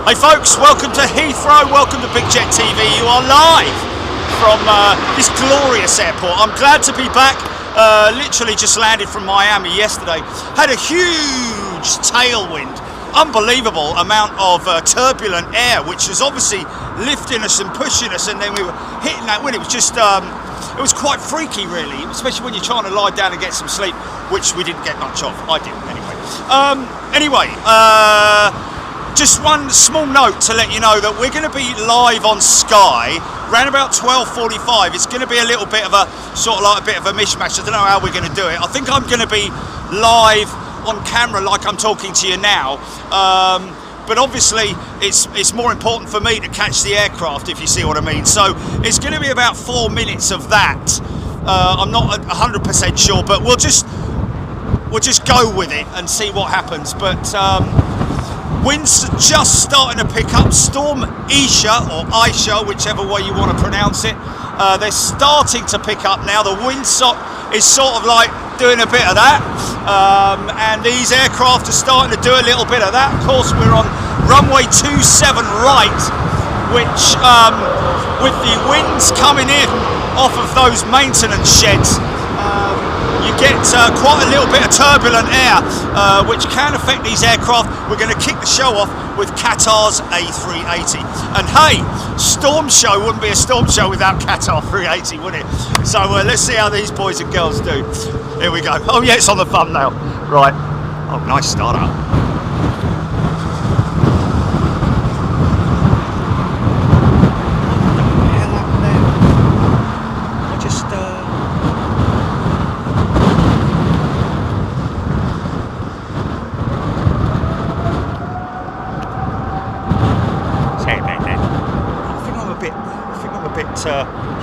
Hey folks, welcome to Heathrow, welcome to Big Jet TV. You are live from this glorious airport. I'm glad to be back. Literally just landed from Miami yesterday. Had a huge tailwind, unbelievable amount of turbulent air, which was obviously lifting us and pushing us, and then we were hitting that wind. It was just, it was quite freaky really, especially when you're trying to lie down and get some sleep, which we didn't get much of. I didn't anyway. Just one small note to let you know that we're going to be live on Sky around about 12:45. It's going to be a little bit of a sort of like a bit of a mishmash. I don't know how we're going to do it. I think I'm going to be live on camera like I'm talking to you now, but obviously it's more important for me to catch the aircraft, if you see what I mean. So it's going to be about 4 minutes of that. I'm not 100% sure, but we'll just go with it and see what happens. But winds are just starting to pick up. Storm Isha, or Isha, whichever way you want to pronounce it, they're starting to pick up now. The windsock is sort of like doing a bit of that, and these aircraft are starting to do a little bit of that. Of course, we're on runway 27 right, which with the winds coming in off of those maintenance sheds, you get quite a little bit of turbulent air, which can affect these aircraft. We're going to kick the show off with Qatar's A380. And hey, storm show wouldn't be a storm show without Qatar 380, would it? So let's see how these boys and girls do. Here we go. Oh yeah, it's on the thumbnail. Right. Oh, nice start up.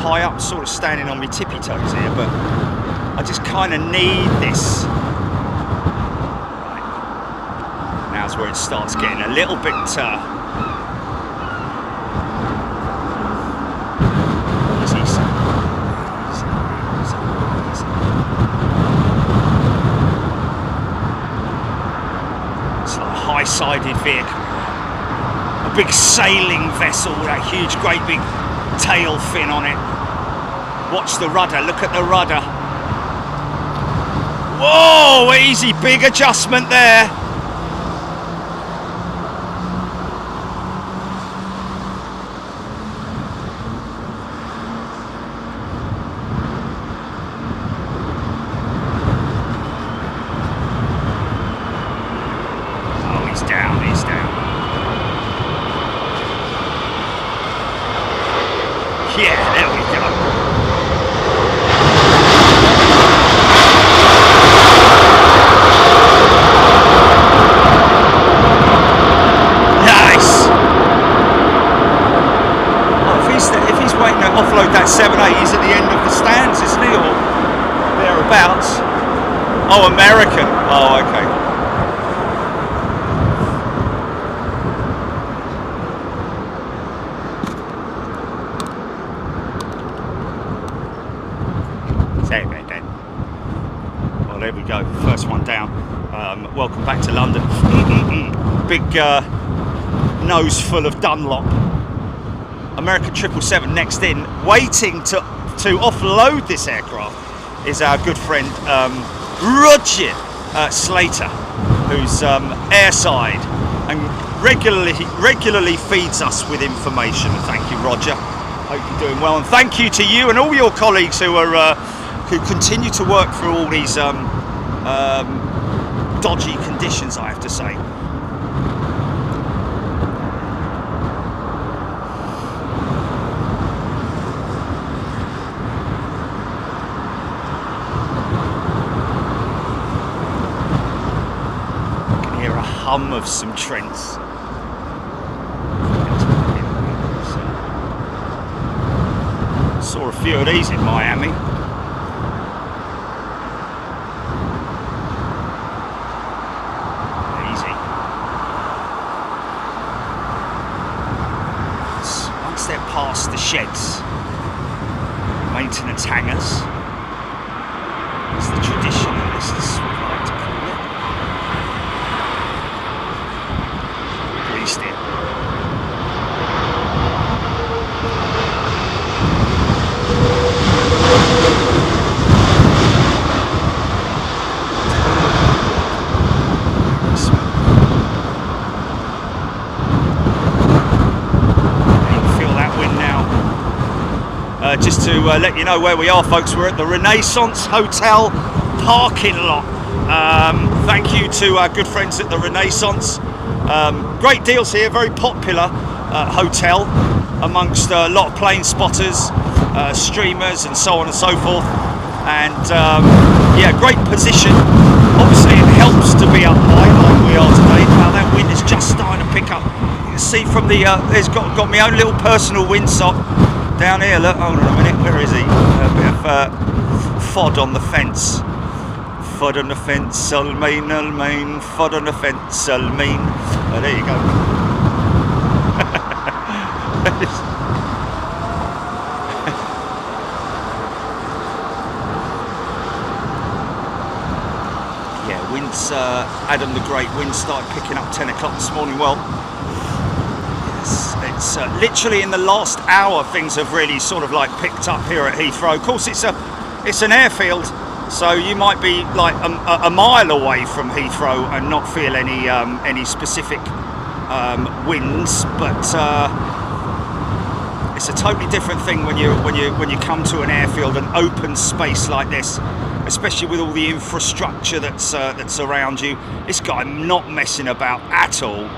High up, sort of standing on my tippy toes here, but I just kind of need this. Right. Now's where it starts getting a little bit easy. It's like a high-sided vehicle, a big sailing vessel with that huge, great big tail fin on it. Watch the rudder, look at the rudder. Whoa, easy, big adjustment there. Oh, he's down, he's down. Yeah, there we go. Nice. Oh, if he's waiting to offload that 780, he's at the end of the stands, isn't he, or thereabouts? Oh, American. Oh, okay. Well, there we go, first one down. Welcome back to London. Big nose full of Dunlop. American 777 next in. Waiting to offload this aircraft is our good friend Roger Slater, who's airside and regularly feeds us with information. Thank you, Roger. Hope you're doing well, and thank you to you and all your colleagues who are who continue to work through all these dodgy conditions, I have to say. I can hear a hum of some Trents. Saw a few of these in Miami. Easy. Once they're past the sheds, maintenance hangars, it's the traditionalists would like to call it. Greased it. just to let you know where we are, folks. We're at the Renaissance Hotel parking lot. Thank you to our good friends at the Renaissance. Great deals here, very popular hotel amongst a lot of plane spotters, streamers and so on and so forth. And yeah, great position. Obviously it helps to be up high like we are today. Now that wind is just starting to pick up. You can see from the, there's got my own little personal windsock down here. Look, hold on a minute, where is he? A bit of fod on the fence. Fod on the fence, Almain, fod on the fence, Almain. Oh, there you go. Yeah, winds, Adam the Great, winds started picking up 10 o'clock this morning. Well, yes, it's literally in the last hour things have really sort of like picked up here at Heathrow. Of course, it's an airfield, so you might be like a mile away from Heathrow and not feel any specific winds, but it's a totally different thing when you come to an airfield, an open space like this, especially with all the infrastructure that's around you. This guy not messing about at all.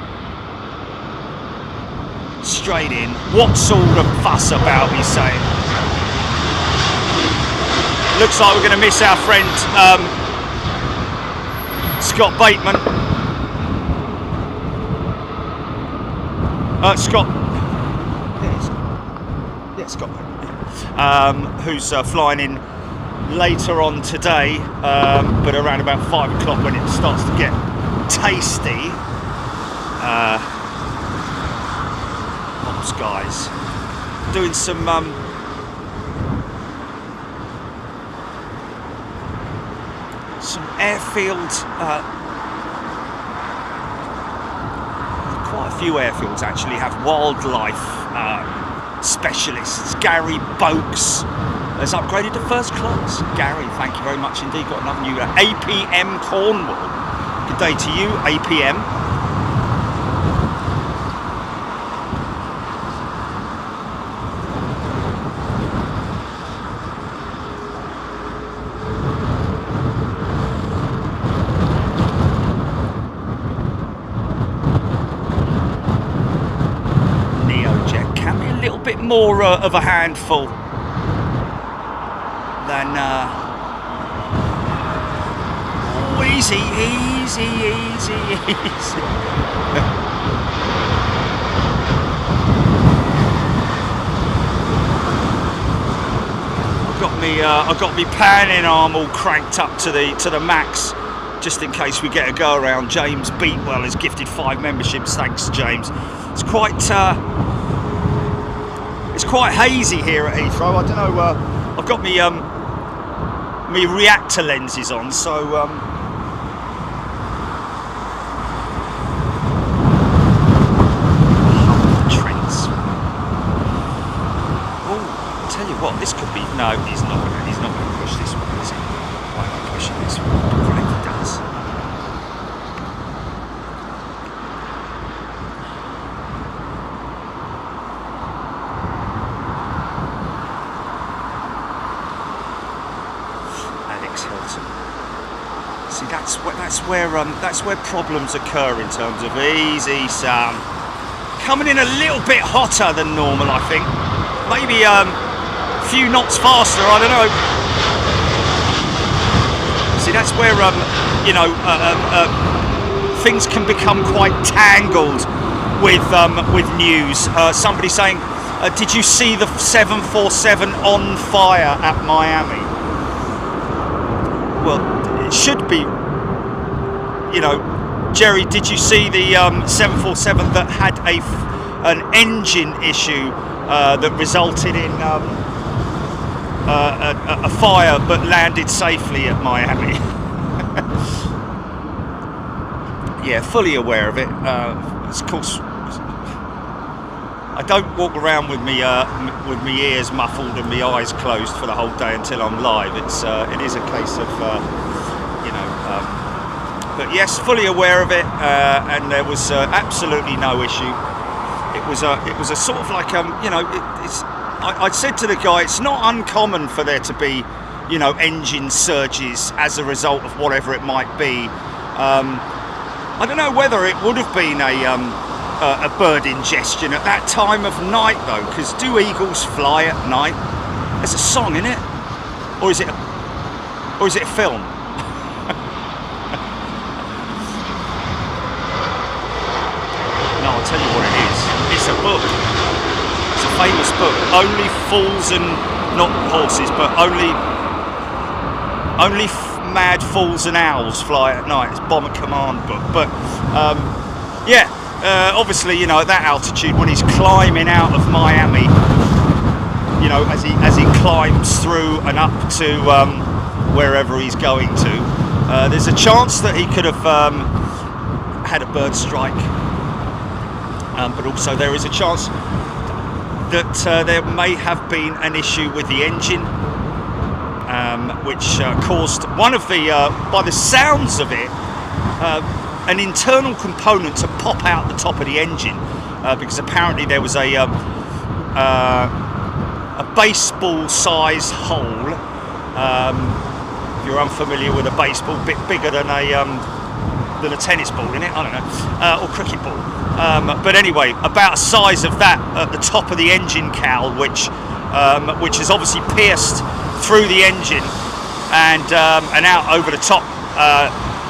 Straight in. What's all the fuss about, he's saying. Looks like we're going to miss our friend Scott Bateman. Scott. Yeah, Scott Bateman. Who's flying in later on today, but around about 5 o'clock when it starts to get tasty. Ops guys doing some airfield, quite a few airfields actually have wildlife specialists. Gary Boakes has upgraded to first class. Gary, thank you very much indeed. Got another new APM Cornwall. Good day to you, APM. Bit more of a handful than oh, easy. I've got me panning arm all cranked up to the max, just in case we get a go around. James Beatwell has gifted 5 memberships. Thanks, James. It's quite hazy here at Heathrow. I don't know. I've got me reactor lenses on, so Trents. Oh, I tell you what, this could be. No, he's not going to push this one, is he? Why am I pushing this one? Great, he does. See, that's where problems occur in terms of easy, Sam. Coming in a little bit hotter than normal, I think. Maybe a few knots faster. I don't know. See, that's where things can become quite tangled with news. Somebody saying, did you see the 747 on fire at Miami? Well, it should be, Jerry, did you see the 747 that had an engine issue that resulted in a fire but landed safely at Miami? Yeah, fully aware of it. Of course, I don't walk around with me ears muffled and my eyes closed for the whole day until I'm live. It is a case of but yes, fully aware of it, and there was absolutely no issue. It was a sort of like I said to the guy, it's not uncommon for there to be, you know, engine surges as a result of whatever it might be. I don't know whether it would have been a bird ingestion at that time of night though, because do eagles fly at night? There's a song in it, or is it a film? No, I'll tell you what it is. It's a book. It's a famous book. Only fools and not horses, but only mad fools and owls fly at night. It's Bomber Command book. But yeah, obviously, you know, at that altitude, when he's climbing out of Miami, you know, as he climbs through and up to wherever he's going to, there's a chance that he could have had a bird strike, but also there is a chance that there may have been an issue with the engine, which caused one of the, by the sounds of it, an internal component to pop out the top of the engine, because apparently there was a baseball-sized hole. If you're unfamiliar with a baseball, bit bigger than a tennis ball in it, I don't know, or cricket ball. But anyway, about the size of that at the top of the engine cowl, which is obviously pierced through the engine and out over the top.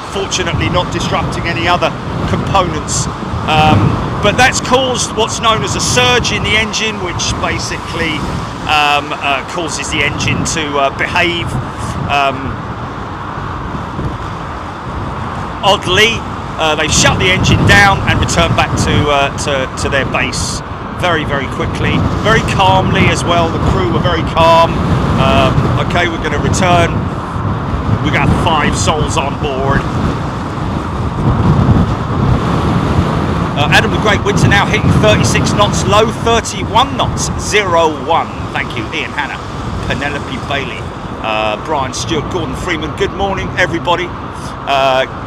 Fortunately, not disrupting any other components. But that's caused what's known as a surge in the engine, which basically causes the engine to behave oddly. They shut the engine down and return back to their base very, very quickly, very calmly as well. The crew were very calm. Okay, we're going to return. We got 5 souls on board. Adam the Great Winds are now hitting 36 knots, low 31 knots, 01. Thank you, Ian Hanna, Penelope Bailey, Brian Stewart, Gordon Freeman. Good morning, everybody.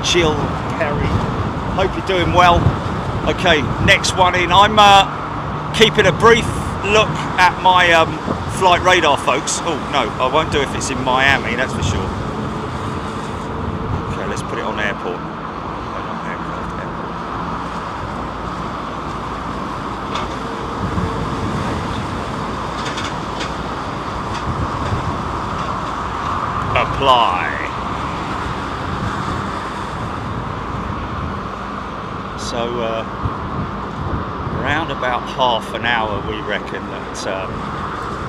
Jill Perry, hope you're doing well. Okay, next one in. I'm keeping a brief look at my flight radar, folks. Oh no, I won't do if it's in Miami, that's for sure. Okay, let's put it on airport. Apply. So around about half an hour, we reckon that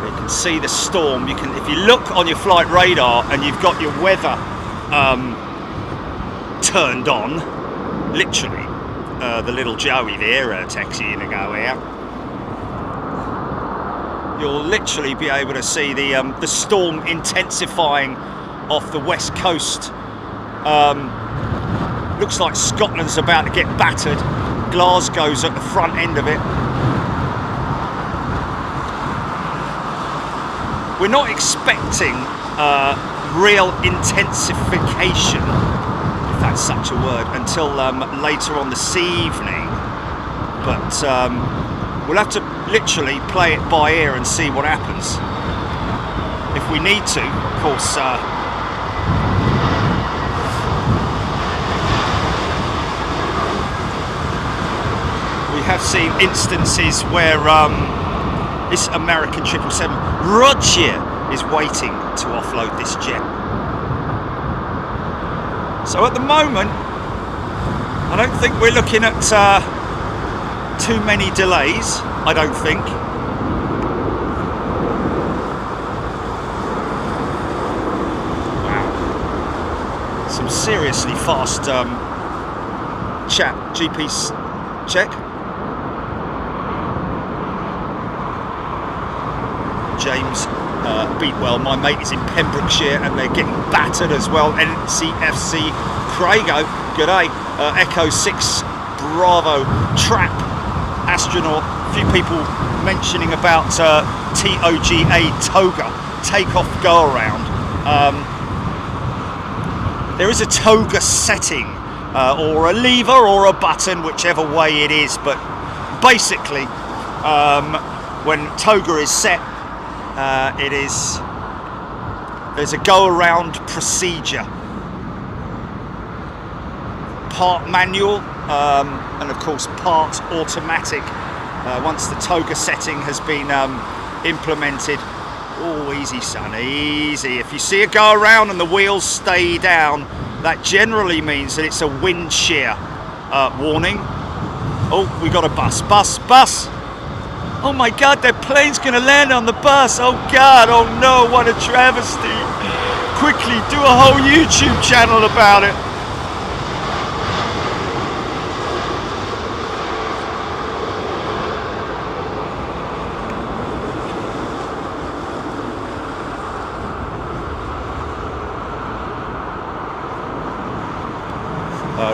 you can see the storm. You can, if you look on your flight radar and you've got your weather turned on, literally, the little Joey there, taxiing to go out. You'll literally be able to see the storm intensifying off the west coast. Looks like Scotland's about to get battered. Glasgow's at the front end of it. We're not expecting real intensification, if that's such a word, until later on this evening. But we'll have to literally play it by ear and see what happens. If we need to, of course. We have seen instances where this American 777 Roger is waiting to offload this jet. So at the moment, I don't think we're looking at too many delays. I don't think. Wow. Some seriously fast chat. GP check. James Beatwell, my mate, is in Pembrokeshire and they're getting battered as well. NCFC Craigo, good day. Echo 6 Bravo Trap Astronaut. A few people mentioning about TOGA Toga, takeoff go around. There is a toga setting or a lever or a button, whichever way it is, but basically when toga is set, There's a go-around procedure. Part manual, and of course part automatic. Once the toga setting has been implemented. Oh, easy, son, easy. If you see it go around and the wheels stay down, that generally means that it's a wind shear warning. Oh, we got a bus. Oh my God, their plane's gonna land on the bus. Oh God, oh no, what a travesty. Quickly, do a whole YouTube channel about it.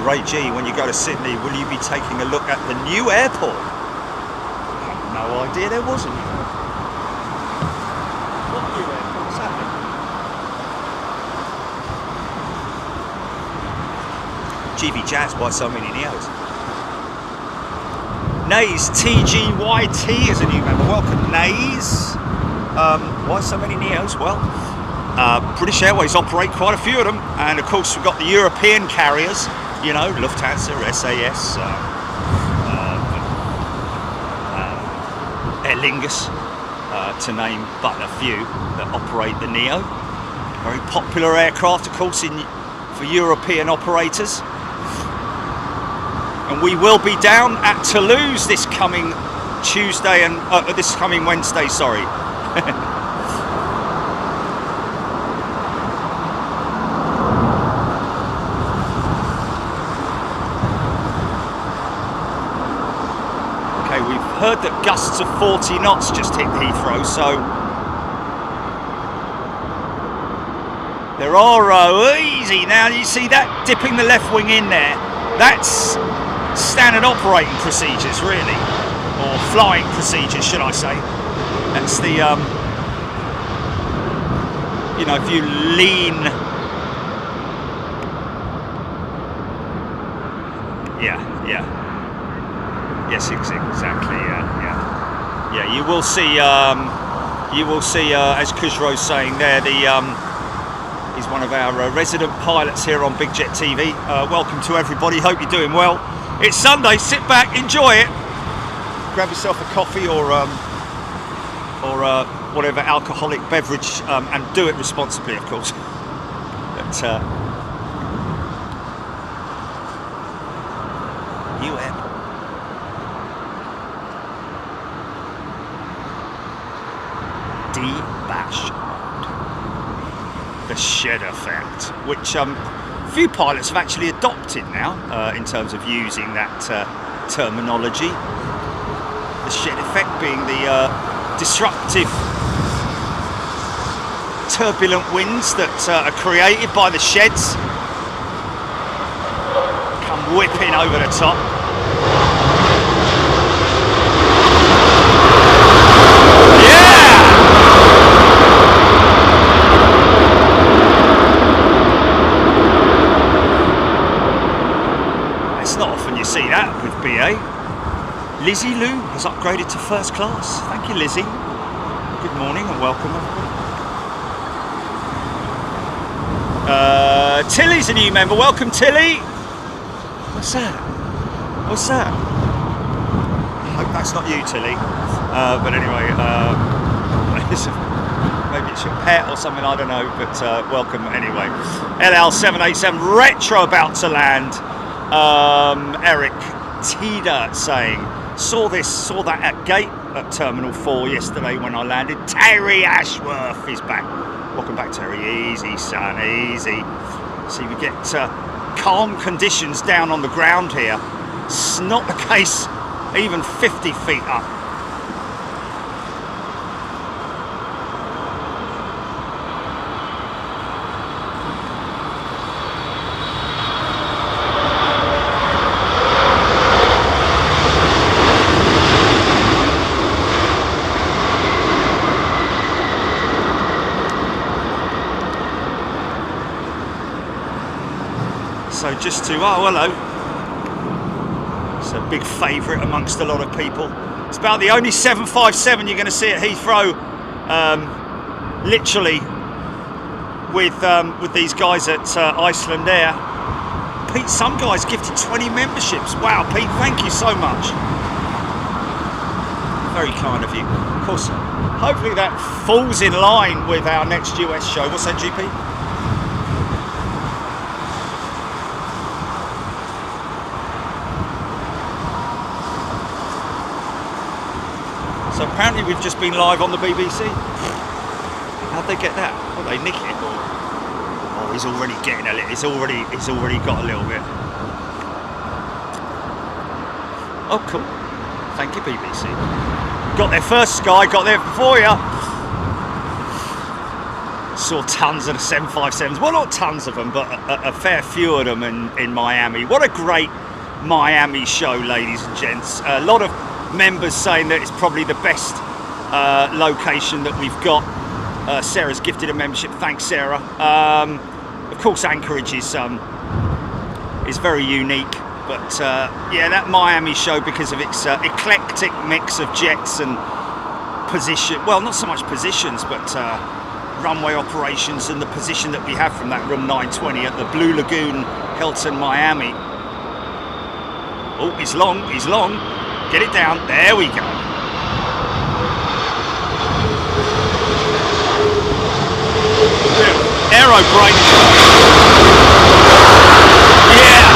Ray G, when you go to Sydney, will you be taking a look at the new airport? I had no idea there wasn't. What new airport? What's happening? GB Jazz, why so many Neos? Nays TGYT is a new member. Welcome, Nays. Why so many Neos? Well, British Airways operate quite a few of them, and of course we've got the European carriers. You know, Lufthansa, SAS, Aer Lingus, to name but a few that operate the Neo. Very popular aircraft, of course, for European operators. And we will be down at Toulouse this coming Tuesday and this coming Wednesday. Sorry. Heard that gusts of 40 knots just hit Heathrow, so there are easy. Now you see that dipping the left wing in there, that's standard operating procedures really, or flying procedures should I say. That's the you know, if you lean, yes, exactly. Yeah. You will see. As Kujro's saying there, he's one of our resident pilots here on Big Jet TV. Welcome to everybody. Hope you're doing well. It's Sunday. Sit back, enjoy it. Grab yourself a coffee or whatever alcoholic beverage, and do it responsibly, of course. But new airport. Bash, the shed effect, which few pilots have actually adopted now in terms of using that terminology. The shed effect being the disruptive, turbulent winds that are created by the sheds, come whipping over the top. See that with BA. Lizzie Lou has upgraded to first class. Thank you, Lizzie. Good morning and welcome, everybody. Tilly's a new member. Welcome, Tilly. What's that? What's that? I hope that's not you, Tilly. But anyway, maybe it's your pet or something, I don't know. But welcome anyway. LL787 Retro about to land. Eric Tida saying, saw that at gate at Terminal 4 yesterday when I landed. Terry Ashworth is back. Welcome back, Terry. Easy, son, easy. See, we get calm conditions down on the ground here. It's not the case even 50 feet up. So just to, oh hello, it's a big favourite amongst a lot of people. It's about the only 757 you're going to see at Heathrow literally with these guys at Iceland Air. Pete, some guys gifted 20 memberships. Wow, Pete, thank you so much. Very kind of you. Of course, hopefully that falls in line with our next US show. What's that, GP? So apparently we've just been live on the BBC. How'd they get that? Well, they nick it. Oh, he's already getting a little. He's already got a little bit. Oh, cool. Thank you, BBC. Got there first, Sky. Got there before you. Saw tons of the 757s. Well, not tons of them, but a fair few of them in Miami. What a great Miami show, ladies and gents. A lot of members saying that it's probably the best location that we've got. Sarah's gifted a membership. Thanks, Sarah. Of course, Anchorage is very unique, but yeah, that Miami show, because of its eclectic mix of jets and position. Well, not so much positions, but runway operations and the position that we have from that room 920 at the Blue Lagoon, Hilton, Miami. Oh, he's long. He's long. Get it down. There we go. Aero brake. Yeah.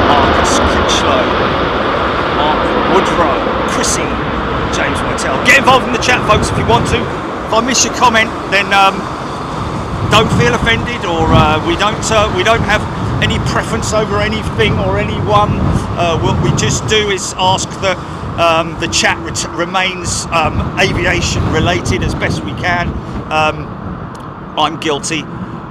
Marcus Critchlow, Mark Woodrow, Chrissy, James Whitell. Get involved in the chat, folks, if you want to. If I miss your comment, then don't feel offended, or we don't have any preference over anything or anyone. What we just do is ask that the chat remains aviation related as best we can. I'm guilty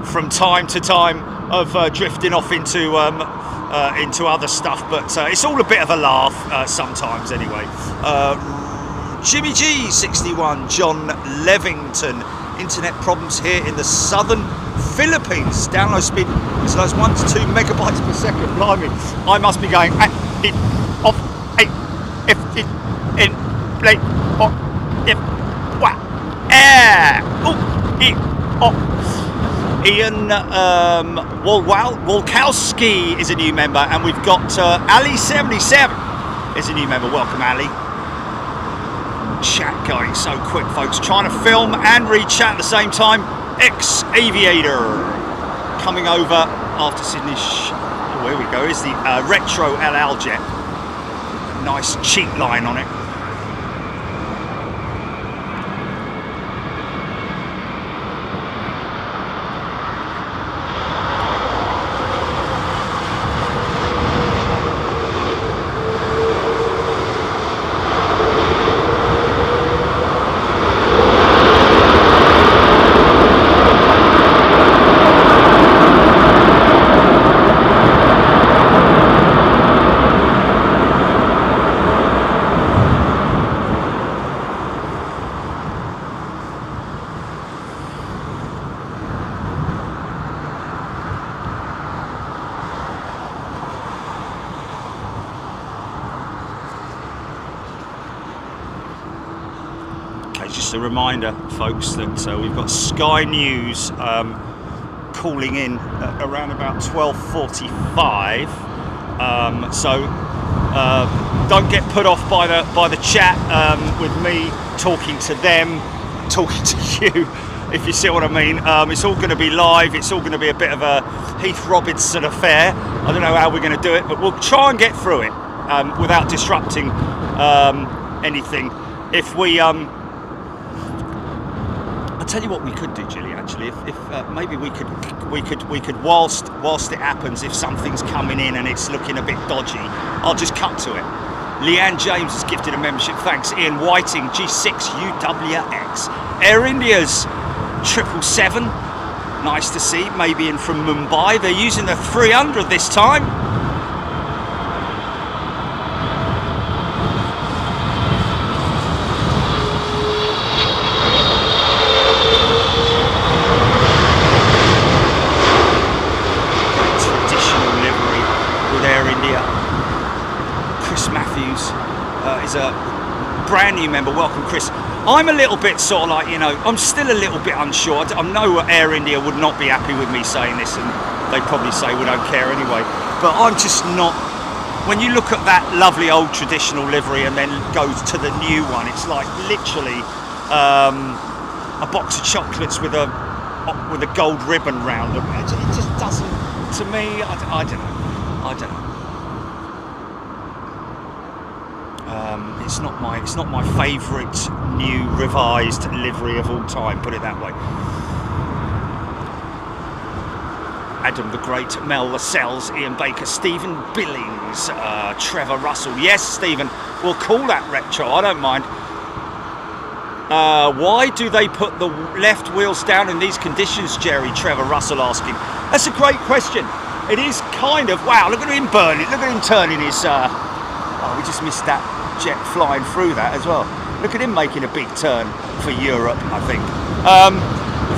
from time to time of drifting off into other stuff, but it's all a bit of a laugh sometimes anyway. Jimmy G 61, John Levington. Internet problems here in the southern Philippines. Download speed as low as 1 to 2 megabytes per second. Blimey, I must be going off if it in play or if what air. Ian Wolkowski is a new member, and we've got Ali 77 is a new member. Welcome, Ali. Chat going so quick, folks. Trying to film and read chat at the same time. Ex-Aviator coming over after Sydney. Oh, here we go. Is the retro LL jet. Nice cheap line on it. Just a reminder, folks, that we've got Sky News calling in around about 12:45. So don't get put off by the chat with me talking to them, talking to you, if you see what I mean. It's all going to be live. It's all going to be a bit of a Heath Robinson affair. I don't know how we're going to do it, but we'll try and get through it without disrupting anything. If we I'll tell you what we could do, Gilly. Actually, if maybe we could whilst it happens, if something's coming in and it's looking a bit dodgy, I'll just cut to it. Leanne James has gifted a membership. Thanks. Ian Whiting, G6UWX. Air India's 777. Nice to see. Maybe in from Mumbai. They're using the 300 this time. Is a brand new member, welcome Chris. I'm a little bit sort of like, you know, I'm still a little bit unsure. I know Air India would not be happy with me saying this, and they'd probably say we don't care anyway. But I'm just not. When you look at that lovely old traditional livery and then go to the new one, it's like literally a box of chocolates with a gold ribbon round them. It just doesn't, to me, I don't know. It's not my favourite new revised livery of all time, put it that way. Adam the Great, Mel Lascelles, Ian Baker, Stephen Billings, Trevor Russell. Yes, Stephen, we'll call that retro, I don't mind. Why do they put the left wheels down in these conditions, Jerry? Trevor Russell asking. That's a great question. It is kind of, wow, look at him burning, look at him turning his, oh, we just missed that jet flying through that as well. Look at him making a big turn for Europe, I think.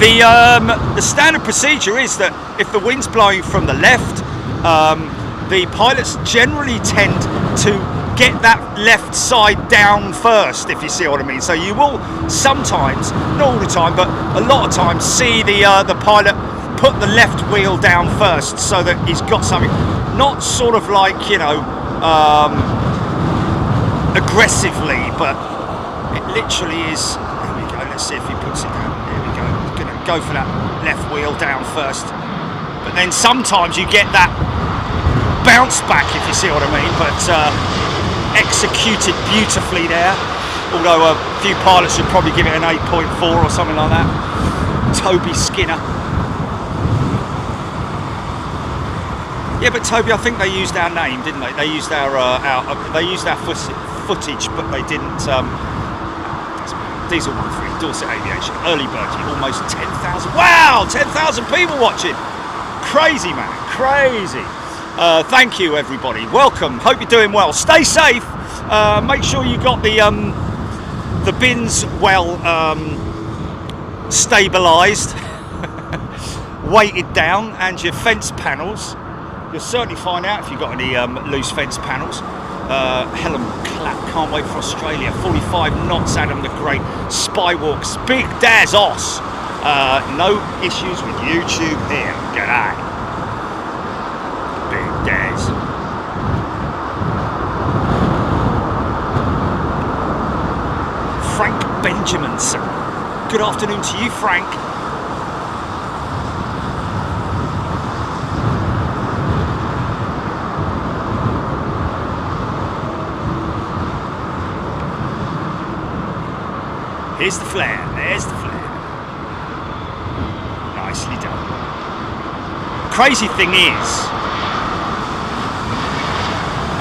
The standard procedure is that if the wind's blowing from the left, the pilots generally tend to get that left side down first, if you see what I mean. So you will sometimes, not all the time, but a lot of times see the pilot put the left wheel down first so that he's got something, not sort of like, you know, aggressively, but it literally is. There we go, let's see if he puts it down. There we go, he's gonna go for that left wheel down first, but then sometimes you get that bounce back, if you see what I mean, but executed beautifully there, although a few pilots would probably give it an 8.4 or something like that. Toby Skinner. Yeah, but Toby, I think they used our name, didn't they? They used our footage, but they didn't. Diesel 13, Dorset Aviation, early birdie, almost 10,000. Wow, 10,000 people watching. Crazy, man, crazy. Thank you, everybody. Welcome. Hope you're doing well. Stay safe. Make sure you got the bins well stabilised, weighted down, and your fence panels. You'll certainly find out if you've got any loose fence panels. Helen Clapp, can't wait for Australia. 45 knots, Adam the Great. Spywalks, Big Daz Oss. No issues with YouTube here. G'day. Big Daz. Frank Benjaminson. Good afternoon to you, Frank. Here's the flare, there's the flare. Nicely done. Crazy thing is,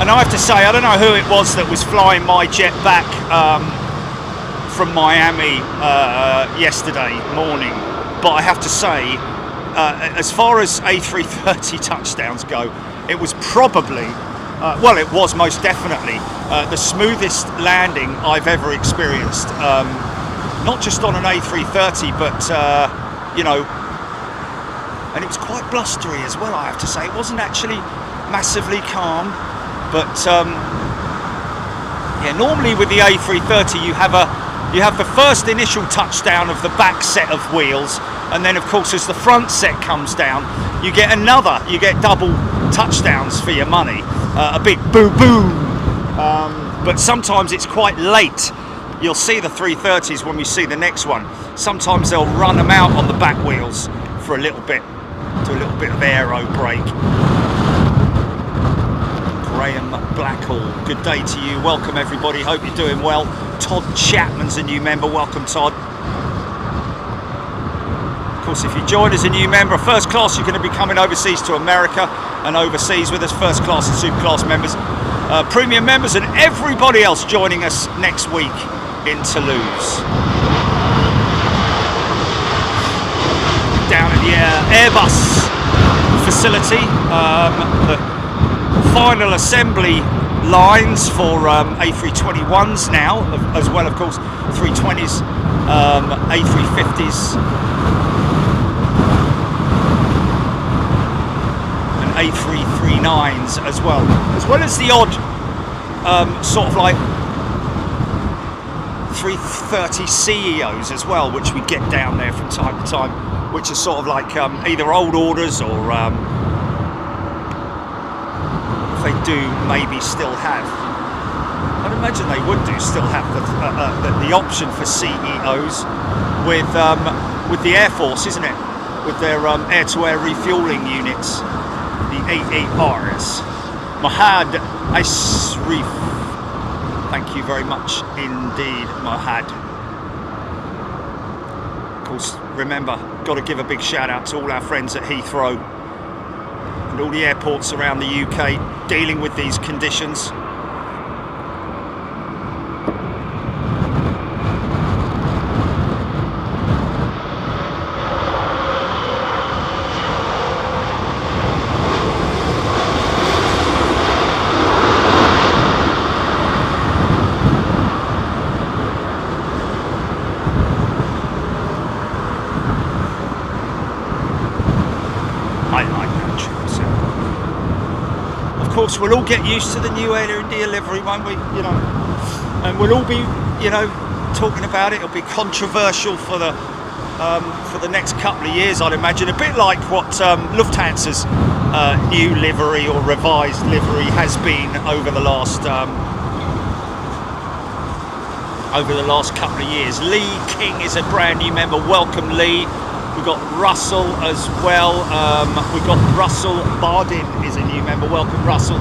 and I have to say, I don't know who it was that was flying my jet back from Miami yesterday morning, but I have to say, as far as A330 touchdowns go, it was probably, well, it was most definitely the smoothest landing I've ever experienced. Not just on an A330, but you know, and it was quite blustery as well, I have to say. It wasn't actually massively calm, but yeah, normally with the A330 you have the first initial touchdown of the back set of wheels, and then of course as the front set comes down, you get double touchdowns for your money, a big boom boom. But sometimes it's quite late. You'll see the 330s when we see the next one. Sometimes they'll run them out on the back wheels for a little bit, do a little bit of aero brake. Graham Blackhall, good day to you. Welcome everybody, hope you're doing well. Todd Chapman's a new member, welcome Todd. Of course, if you join as a new member, first class, you're going to be coming overseas to America and overseas with us, first class and super class members. Premium members and everybody else joining us next week in Toulouse. Down at the AIRBUS facility, the final assembly lines for A321s now, as well of course 320s, A350s and A339s as well as the odd sort of like A330 CEOs as well, which we get down there from time to time, which are sort of like either old orders or if they do maybe still have. I'd imagine they would do still have the option for CEOs with the Air Force, isn't it? With their air-to-air refueling units, the AIRBUS. Mahad Ashrif. Thank you very much indeed, Mahad. Of course, remember, got to give a big shout out to all our friends at Heathrow and all the airports around the UK dealing with these conditions. Of course, we'll all get used to the new Air India livery, won't we? You know, and we'll all be, you know, talking about it. It'll be controversial for the next couple of years, I'd imagine. A bit like what Lufthansa's new livery or revised livery has been over the last couple of years. Lee King is a brand new member. Welcome, Lee. We've got Russell as well. We've got Russell Bardin is a new member. Welcome, Russell.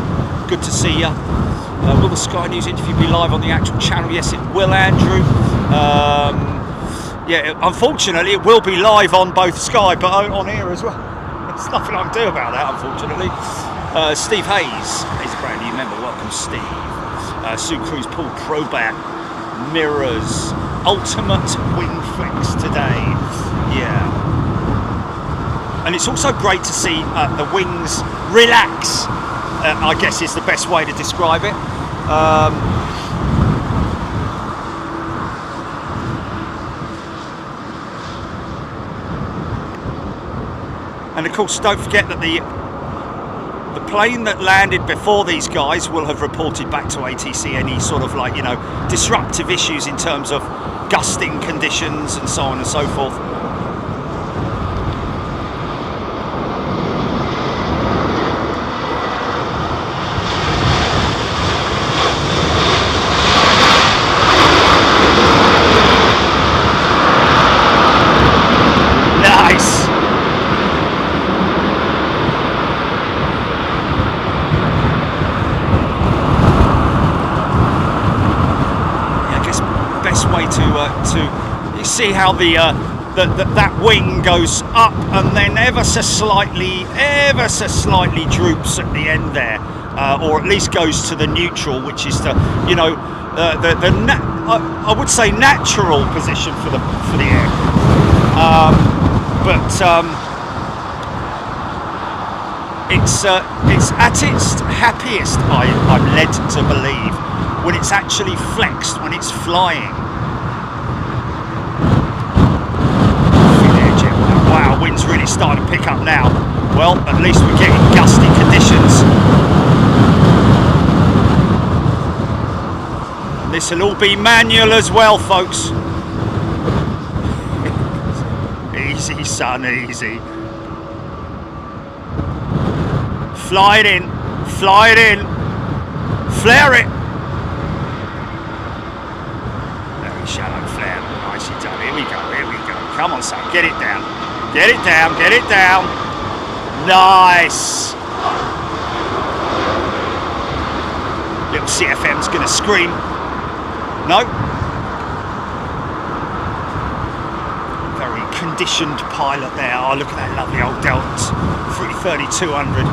Good to see you. Will the Sky News interview be live on the actual channel? Yes, it will, Andrew. Yeah, unfortunately, it will be live on both Sky, but on here as well. There's nothing I can do about that, unfortunately. Steve Hayes is a brand new member. Welcome, Steve. Sue Cruz, Paul Probat, Mirrors, Ultimate Wing Flex today. Yeah. And it's also great to see the wings relax, I guess is the best way to describe it. And of course, don't forget that the plane that landed before these guys will have reported back to ATC any sort of, like, you know, disruptive issues in terms of gusting conditions and so on and so forth. You see how that wing goes up and then ever so slightly droops at the end there, or at least goes to the neutral, which is the, you know, I would say natural position for the aircraft. It's at its happiest, I'm led to believe, when it's actually flexed, when it's flying. Wow, wind's really starting to pick up now. Well, at least we're getting gusty conditions. This will all be manual as well, folks. Easy, son, easy. Fly it in, flare it. Very shallow flare, nicely done. Here we go. Come on, son, get it down. Get it down. Nice. Little CFM's gonna scream. No. Very conditioned pilot there. Oh, look at that lovely old Delta 330-200.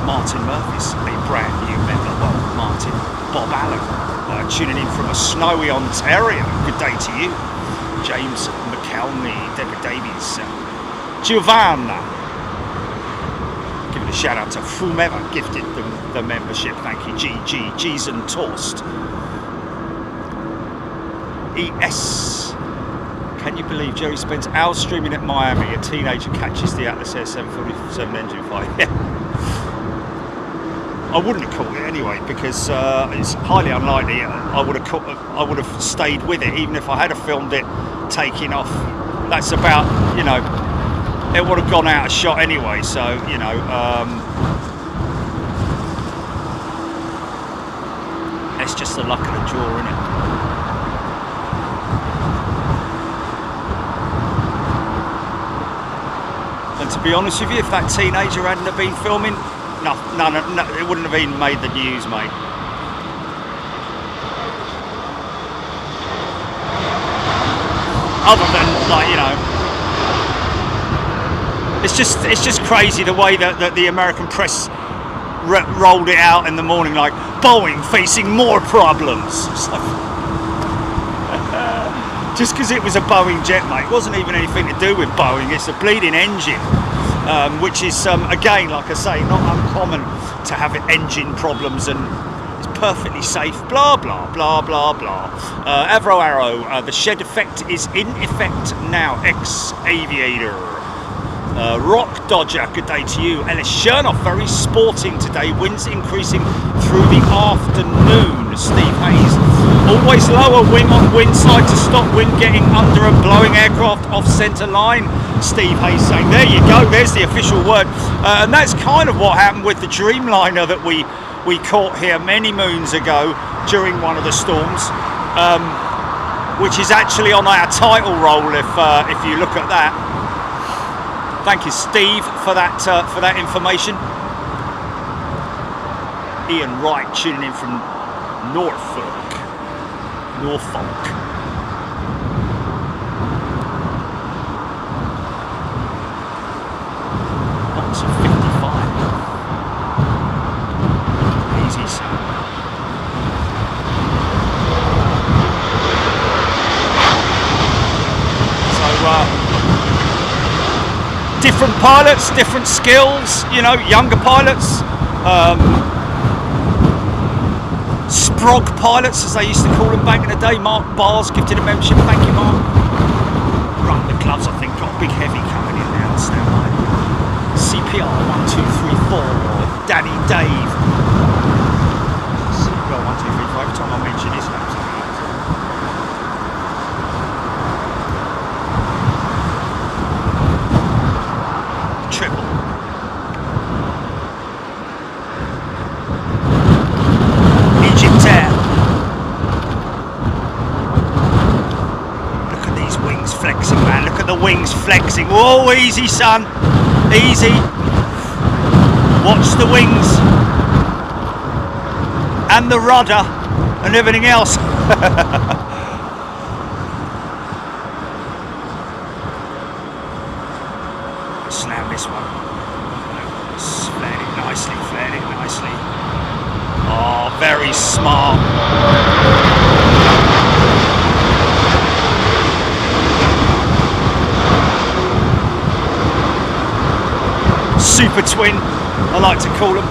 Martin Murphy's a brand new member. Well, Martin, Bob Allen, tuning in from a snowy Ontario. Good day to you. James McElney, Deborah Davies, Giovanna. Giving a shout out to whomever gifted the membership. Thank you, G's and Torst. ES. Can you believe Jerry spends hours streaming at Miami? A teenager catches the Atlas Air 747 engine fire. Yeah. I wouldn't have caught it anyway because it's highly unlikely I would have stayed with it even if I had filmed it taking off. That's about, you know, it would have gone out of shot anyway. So, you know, it's just the luck of the draw, isn't it? And to be honest with you, if that teenager hadn't have been filming, no, it wouldn't have even made the news, mate. Other than, like, you know, it's just crazy the way that the American press rolled it out in the morning, like Boeing facing more problems. So, just because it was a Boeing jet, mate, it wasn't even anything to do with Boeing. It's a bleeding engine, which is again, like I say, not uncommon to have engine problems, and it's perfectly safe. Blah blah blah blah blah. Avro Arrow, the shed effect is in effect now. Ex-aviator. Rock Dodger, good day to you. Ellis Chernoff, very sporting today. Winds increasing through the afternoon. Steve Hayes, always lower wing on wind side to stop wind getting under a blowing aircraft off centre line. Steve Hayes saying, there you go, there's the official word. And that's kind of what happened with the Dreamliner that we caught here many moons ago during one of the storms, which is actually on our title roll if you look at that. Thank you, Steve, for that information. Ian Wright tuning in from Norfolk. Lots of 55. Easy. So, different pilots, different skills, you know, younger pilots, Sprog pilots, as they used to call them back in the day. Mark Bars gifted a membership, thank you, Mark. Right, the gloves, I think, got a big heavy coming in now, stand by. CPR 1234, Danny Dave. CPR 1234, every time I mention his name, triple. Egyptair. Look at these wings flexing, man. Look at the wings flexing. Whoa, easy, son. Easy. Watch the wings. And the rudder. And everything else. Slam this one. Flared it nicely. Oh, very smart. Super twin, I like to call them.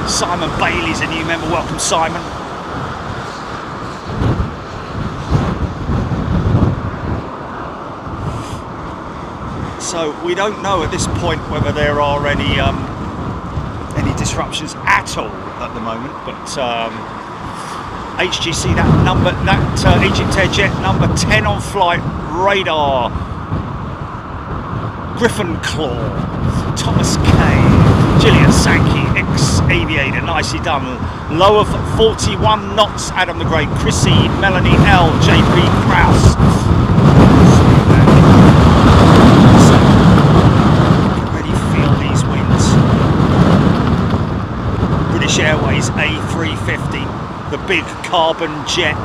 Simon Bailey's a new member. Welcome, Simon. So we don't know at this point whether there are any disruptions at all at the moment, but HGC, that Egyptair jet number 10 on flight, radar, Griffin Claw, Thomas K, Gillian Sankey, ex-aviator, nicely done. Lower 41 knots, Adam the Great, Chrissy, Melanie L, JP Krause. Airways A350, the big carbon jet,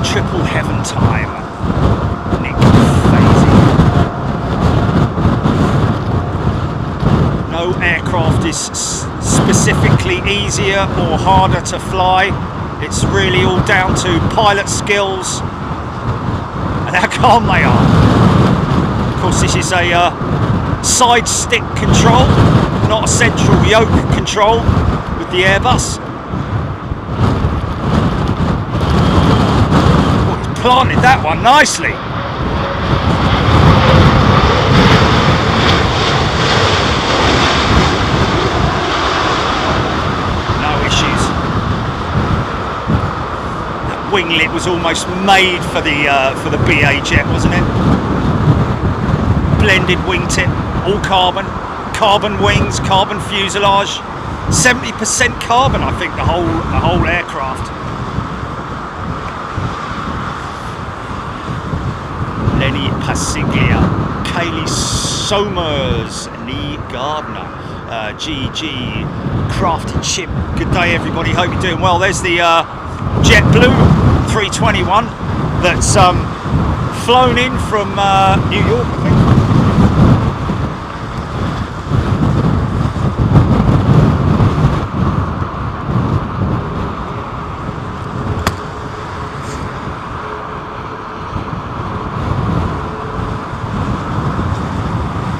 triple heaven time. Nick Fazy. No aircraft is specifically easier or harder to fly. It's really all down to pilot skills and how calm they are. Of course, this is a side stick control, not a central yoke control with the AIRBUS. Oh, it's planted that one nicely. No issues. That winglet was almost made for the BA jet, wasn't it? Blended wingtip, all carbon, carbon wings, carbon fuselage, 70% carbon, I think, the whole aircraft. Lenny Passiglia, Kaylee Somers, Lee Gardner, GG, Crafty Chip. Good day, everybody. Hope you're doing well. There's the JetBlue 321 that's flown in from New York, I think.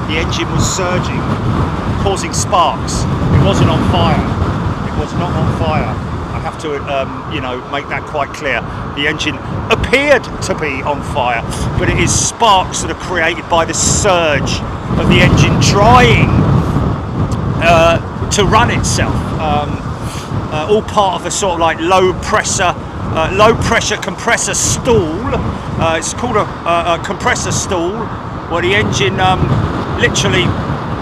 The engine was surging, causing sparks. It wasn't on fire. It was not on fire. I have to, you know, make that quite clear. The engine appeared to be on fire, but it is sparks that are created by the surge of the engine trying to run itself. All part of a sort of like low pressure compressor stall. It's called a compressor stall, where the engine literally,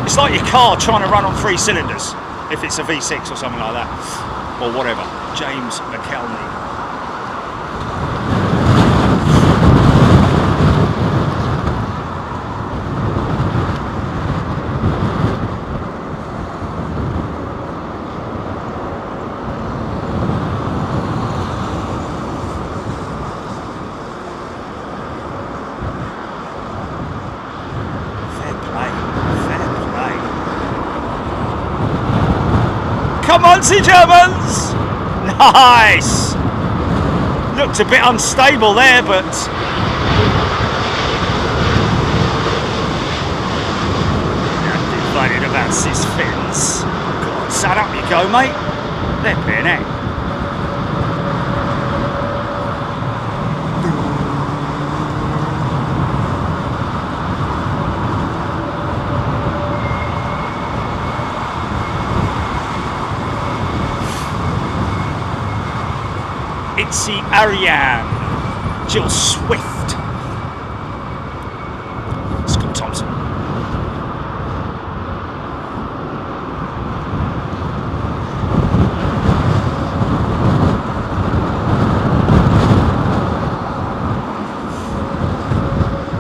it's like your car trying to run on 3 cylinders, if it's a V6 or something like that, or whatever. James McElney. Come on, Sea Germans! Nice! Looked a bit unstable there, but divided about 6 fins. God, sat up you go, mate. They're playing out. Itzy Ariane, Jill Swift, Scott Thompson.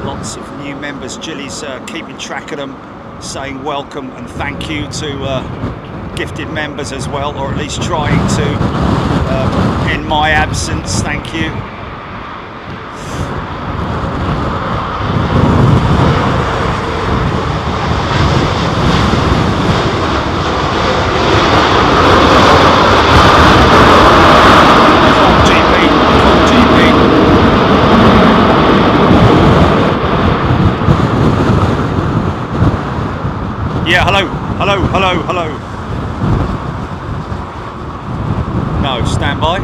Lots of new members. Jilly's keeping track of them, saying welcome and thank you to gifted members as well, or at least trying to. In my absence, thank you. Yeah, hello. No, stand by.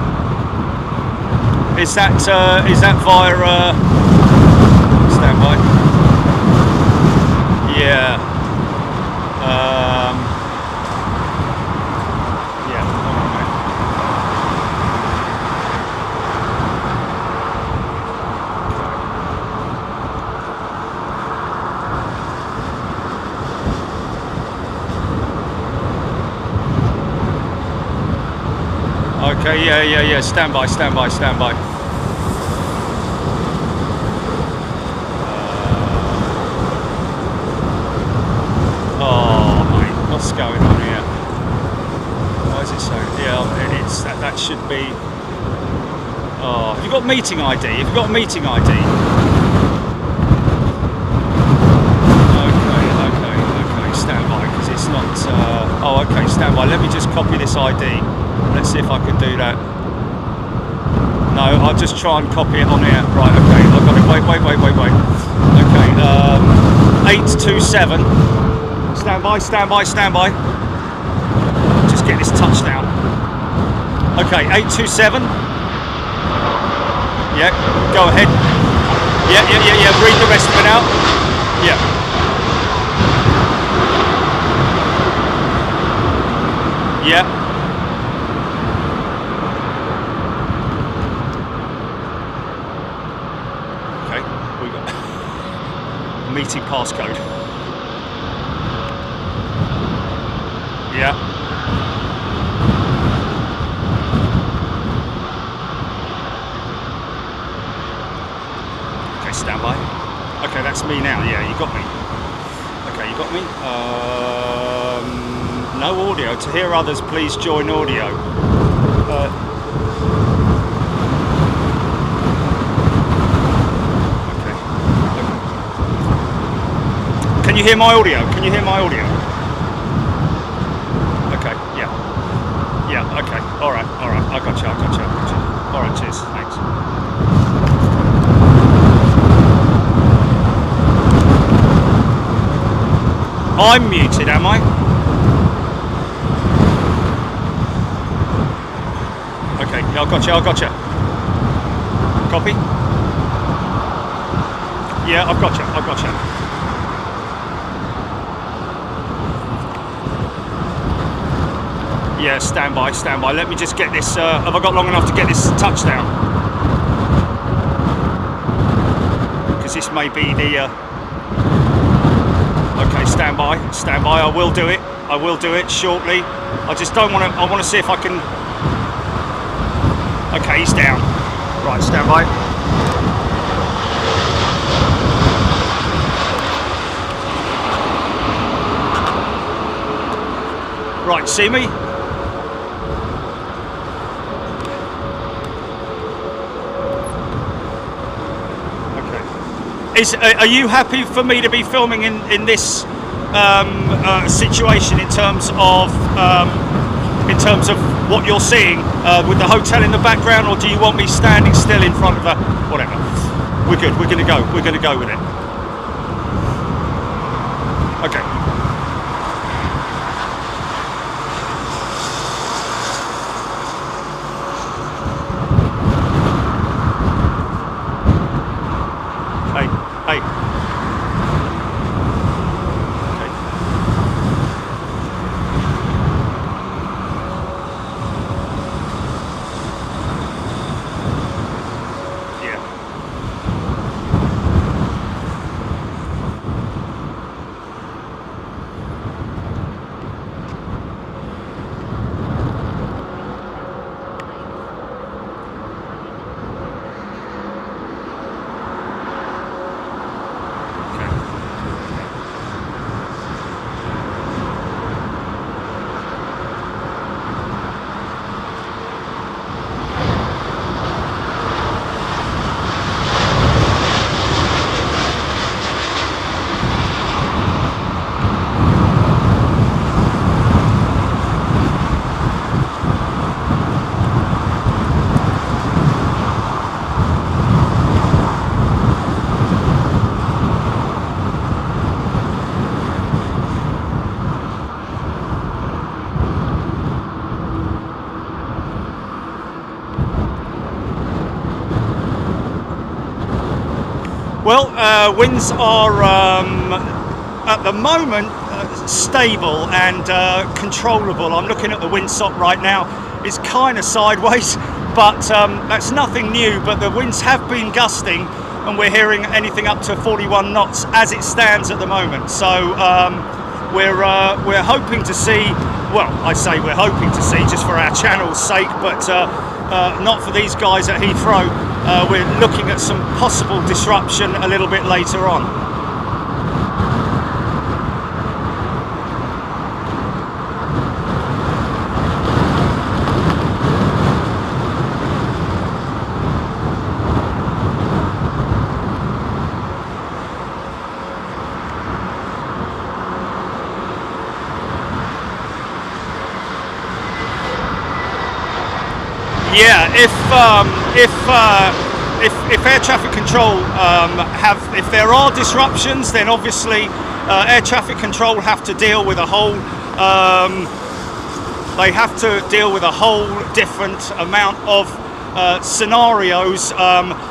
Is that via stand by? Yeah. Yeah. Hold on a minute. Okay, yeah. Stand by. Oh, mate, what's going on here? Why is it so? Yeah, it's that should be. Oh, have you got meeting ID? Have you got a meeting ID? Okay. Stand by, because it's not. Oh, okay. Stand by. Let me just copy this ID. Let's see if I can do that. No, I'll just try and copy it on here. Right, okay, I've got it. Wait. Okay, 827. Stand by. Just get this touchdown. Okay, 827. Yeah, go ahead. Yeah, yeah, yeah, yeah. Read the rest of it out. Yeah. Yeah. Okay, we got meeting passcode. Yeah. Okay, stand by. Okay, that's me now. Yeah, you got me. Okay, you got me. No audio. To hear others, please join audio. Okay. Can you hear my audio? Can you hear my audio? Okay, yeah. Yeah, okay. Alright, alright. I got you, I got you, I got you. Alright, cheers. Thanks. I'm muted, am I? Okay, yeah, I got you, I got you. Copy? Yeah, I've got you, I've got you. Yeah, stand by, stand by. Let me just get this, have I got long enough to get this touchdown? Because this may be the, okay, stand by, I will do it shortly. I just don't want to, I want to see if I can, okay, he's down. Right, stand by. Right, see me? Are you happy for me to be filming in this situation in terms of what you're seeing with the hotel in the background, or do you want me standing still in front of a whatever? We're good. We're gonna go with it. Okay. Hey. Okay. Yeah. Well, winds are at the moment stable and controllable. I'm looking at the windsock right now. It's kind of sideways, but that's nothing new. But the winds have been gusting, and we're hearing anything up to 41 knots as it stands at the moment. So we're hoping to see. Well, I say we're hoping to see just for our channel's sake, but not for these guys at Heathrow. We're looking at some possible disruption a little bit later on. Yeah, if air traffic control if there are disruptions, then obviously air traffic control have to deal with a whole different amount of scenarios,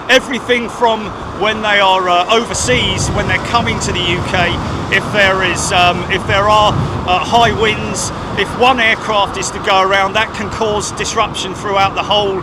everything from when they are overseas, when they're coming to the UK, if there are high winds, if one aircraft is to go around, that can cause disruption throughout the whole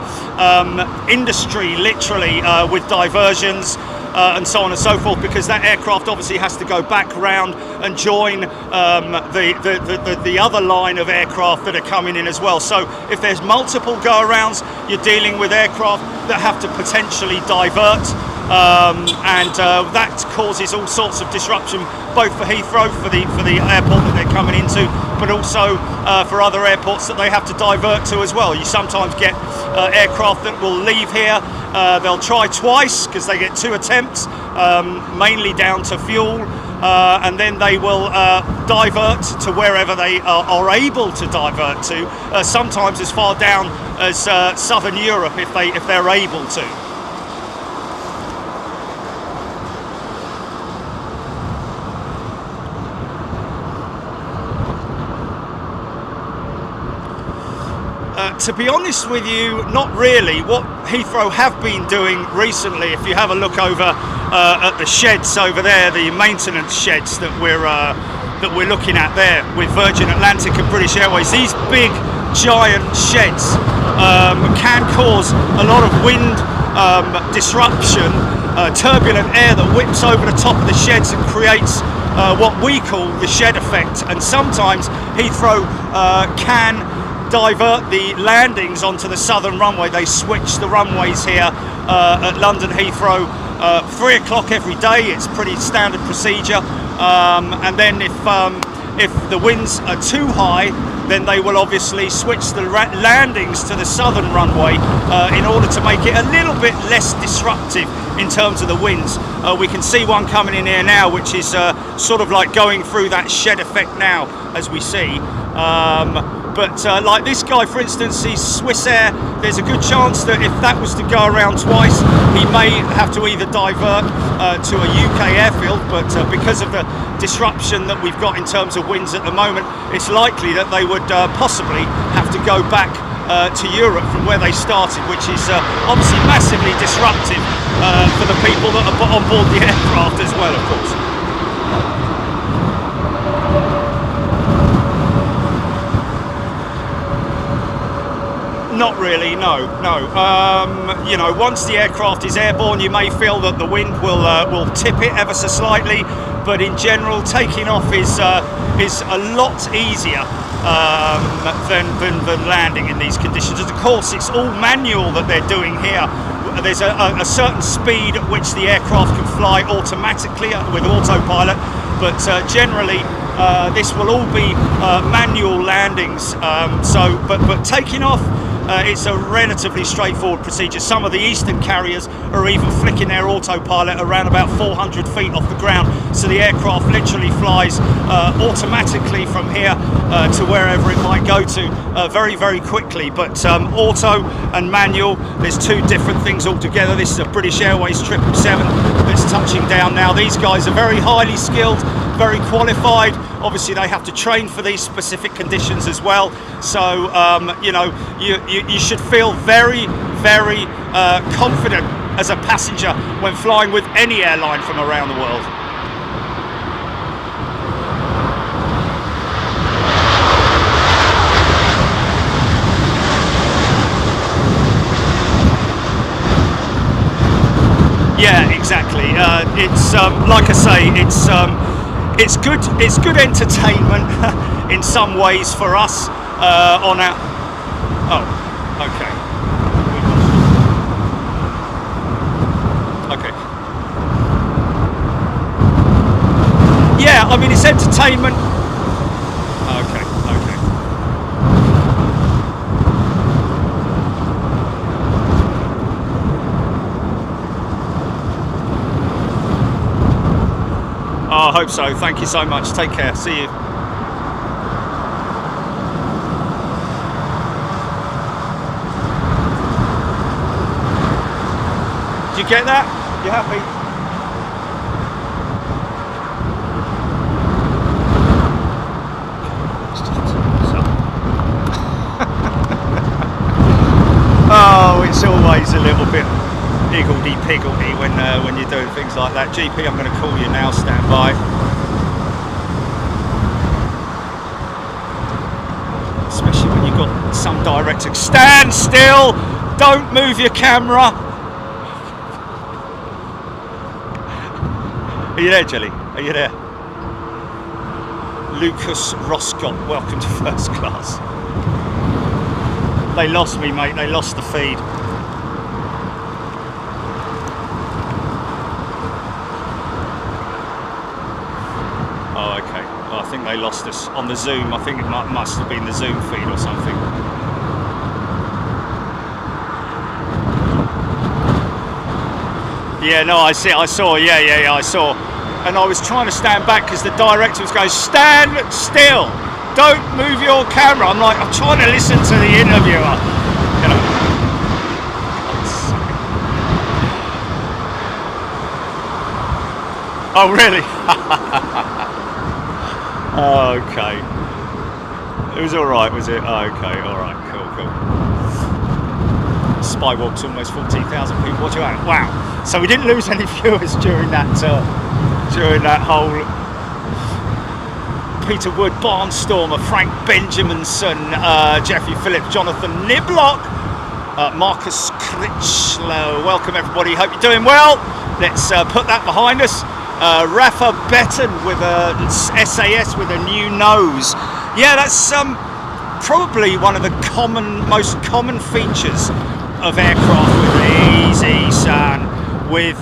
industry, literally, with diversions and so on and so forth, because that aircraft obviously has to go back round and join the other line of aircraft that are coming in as well. So if there's multiple go-arounds, you're dealing with aircraft that have to potentially divert, and that causes all sorts of disruption, both for Heathrow, for the airport that they're coming into, but also for other airports that they have to divert to as well. You sometimes get aircraft that will leave here, they'll try twice because they get 2 attempts, mainly down to fuel, and then they will divert to wherever they are able to divert to, sometimes as far down as southern Europe if they're able to. To be honest with you, not really. What Heathrow have been doing recently, if you have a look over at the sheds over there, the maintenance sheds that we're looking at there with Virgin Atlantic and British Airways, these big giant sheds can cause a lot of wind disruption, turbulent air that whips over the top of the sheds and creates what we call the shed effect. And sometimes Heathrow can divert the landings onto the southern runway. They switch the runways here at London Heathrow 3 o'clock every day. It's pretty standard procedure, and then if the winds are too high, then they will obviously switch the landings to the southern runway in order to make it a little bit less disruptive in terms of the winds. We can see one coming in here now, which is sort of like going through that shed effect now, as we see. But like this guy, for instance, he's Swiss Air. There's a good chance that if that was to go around twice, he may have to either divert to a UK airfield, but because of the disruption that we've got in terms of winds at the moment, it's likely that they would possibly have to go back to Europe from where they started, which is obviously massively disruptive for the people that are on board the aircraft as well, of course. Not really, no. You know, once the aircraft is airborne, you may feel that the wind will tip it ever so slightly, but in general, taking off is a lot easier than landing in these conditions. And of course, it's all manual that they're doing here. There's a certain speed at which the aircraft can fly automatically with autopilot, but generally this will all be manual landings. But taking off, it's a relatively straightforward procedure. Some of the eastern carriers are even flicking their autopilot around about 400 feet off the ground, so the aircraft literally flies automatically from here to wherever it might go to very, very quickly. But auto and manual, there's 2 different things altogether. This is a British Airways 777 that's touching down now. These guys are very highly skilled, very qualified. Obviously they have to train for these specific conditions as well, so you know, you should feel very, very confident as a passenger when flying with any airline from around the world. Yeah, exactly. It's like I say, it's good entertainment in some ways for us on our. Oh, okay. Okay. Yeah, I mean, it's entertainment. Okay. I hope so. Thank you so much. Take care. See you. Did you get that? You happy? Oh, it's always higgledy-piggledy when you're doing things like that. GP, I'm going to call you now, stand by. Especially when you've got some director, stand still, don't move your camera. Are you there, Jelly? Are you there? Lucas Roscott, welcome to first class. They lost me, mate, they lost the feed. Oh, okay. Well, I think they lost us on the Zoom. I think it must have been the Zoom feed or something. Yeah, no, I saw, yeah, I saw. And I was trying to stand back because the director was going, stand still, don't move your camera. I'm like, I'm trying to listen to the interviewer, you know. Oh, really? Okay. It was all right, was it? Okay, all right, cool. Spywalk's almost 14,000 people watching. Wow. So we didn't lose any viewers during that whole Peter Wood, Barnstormer, Frank Benjaminson, Jeffrey Phillips, Jonathan Niblock, Marcus Critchlow. Welcome everybody, hope you're doing well. Let's put that behind us. Rafa Betten with a SAS with a new nose. Yeah, that's probably one of the most common features of aircraft with easy son, with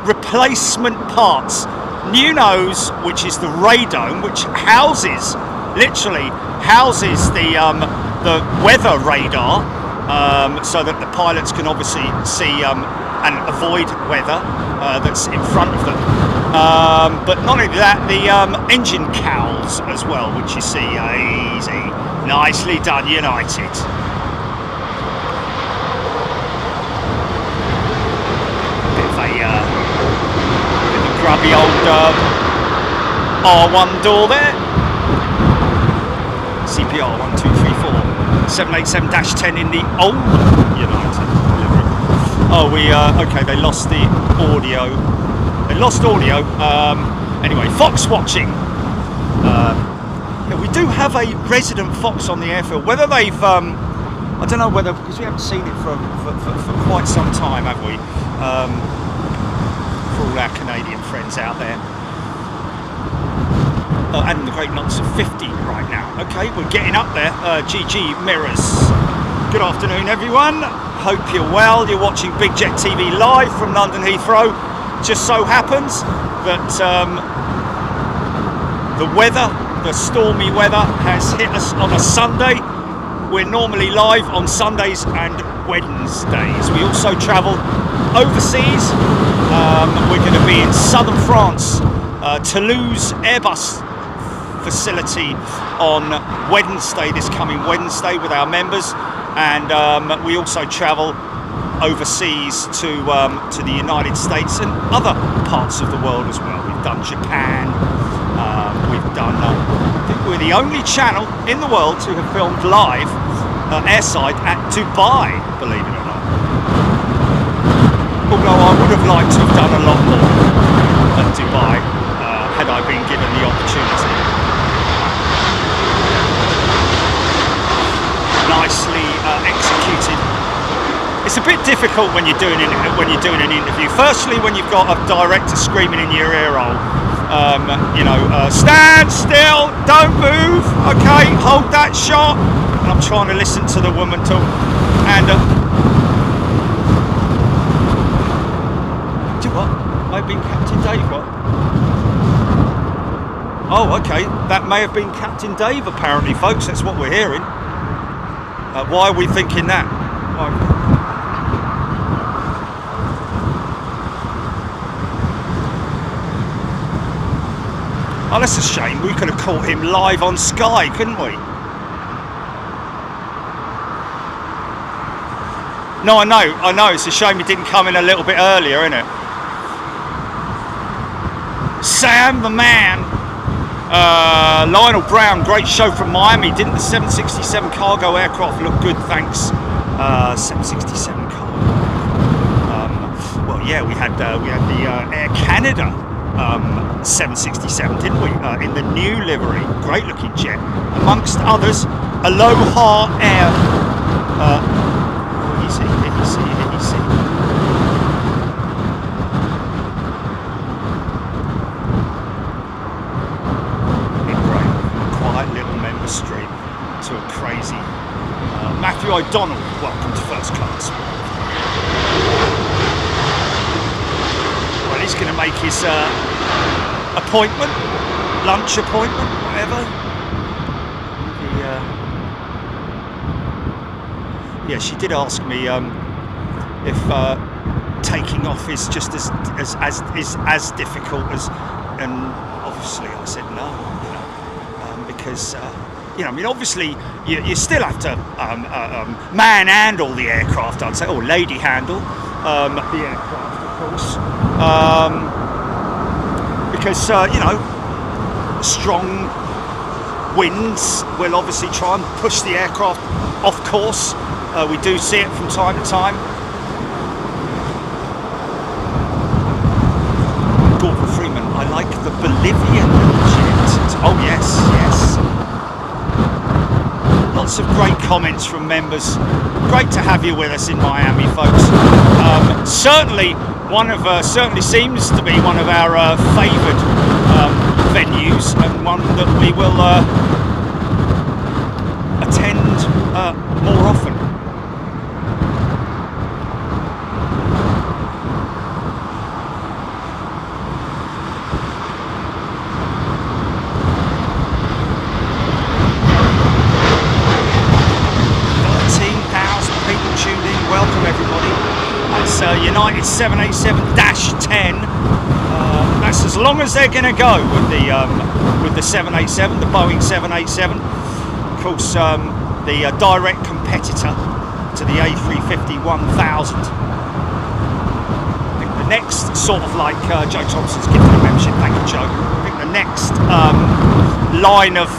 replacement parts. New nose, which is the radome, which literally houses the weather radar, so that the pilots can obviously see and avoid weather that's in front of them. But not only that, the engine cowls as well, which you see, easy, nicely done, United. Bit of a grubby old R1 door there. CPR 1234 787-10 in the old United delivery. Oh, okay, they lost the audio. Anyway, fox watching. Yeah, we do have a resident fox on the airfield. Whether they've, I don't know whether, because we haven't seen it for quite some time, have we? For all our Canadian friends out there. And the great knots of 50 right now. Okay, we're getting up there. GG Mirrors. Good afternoon, everyone. Hope you're well. You're watching Big Jet TV live from London Heathrow. Just so happens that the weather, the stormy weather, has hit us on a Sunday. We're normally live on Sundays and Wednesdays. We also travel overseas. We're going to be in southern France, Toulouse AIRBUS facility on Wednesday, this coming Wednesday, with our members, and we also travel overseas to the United States and other parts of the world as well. We've done Japan, we've done I think we're the only channel in the world to have filmed live airside at Dubai, believe it or not. Although I would have liked to have done a lot more at Dubai had I been given the opportunity. Nicely executed. It's a bit difficult when you're doing an interview. Firstly, when you've got a director screaming in your ear hole, stand still, don't move. Okay, hold that shot. And I'm trying to listen to the woman talk. And do you what? I've been Captain Dave. What? Oh, okay. That may have been Captain Dave. Apparently, folks. That's what we're hearing. Why are we thinking that? Oh, that's a shame. We could have caught him live on Sky, couldn't we? No, I know. It's a shame he didn't come in a little bit earlier, isn't it? Sam the man. Lionel Brown, great show from Miami. Didn't the 767 cargo aircraft look good? Thanks. 767 cargo. yeah, we had the Air Canada 767, didn't we? In the new livery, great looking jet. Amongst others, Aloha Air. Easy. Quiet little member stream to a crazy Matthew O'Donnell. Welcome to first class. Well, he's going to make his appointment, lunch appointment, whatever. Yeah, she did ask me if taking off is just as difficult as, and obviously I said no, because I mean, obviously you still have to man handle the aircraft, I'd say, or lady handle the aircraft, of course, because strong winds will obviously try and push the aircraft off course. We do see it from time to time. Gordon Freeman, I like the Bolivian jet. Oh yes. Lots of great comments from members. Great to have you with us in Miami, folks. Certainly seems to be one of our favoured venues, and one that we will attend more often. United 787-10. That's as long as they're going to go with the 787, the Boeing 787. Of course, the direct competitor to the A350-1000. I think the next sort of like Joe Thompson's gifted a membership. Thank you, Joe. I think the next line of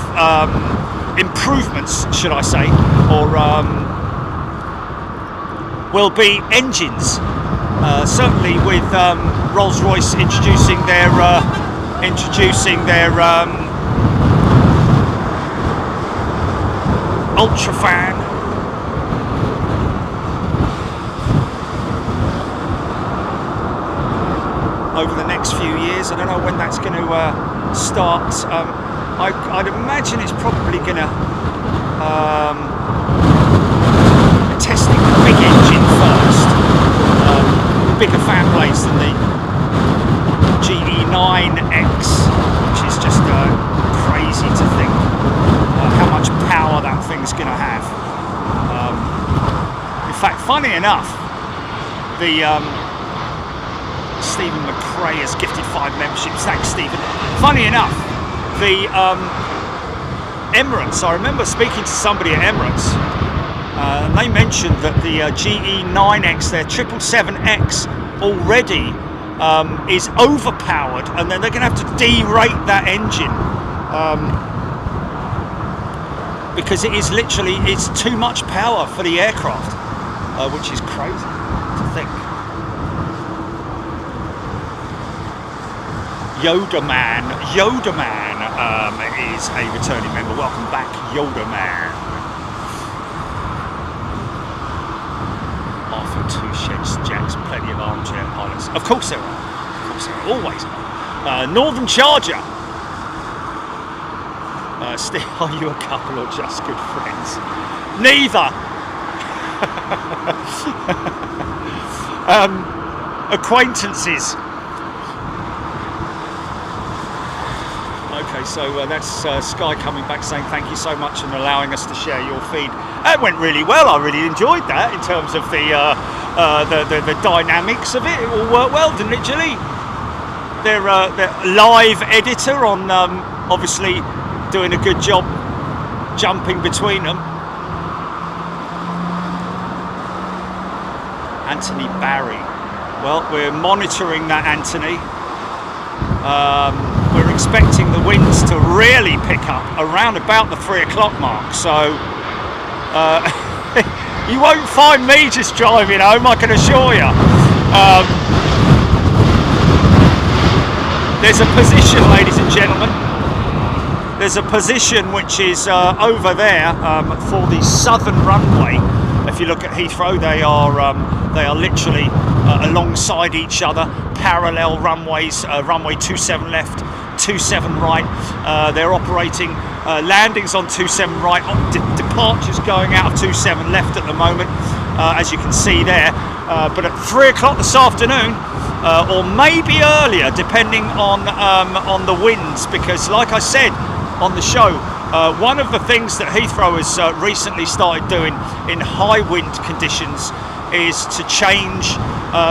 improvements, should I say, or will be engines. Certainly with Rolls-Royce introducing their Ultrafan. Over the next few years, I don't know when that's going to start. I'd imagine it's probably going to testing the big engine first. Bigger fan blades than the GE9X, which is just crazy to think how much power that thing's going to have. In fact, funny enough, the Stephen McRae has gifted 5 memberships. Thanks, Stephen. Funny enough, the Emirates, I remember speaking to somebody at Emirates, and they mentioned that the GE9X, their 777X, already is overpowered, and then they're going to have to derate that engine because it's too much power for the aircraft, which is crazy to think. Yoda Man is a returning member. Welcome back, Yoda Man. Two sheds, jacks, plenty of armchair pilots. Of course there are. Always. Northern Charger. Steve, are you a couple or just good friends? Neither. Acquaintances. Okay, so that's Sky coming back saying thank you so much and allowing us to share your feed. That went really well. I really enjoyed that in terms of the dynamics of it. It all worked well, didn't it, Julie? Their live editor on obviously doing a good job jumping between them. Anthony Barry. Well, we're monitoring that, Anthony. We're expecting the winds to really pick up around about the 3 o'clock mark, so you won't find me just driving home, I can assure you. There's a position, ladies and gentlemen. There's a position which is over there for the southern runway. If you look at Heathrow, they are literally alongside each other, parallel runways. Runway 27 left, 27 right. They're operating landings on 27 right, departures going out of 27 left at the moment, as you can see there. But at 3 o'clock this afternoon, or maybe earlier, depending on the winds, because like I said on the show, one of the things that Heathrow has recently started doing in high wind conditions is to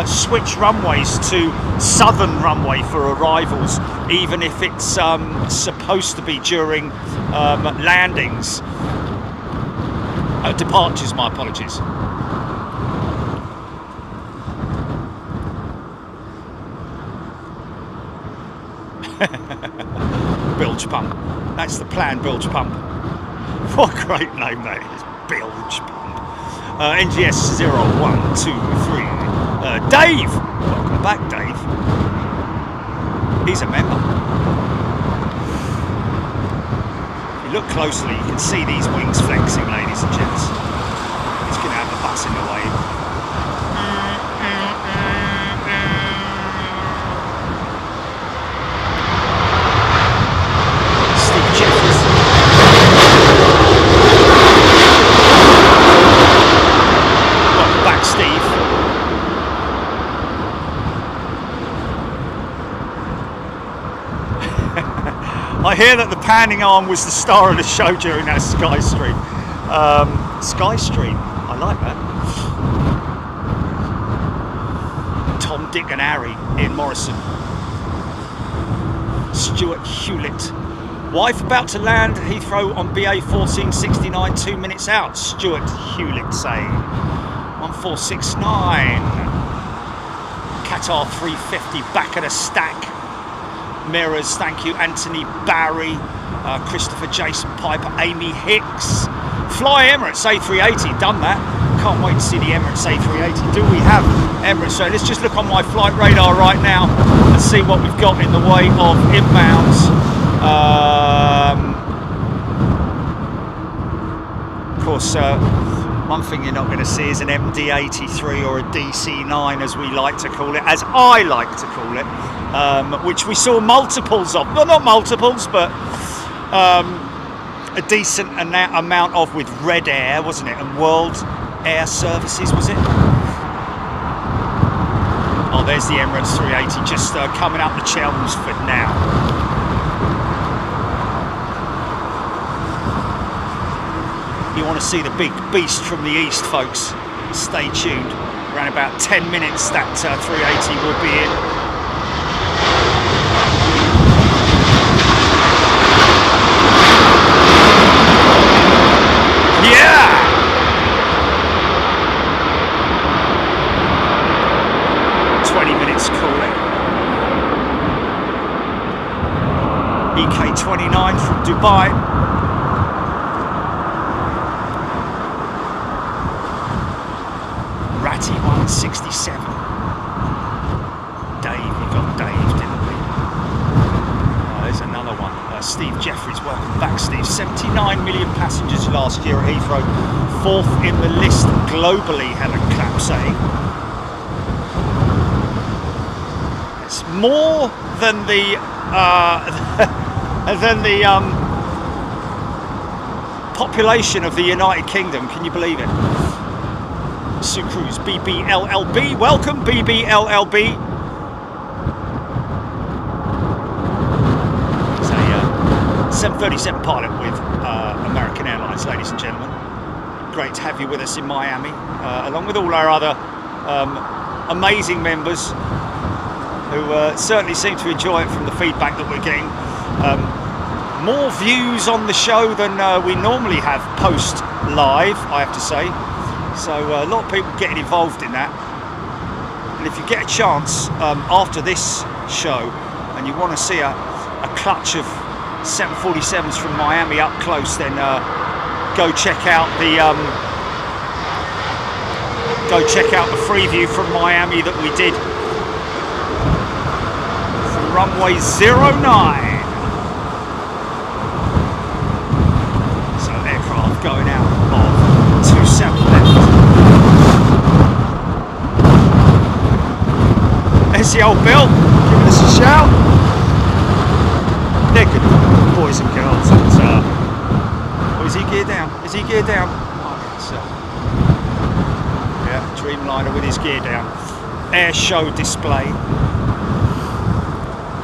switch runways to southern runway for arrivals, even if it's supposed to be during landings. Departures, my apologies. Bilge pump. That's the planned bilge pump. What a great name that is. Bilge pump. NGS 0123. Dave! Welcome back, Dave. He's a member. If you look closely, you can see these wings flexing, ladies and gents. He's going to have the bus in the way. I hear that the panning arm was the star of the show during that Sky Stream. Sky Stream, I like that. Tom, Dick and Harry, Ian Morrison. Stuart Hewlett. Wife about to land Heathrow on BA 1469, 2 minutes out. Stuart Hewlett saying 1469. Qatar 350 back at a stack. Mirrors, thank you. Anthony Barry, Christopher Jason Piper, Amy Hicks. Fly Emirates A380, done that. Can't wait to see the Emirates A380. Do we have Emirates? So let's just look on my flight radar right now and see what we've got in the way of inbounds. Of course, one thing you're not going to see is an MD-83 or a DC-9, as we like to call it, as I like to call it, which we saw multiples of. Well, not multiples, but a decent amount of with Red Air, wasn't it? And World Air Services, was it? Oh, there's the Emirates 380 just coming up the Chelmsford now. You want to see the big beast from the east, folks, stay tuned. Around about 10 minutes that 380 will be in. Yeah! Cooling. EK29 from Dubai. Ratty 167. Dave, we got Dave, didn't we? There's another one. Steve Jeffries, welcome back, Steve. 79 million passengers last year at Heathrow. 4th in the list globally, Helen Clapp saying. More than the population of the United Kingdom. Can you believe it? Sue Cruz, BBLLB, welcome BBLLB. It's a 737 pilot with American Airlines, ladies and gentlemen. Great to have you with us in Miami, along with all our other amazing members, who certainly seem to enjoy it from the feedback that we're getting. More views on the show than we normally have post live, I have to say. So a lot of people getting involved in that. And if you get a chance after this show and you want to see a clutch of 747s from Miami up close, then go check out the free view from Miami that we did. runway 09. So aircraft going out of 27 left. There's the old Bill giving us a shout. They're good boys and girls. And, oh, is he geared down? Is he geared down? Oh, it's, yeah, Dreamliner with his gear down. Air show display.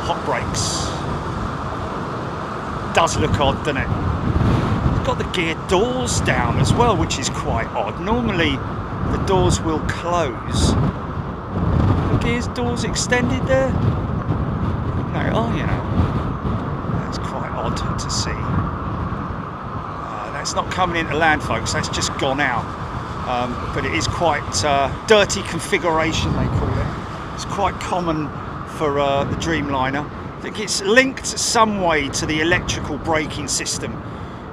Hot brakes. Does look odd, doesn't it? It's got the gear doors down as well, which is quite odd. Normally the doors will close. The gear's doors extended there? No, oh, you know. That's quite odd to see. That's not coming into land, folks. That's just gone out. But it is quite dirty configuration, they call it. It's quite common for the Dreamliner. I think it's linked some way to the electrical braking system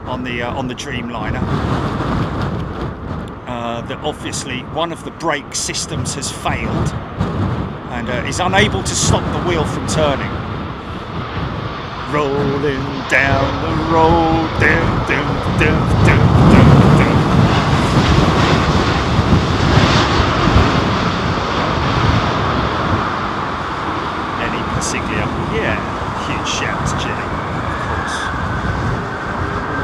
on the Dreamliner. That obviously one of the brake systems has failed and is unable to stop the wheel from turning. Rolling down the road, down, down, down, down, down, down. Any Pasiglia? Yeah, huge shout to Gilly, of course.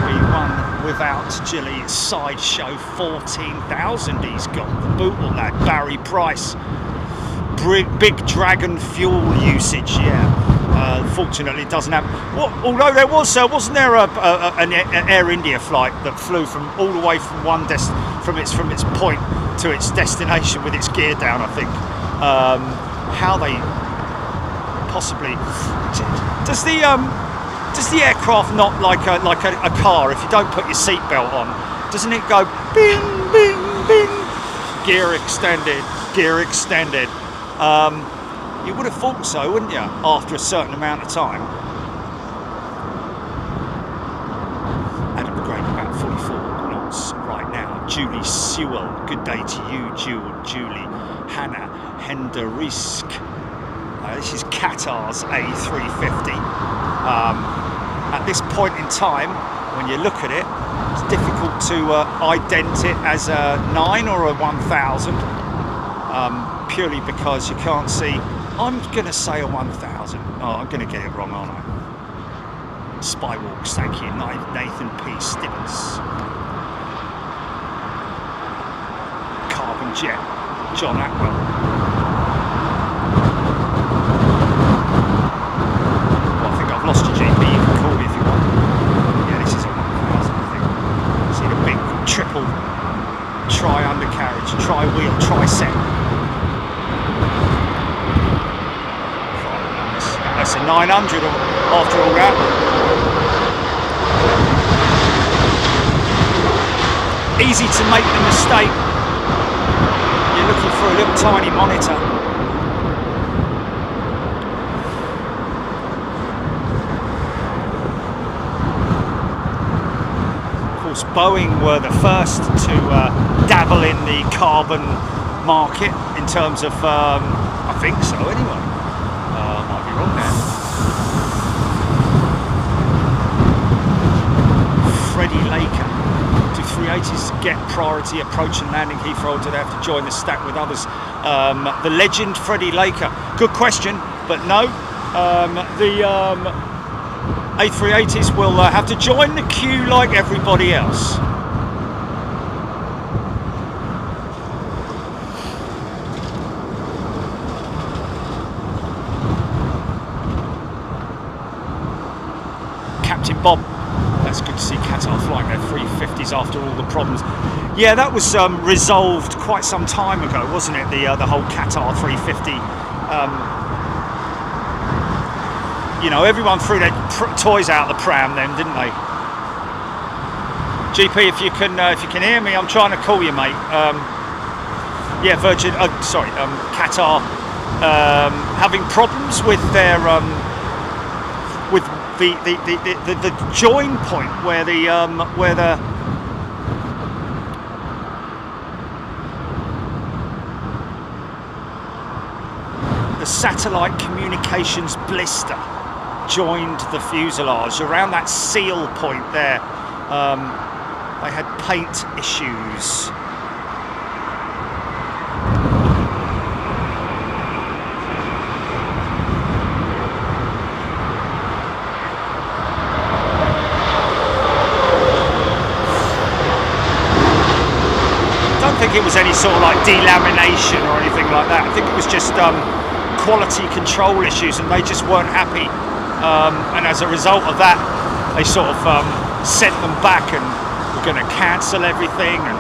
We won without Gilly. Sideshow 14,000 he's got. The Bootle lad, Barry Price. Big Dragon fuel usage, yeah. Fortunately, it doesn't have. Well, although there was, wasn't there an Air India flight that flew from all the way from from its point to its destination with its gear down? I think. How they possibly does the aircraft not like a car? If you don't put your seatbelt on, doesn't it go bing bing bing? Gear extended, gear extended. You would have thought so, wouldn't you, after a certain amount of time? Adam McGrain about 44 knots right now. Julie Sewell, good day to you, Julie. Hannah Henderisk. This is Qatar's A350. At this point in time, when you look at it, it's difficult to ident it as a 9 or a 1000. Purely because you can't see. I'm going to say a 1000. Oh, I'm going to get it wrong, aren't I? Spywalks, thank you. Nathan P. Stevens. Carbon Jet, John Atwell. Well, I think I've lost you, GP. You can call me if you want. Yeah, this is a 1000, I think. See the big triple tri-undercarriage, tri-wheel, tri-set. That's a 900 after all that. Easy to make the mistake. You're looking for a little tiny monitor. Of course, Boeing were the first to dabble in the carbon market in terms of, I think so anyway. Might be wrong there. Freddie Laker. Do 380s get priority approach and landing Heathrow? Do they have to join the stack with others? The legend Freddie Laker. Good question, but no. The A380s will have to join the queue like everybody else. Bob, that's good to see Qatar flying their 350s after all the problems. Yeah, that was resolved quite some time ago, wasn't it? The whole Qatar 350. You know, everyone threw their toys out the pram then, didn't they? GP, if you can hear me, I'm trying to call you, mate. Yeah, Qatar having problems with their with the join point where the satellite communications blister joined the fuselage around that seal point there. They had paint issues. I don't think it was any sort of like delamination or anything like that. I think it was just quality control issues, and they just weren't happy. And as a result of that, they sort of sent them back and were going to cancel everything. And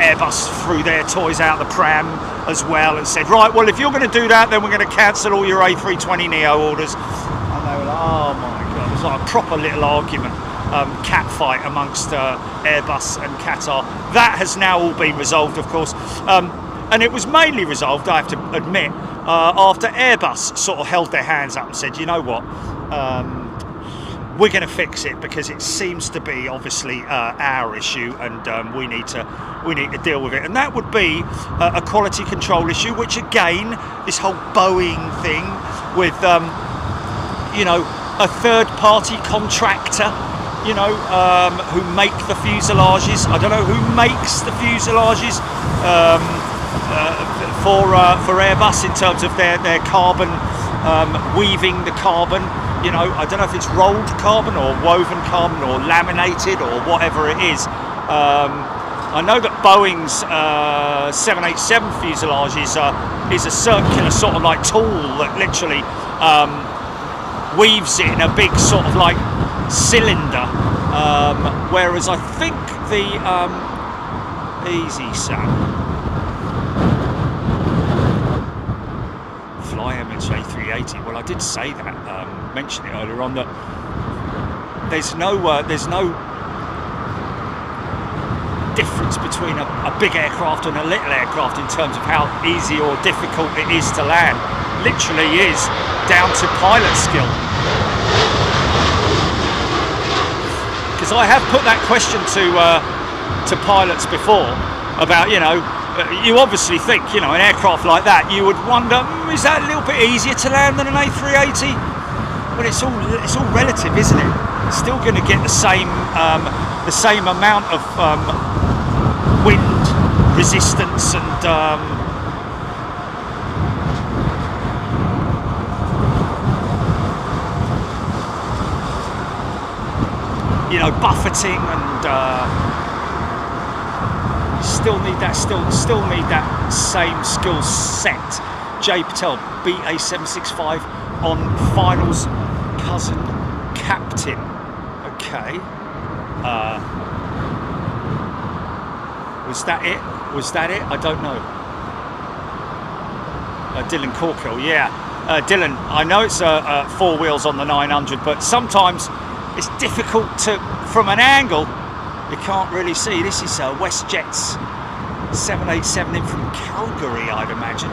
Airbus threw their toys out the pram as well and said, right, well, if you're going to do that, then we're going to cancel all your A320neo orders. And they were like, oh my God, it was like a proper little argument. Cat fight amongst Airbus and Qatar. That has now all been resolved, of course, and it was mainly resolved, I have to admit, after Airbus sort of held their hands up and said, you know what, we're going to fix it because it seems to be obviously our issue, and we need to deal with it. And that would be a quality control issue, which again, this whole Boeing thing with you know, a third-party contractor, you know, who make the fuselages. I don't know who makes the fuselages for Airbus in terms of their carbon, weaving the carbon. You know, I don't know if it's rolled carbon or woven carbon or laminated or whatever it is. I know that Boeing's 787 fuselage is a circular sort of like tool that literally weaves it in a big sort of like cylinder, whereas I think the easy Sam fly MH380. Well, I did say that, mention it earlier on, that there's no difference between a big aircraft and a little aircraft in terms of how easy or difficult it is to land. Literally is down to pilot skill. Because I have put that question to pilots before about, you know, you obviously think, you know, an aircraft like that, you would wonder, is that a little bit easier to land than an A380? But it's all relative, isn't it? It's still going to get the same amount of wind resistance and you know, buffeting, and still need that same skill set. Jay Patel, BA765 on finals, cousin captain. Okay. Was that it? Was that it? I don't know. Dylan Corkill, yeah. Dylan, I know it's four wheels on the 900, but sometimes it's difficult to, from an angle, you can't really see. This is WestJet's 787 in from Calgary, I'd imagine.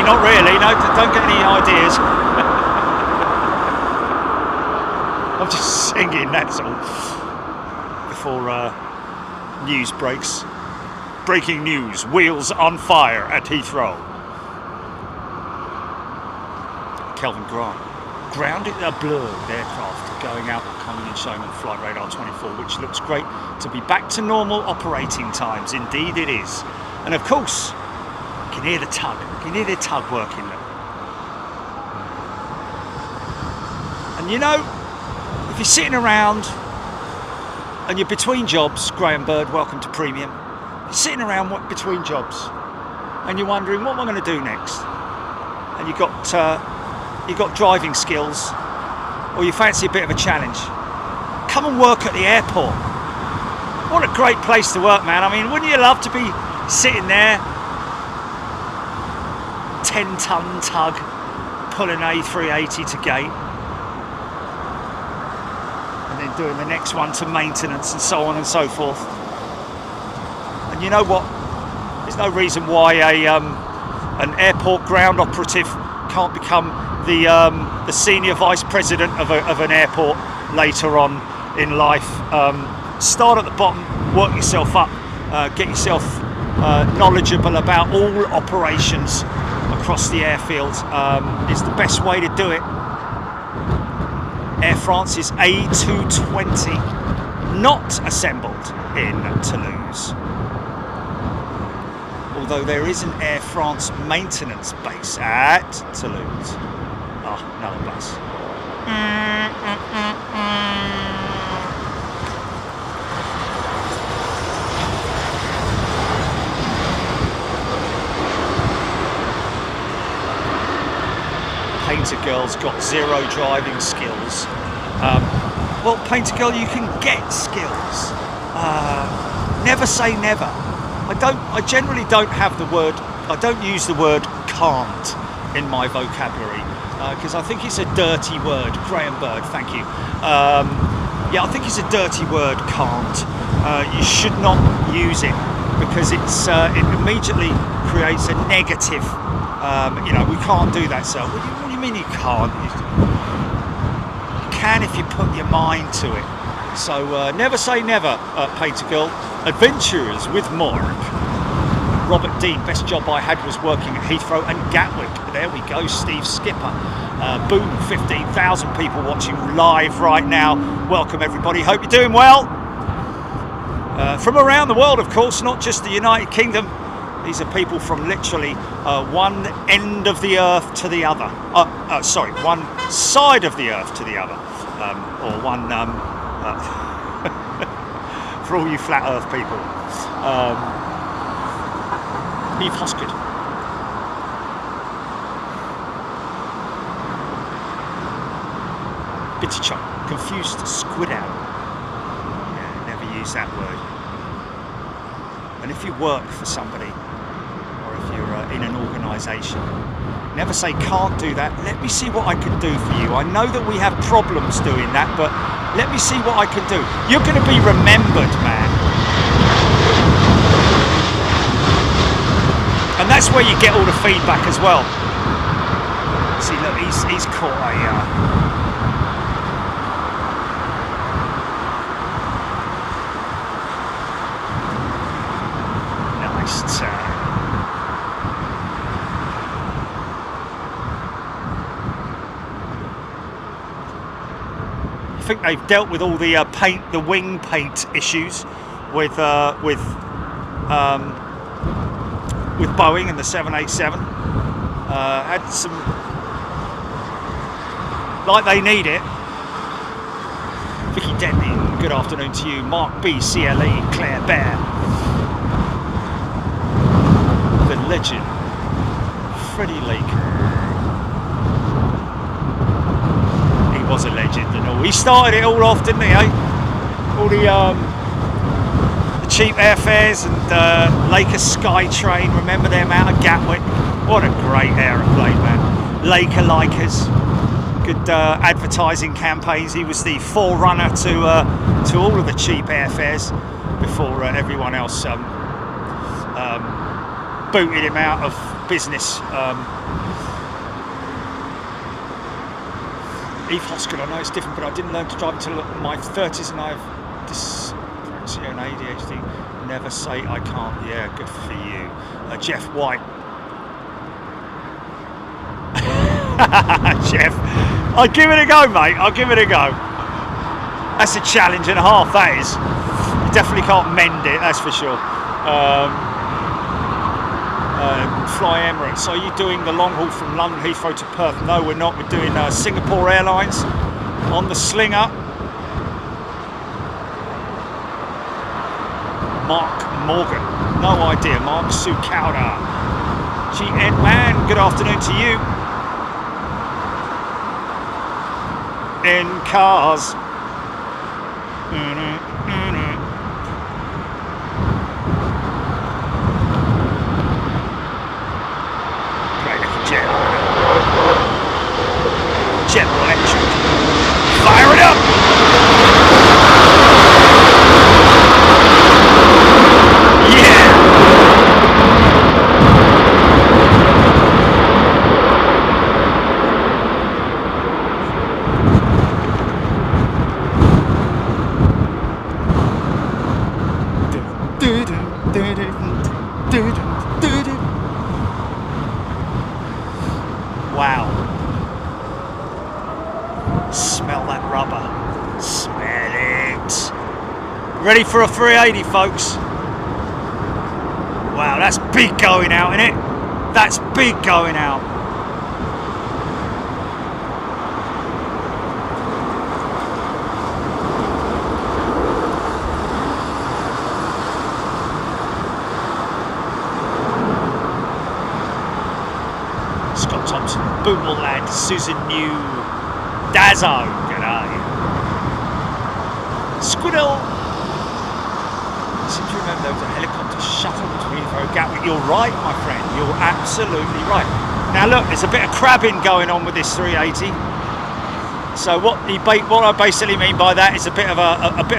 Not really, no, don't get any ideas. I'm just singing, that's all. Before news breaks. Breaking news, wheels on fire at Heathrow. Kelvin Grant. Grounded a blurred aircraft going out and coming and showing on Flight Radar 24, which looks great to be back to normal operating times. Indeed it is. And of course, you can hear the tug. You can hear the tug working. And you know, if you're sitting around and you're between jobs, Graham Bird, welcome to Premium. You're sitting around between jobs and you're wondering, what am I going to do next? And you've got driving skills, or you fancy a bit of a challenge. Come and work at the airport. What a great place to work, man. I mean, wouldn't you love to be sitting there, 10-ton tug, pulling A380 to gate, and then doing the next one to maintenance, and so on and so forth. And you know what? There's no reason why an airport ground operative can't become the senior vice president of an airport later on in life. Start at the bottom, work yourself up, get yourself knowledgeable about all operations across the airfield. Is the best way to do it. Air France's A220, not assembled in Toulouse. Although there is an Air France maintenance base at Toulouse. Oh, another bus. Painter Girl's got zero driving skills. Well, Painter Girl, you can get skills. Never say never. I generally don't have the word, I don't use the word can't in my vocabulary, because I think it's a dirty word. Graham Bird, thank you. Yeah, I think it's a dirty word, can't. You should not use it, because it immediately creates a negative. You know, we can't do that, so what do you mean you can't? You can if you put your mind to it. So never say never, Painter Girl. Adventurers with Mark. Robert Dean, best job I had was working at Heathrow and Gatwick. There we go, Steve Skipper. Boom, 15,000 people watching live right now. Welcome everybody, hope you're doing well. From around the world, of course, not just the United Kingdom. These are people from literally one end of the earth to the other. Sorry, one side of the earth to the other. Or one... for all you flat earth people. Eve Hoskett. Bitty chunk. Confused squid owl. Yeah, never use that word. And if you work for somebody, or if you're in an organisation, never say can't do that. Let me see what I can do for you. I know that we have problems doing that, but let me see what I can do. You're going to be remembered, man. And that's where you get all the feedback as well. See, look, he's caught a... nice turn. I think they've dealt with all the the wing paint issues with Boeing and the 787. Had some, like they need it. Vicky Denton, good afternoon to you. Mark B, CLE, Claire Bear, the legend, Freddie Laker. Was a legend and all. He started it all off, didn't he, eh? All the cheap airfares and Laker Skytrain, remember them out of Gatwick? What a great aeroplane, man. Laker Likers, good advertising campaigns. He was the forerunner to all of the cheap airfares before everyone else booted him out of business. Eve Hoskett, I know it's different, but I didn't learn to drive until my 30s, and I have dyslexia and ADHD. Never say I can't. Yeah, good for you. Jeff White. Jeff, I'll give it a go, mate. I'll give it a go. That's a challenge and a half, that is. You definitely can't mend it, that's for sure. Fly Emirates. Are you doing the long haul from London Heathrow to Perth? No, we're not. We're doing Singapore Airlines on the Slinger. Mark Morgan. No idea. Mark Sukauda. GN Man. Good afternoon to you. In cars. General Electric. Fire it up! Yeah! Wow. Smell that rubber. Smell it. Ready for a 380, folks. Wow, that's big going out, isn't it? That's big going out. Scott Thompson, Bootle Lad, Susan New, Dazzo, g'day. Squiddle. I seem to remember there was a helicopter shuttle between Heathrow Gatwick. You're right, my friend. You're absolutely right. Now look, there's a bit of crabbing going on with this 380. So what I basically mean by that is a bit of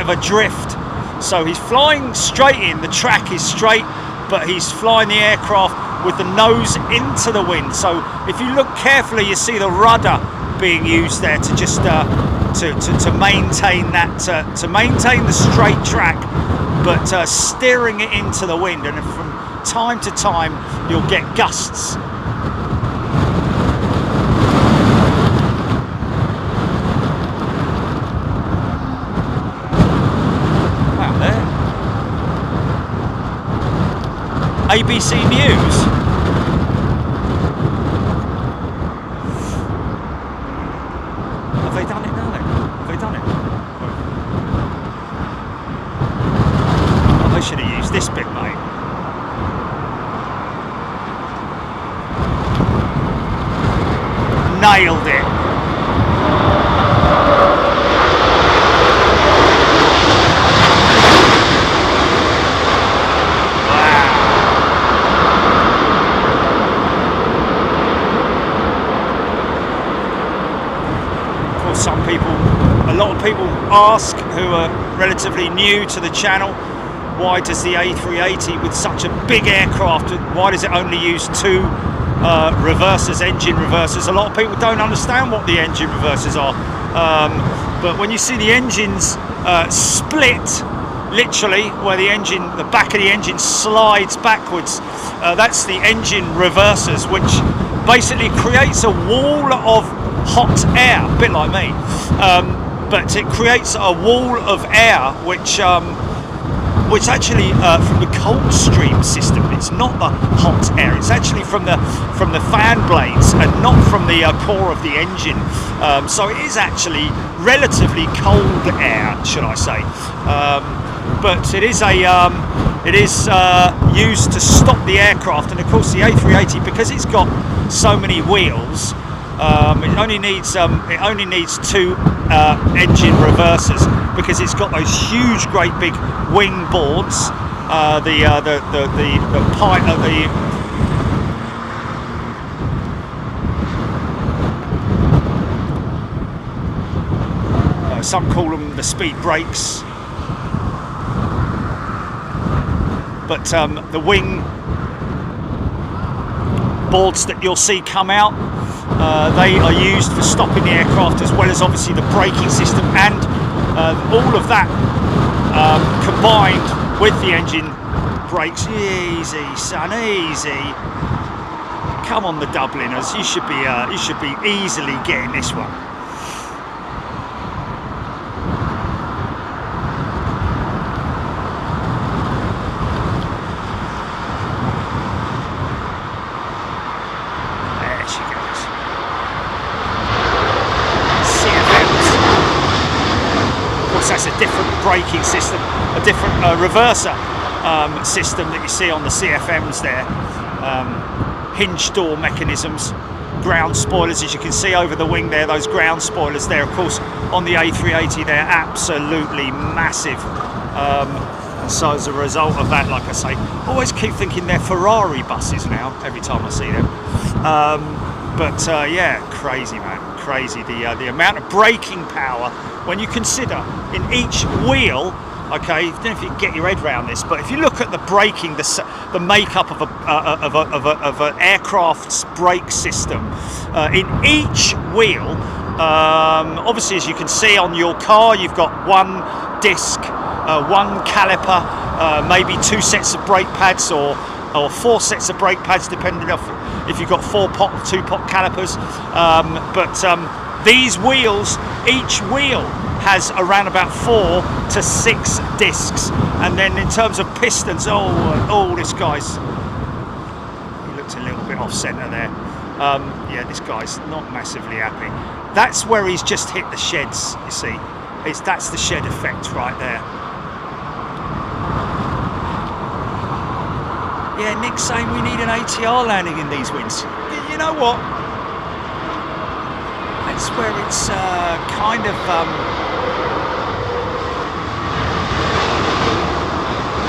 a drift. So he's flying straight in. The track is straight, but he's flying the aircraft with the nose into the wind. So if you look carefully, you see the rudder being used there to just to maintain that to maintain the straight track, but steering it into the wind, and from time to time you'll get gusts. Wow, there. ABC News. Have they done it now then? Have they done it? Oh, they should have used this bit, mate. Nailed it. A lot of people ask, who are relatively new to the channel, why does the A380 with such a big aircraft, why does it only use two reversers, engine reversers? A lot of people don't understand what the engine reversers are, but when you see the engines split, literally where the back of the engine slides backwards, that's the engine reversers, which basically creates a wall of hot air, a bit like me, but it creates a wall of air which actually from the cold stream system. It's not the hot air, it's actually from the fan blades and not from the core of the engine, so it is actually relatively cold air, should I say, but it is used to stop the aircraft. And of course the A380, because it's got so many wheels, it only needs two engine reversers, because it's got those huge, great big wing boards. Some call them the speed brakes, but the wing boards that you'll see come out, they are used for stopping the aircraft, as well as obviously the braking system, and all of that combined with the engine brakes. Easy, son, easy. Come on, the Dubliners, you should be easily getting this one. That's a different braking system, a different reverser system that you see on the CFMs there. Hinge door mechanisms, ground spoilers, as you can see over the wing there, those ground spoilers there. Of course, on the A380 they're absolutely massive. So as a result of that, like I say, I always keep thinking they're Ferrari buses now, every time I see them. But yeah, crazy, man, crazy. The amount of braking power when you consider in each wheel. Okay, I don't know if you can get your head around this, but if you look at the braking, the makeup of an aircraft's brake system, in each wheel, obviously, as you can see on your car, you've got one disc, one caliper, maybe 2 sets of brake pads, or 4 sets of brake pads, depending on if you've got 4-pot or 2-pot calipers. These wheels, each wheel has around about 4 to 6 discs, and then in terms of pistons, this guy's, he looked a little bit off centre there. Yeah, this guy's not massively happy. That's where he's just hit the sheds, you see. That's the shed effect right there. Yeah, Nick's saying we need an ATR landing in these winds. You know what? That's where it's kind of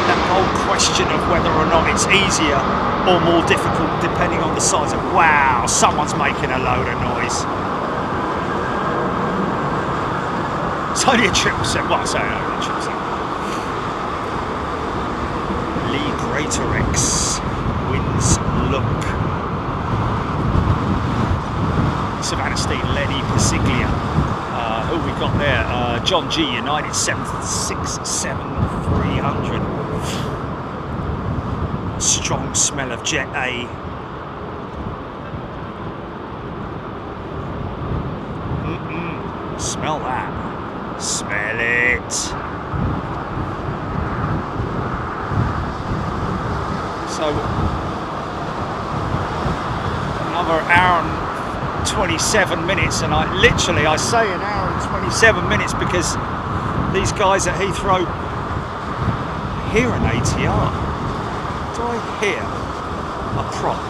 that whole question of whether or not it's easier or more difficult depending on the size of. Wow, someone's making a load of noise. It's only a 777. Well, I say only a 777. Lee Greatorex wins look. Savannah Steen, Lenny Pasiglia. Who we got there? John G, United 767-300. Strong smell of Jet A. Smell that. Smell it. So, another hour and 27 minutes, and I say an hour and 27 minutes because these guys at Heathrow hear an ATR. Do I hear a prop?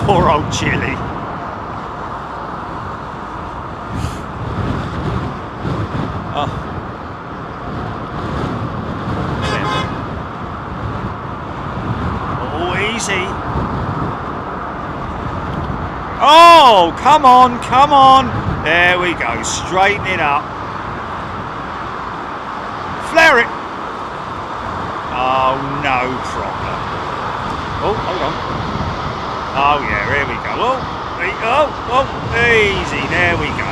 Poor old Chile. Oh, come on, come on. There we go, straighten it up. Flare it. Oh, no problem. Oh, hold on. Oh, yeah, here we go. Oh, easy, there we go.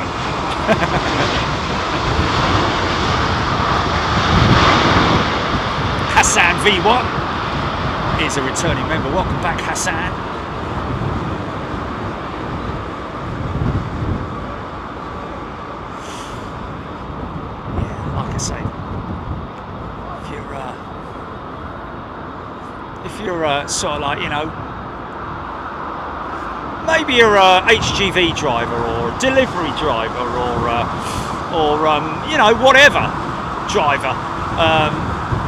Hassan V1 is a returning member. Welcome back, Hassan. If you're sort of like, you know, maybe you're a HGV driver or a delivery driver or you know, whatever driver,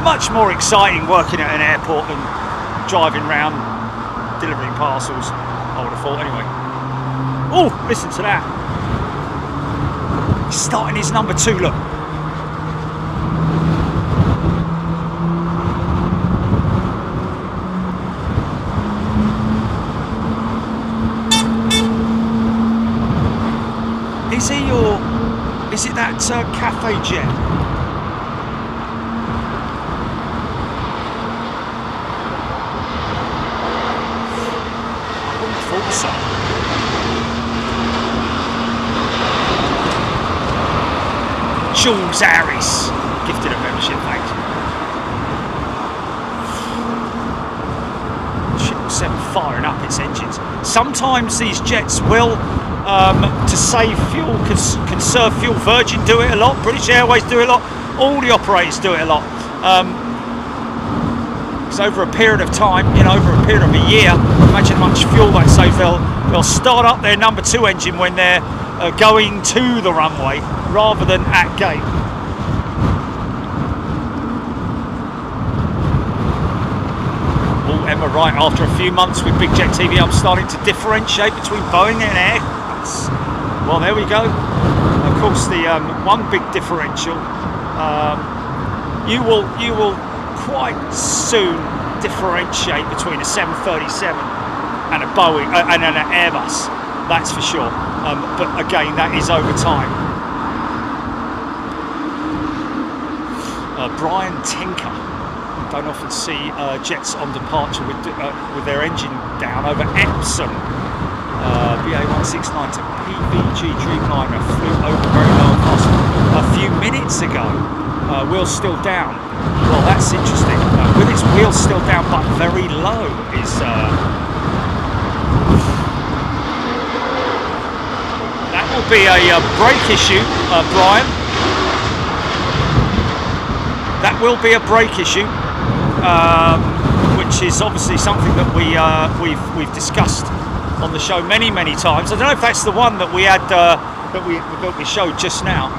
much more exciting working at an airport than driving around delivering parcels, I would have thought anyway. Oh, listen to that. He's starting his number 2, look. Is it that cafe jet? I wouldn't have thought so. Jules Harris gifted a membership, thanks. 777 firing up its engines. Sometimes these jets will, to save fuel, conserve fuel. Virgin do it a lot, British Airways do it a lot, all the operators do it a lot. Because over a period of time, you know, over a period of a year, imagine how much fuel that saves. They'll start up their number 2 engine when they're going to the runway rather than at gate. Oh, Emma, right, after a few months with Big Jet TV, I'm starting to differentiate between Boeing and Airbus. Well, there we go. Of course, the one big differential You will quite soon differentiate between a 737 and a Boeing and an AIRBUS. That's for sure. But again, that is over time. Brian Tinker. Don't often see jets on departure with their engine down over Epsom. BA169 to PVG Dreamliner flew over very low and fast a few minutes ago. Wheels still down. Well, that's interesting. With its wheels still down but very low is... that will be a brake issue, Brian. That will be a brake issue, which is obviously something that we've discussed on the show many times. I don't know if that's the one that we had that we showed just now.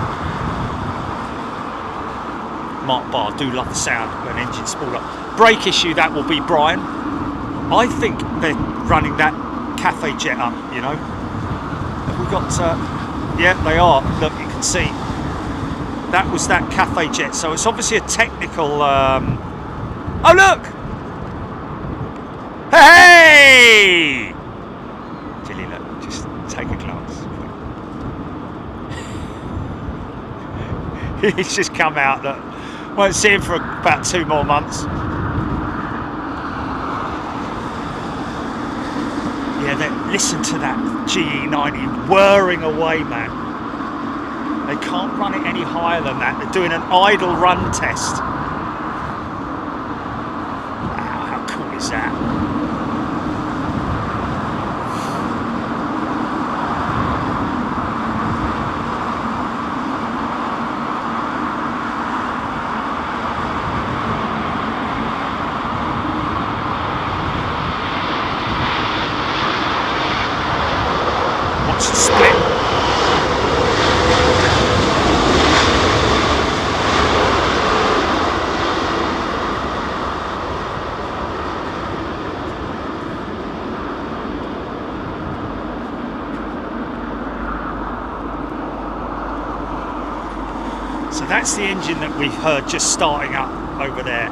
Mark Barr, do love the sound when engines spool up. Brake issue, that will be Brian. I think they're running that cafe jet up, you know. Have we got, yeah, they are. Look, you can see. That was that cafe jet. So it's obviously a technical, oh, look! Hey! Jilly, look, just take a glance. He's just come out, look. Won't see him for about 2 more months. Yeah, listen to that GE90 whirring away, man. They can't run it any higher than that. They're doing an idle run test. Wow, how cool is that? So that's the engine that we heard just starting up over there.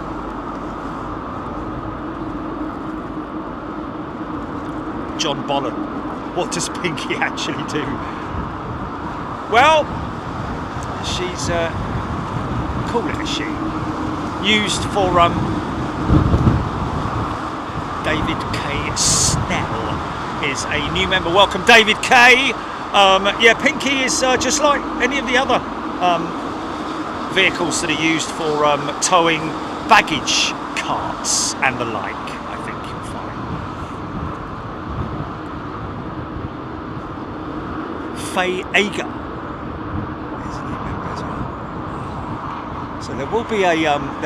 John Bolland. What does Pinky actually do? Well, she's call it a she. Used for David K. Snell is a new member. Welcome, David K. Yeah, Pinky is just like any of the other vehicles that are used for towing baggage carts and the like, I think you'll find. Faye Ager is a new member as well. So there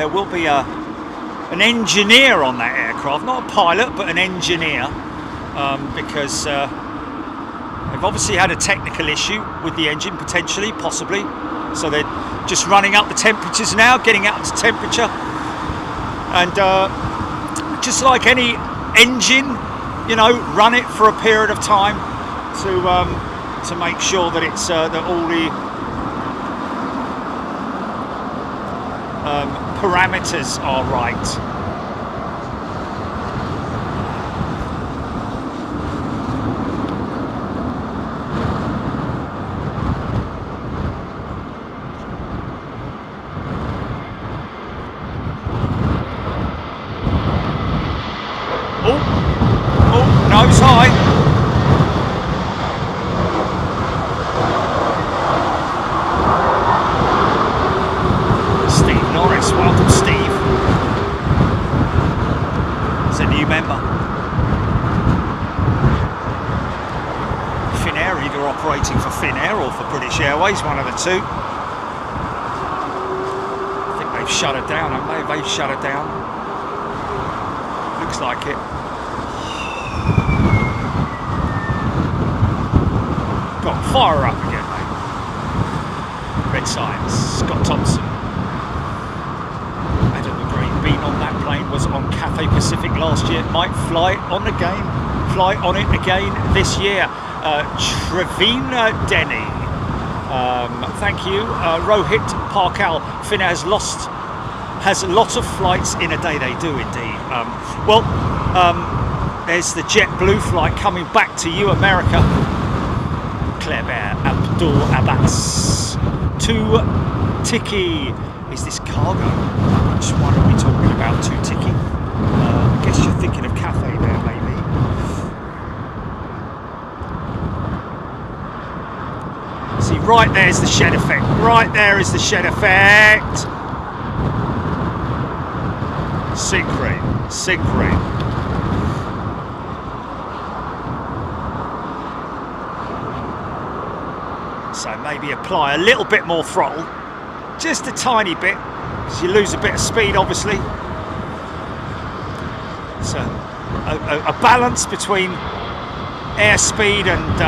will be an engineer on that aircraft, not a pilot but an engineer, because they've obviously had a technical issue with the engine, potentially, possibly. So they're just running up the temperatures now, getting out to temperature, and just like any engine, you know, run it for a period of time to make sure that it's that all the parameters are right. Nose high. Steve Norris, welcome Steve. He's a new member. Finnair, either operating for Finnair or for British Airways, one of the two. I think they've shut it down, haven't they? They've shut it down. Looks like it. Go on, fire her up again, mate. Red Science, Scott Thompson. Adam McGreen, been on that plane, was on Cathay Pacific last year, might fly on it again this year. Trevina Denny, Thank you, Rohit Parkal. Finnair has a lot of flights in a day. They do indeed. There's the JetBlue flight coming back to you, America. Kleber Abdul Abbas. To Tiki. Is this cargo? Which one are we talking about? To Tiki. I guess you're thinking of Cathay there, maybe. See, right there's the shed effect. Right there is the shed effect. Siegfried. So maybe apply a little bit more throttle, just a tiny bit, because you lose a bit of speed, obviously. So a balance between airspeed and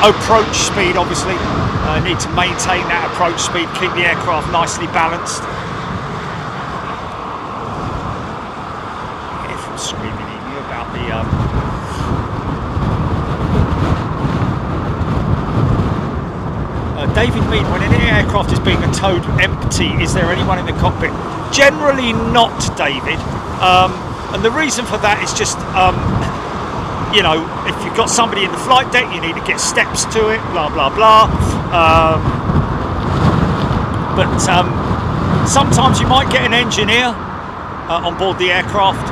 approach speed, obviously. Need to maintain that approach speed, keep the aircraft nicely balanced. Careful screaming at you about the David Mead, when an aircraft is being towed empty, is there anyone in the cockpit? Generally not, David. And the reason for that is just, you know, if you've got somebody in the flight deck, you need to get steps to it, blah, blah, blah. But sometimes you might get an engineer on board the aircraft,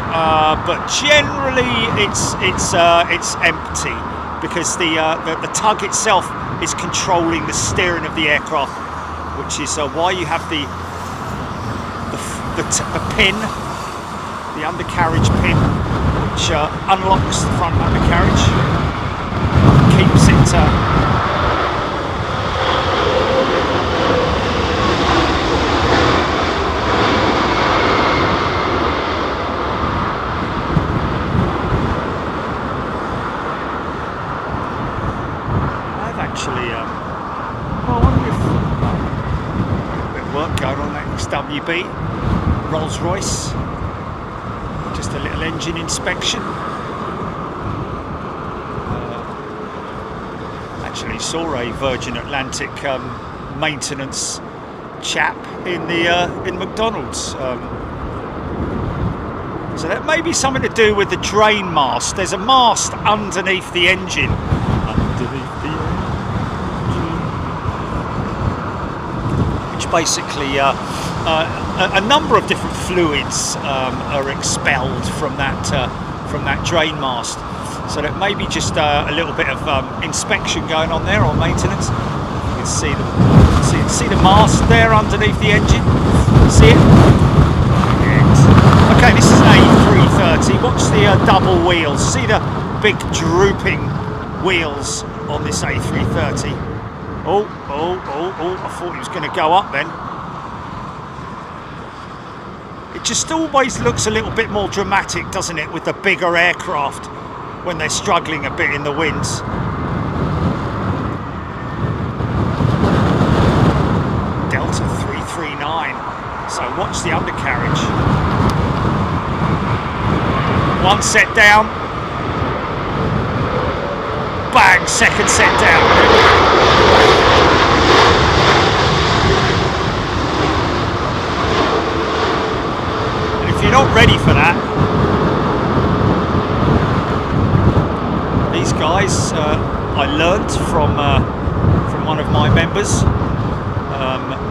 but generally it's empty, because the tug itself is controlling the steering of the aircraft, which is why you have the pin, the undercarriage pin, which unlocks the front undercarriage, keeps it I've actually I wonder if a bit of work going on that XWB Rolls-Royce. Just a little engine inspection. Actually saw a Virgin Atlantic maintenance chap in McDonald's. So that may be something to do with the drain mast. There's a mast underneath the engine. Which basically a number of different fluids are expelled from that drain mast. So that may be just a little bit of inspection going on there, or maintenance. You can see the mast there underneath the engine. See it? Okay, this is an A330. Watch the double wheels. See the big drooping wheels on this A330. Oh, I thought he was going to go up then. It just always looks a little bit more dramatic, doesn't it, with the bigger aircraft when they're struggling a bit in the winds. Delta 339. So watch the undercarriage. One set down. Bang, second set down. And if you're not ready for that, these guys, I learnt from one of my members,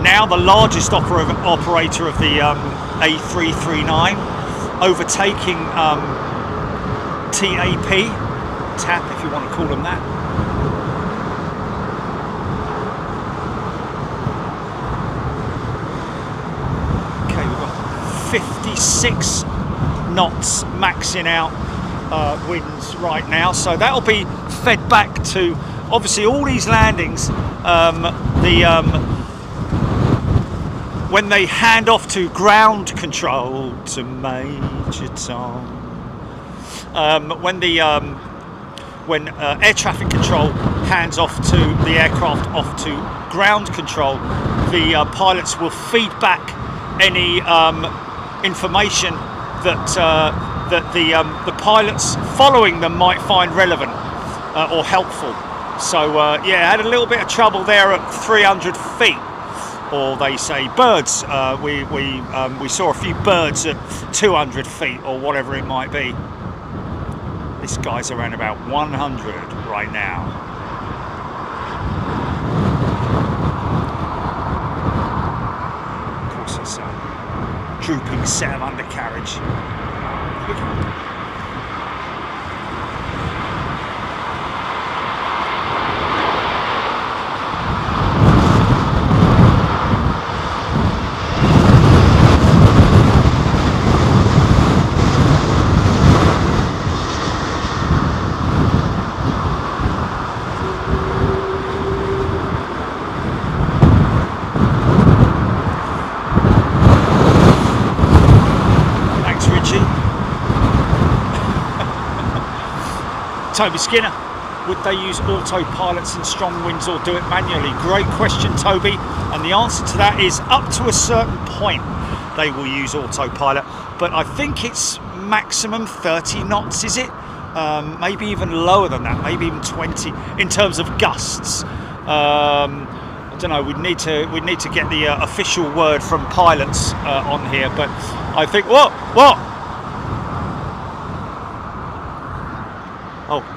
now the largest operator of the A339, overtaking TAP, if you want to call them that. Okay, we've got 56 knots maxing out winds right now, so that'll be fed back to, obviously, all these landings. When they hand off to ground control to Major Tom, when air traffic control hands off to the aircraft off to ground control, the pilots will feed back any information that the pilots following them might find relevant. or helpful. So yeah, had a little bit of trouble there at 300 feet. Or they say birds. We saw a few birds at 200 feet or whatever it might be. This guy's around about 100 right now. Of course, it's a drooping set of undercarriage. Here we go. Toby Skinner, would they use autopilots in strong winds or do it manually? Great question, Toby, and the answer to that is up to a certain point they will use autopilot, but I think it's maximum 30 knots, is it? Maybe even lower than that, maybe even 20 in terms of gusts. I don't know, we'd need to get the official word from pilots on here, but I think what? Oh.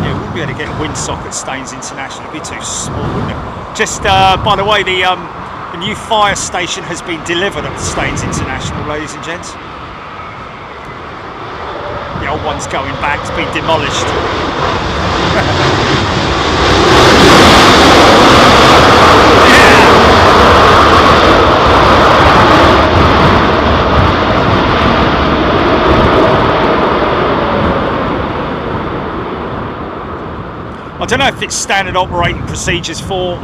Yeah, we wouldn't be able to get windsock at Staines International. It'd be too small, wouldn't it? Just by the way, the new fire station has been delivered at Staines International, ladies and gents. The old one's going back, it's been demolished. I don't know if it's standard operating procedures for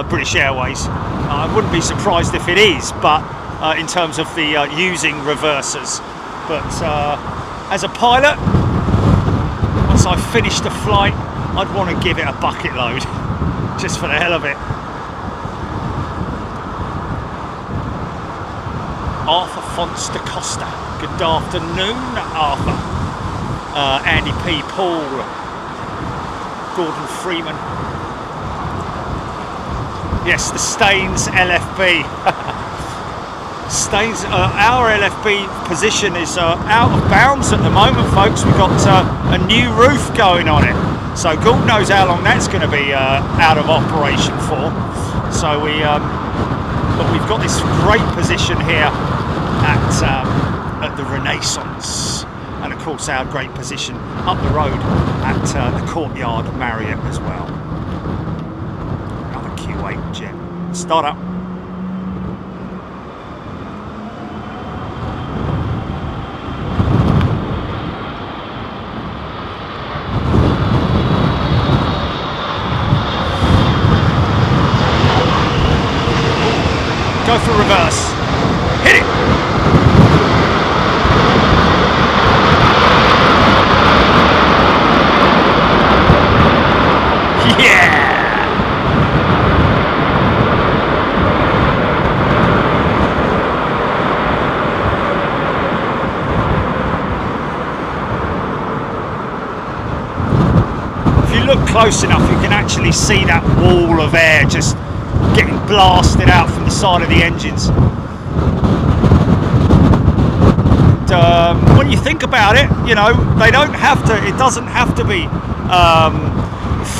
British Airways. I wouldn't be surprised if it is, but in terms of the using reversers. But as a pilot, once I've finished a flight, I'd want to give it a bucket load, just for the hell of it. Arthur Fonts da Costa. Good afternoon, Arthur. Andy P. Paul. Gordon Freeman. Yes, the Staines LFB. Staines, our LFB position is out of bounds at the moment, folks. We've got a new roof going on it, so God knows how long that's going to be out of operation for. So but we've got this great position here at the Renaissance, and of course our great position up the road at the Courtyard Marriott as well. Another Q8 jet. Start up. Go for reverse. Hit it! Yeah! If you look close enough, you can actually see that wall of air just getting blasted out from the side of the engines. And, when you think about it, you know, they don't have to, it doesn't have to be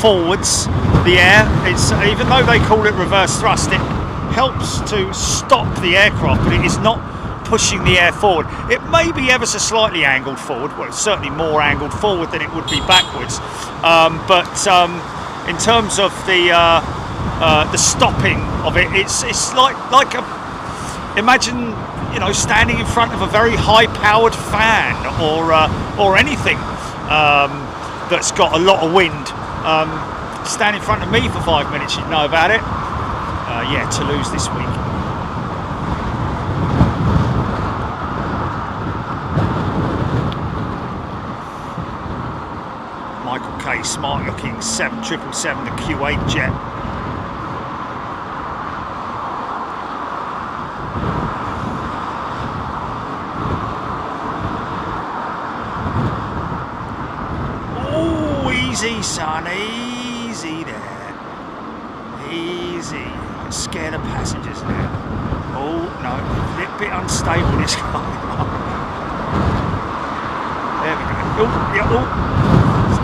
forwards, the air. It's, even though they call it reverse thrust, it helps to stop the aircraft, but it is not pushing the air forward. It may be ever so slightly angled forward, well, it's certainly more angled forward than it would be backwards, but in terms of the stopping of it, it's like a, imagine, you know, standing in front of a very high-powered fan or anything that's got a lot of wind. Stand in front of me for 5 minutes, you'd know about it. Yeah, Toulouse this week. Okay, smart looking 777, the Q8 jet. Oh, easy son, easy there. Easy. Scare the passengers now. Oh no, a little bit unstable this guy. There we go. Oh, yeah, oh.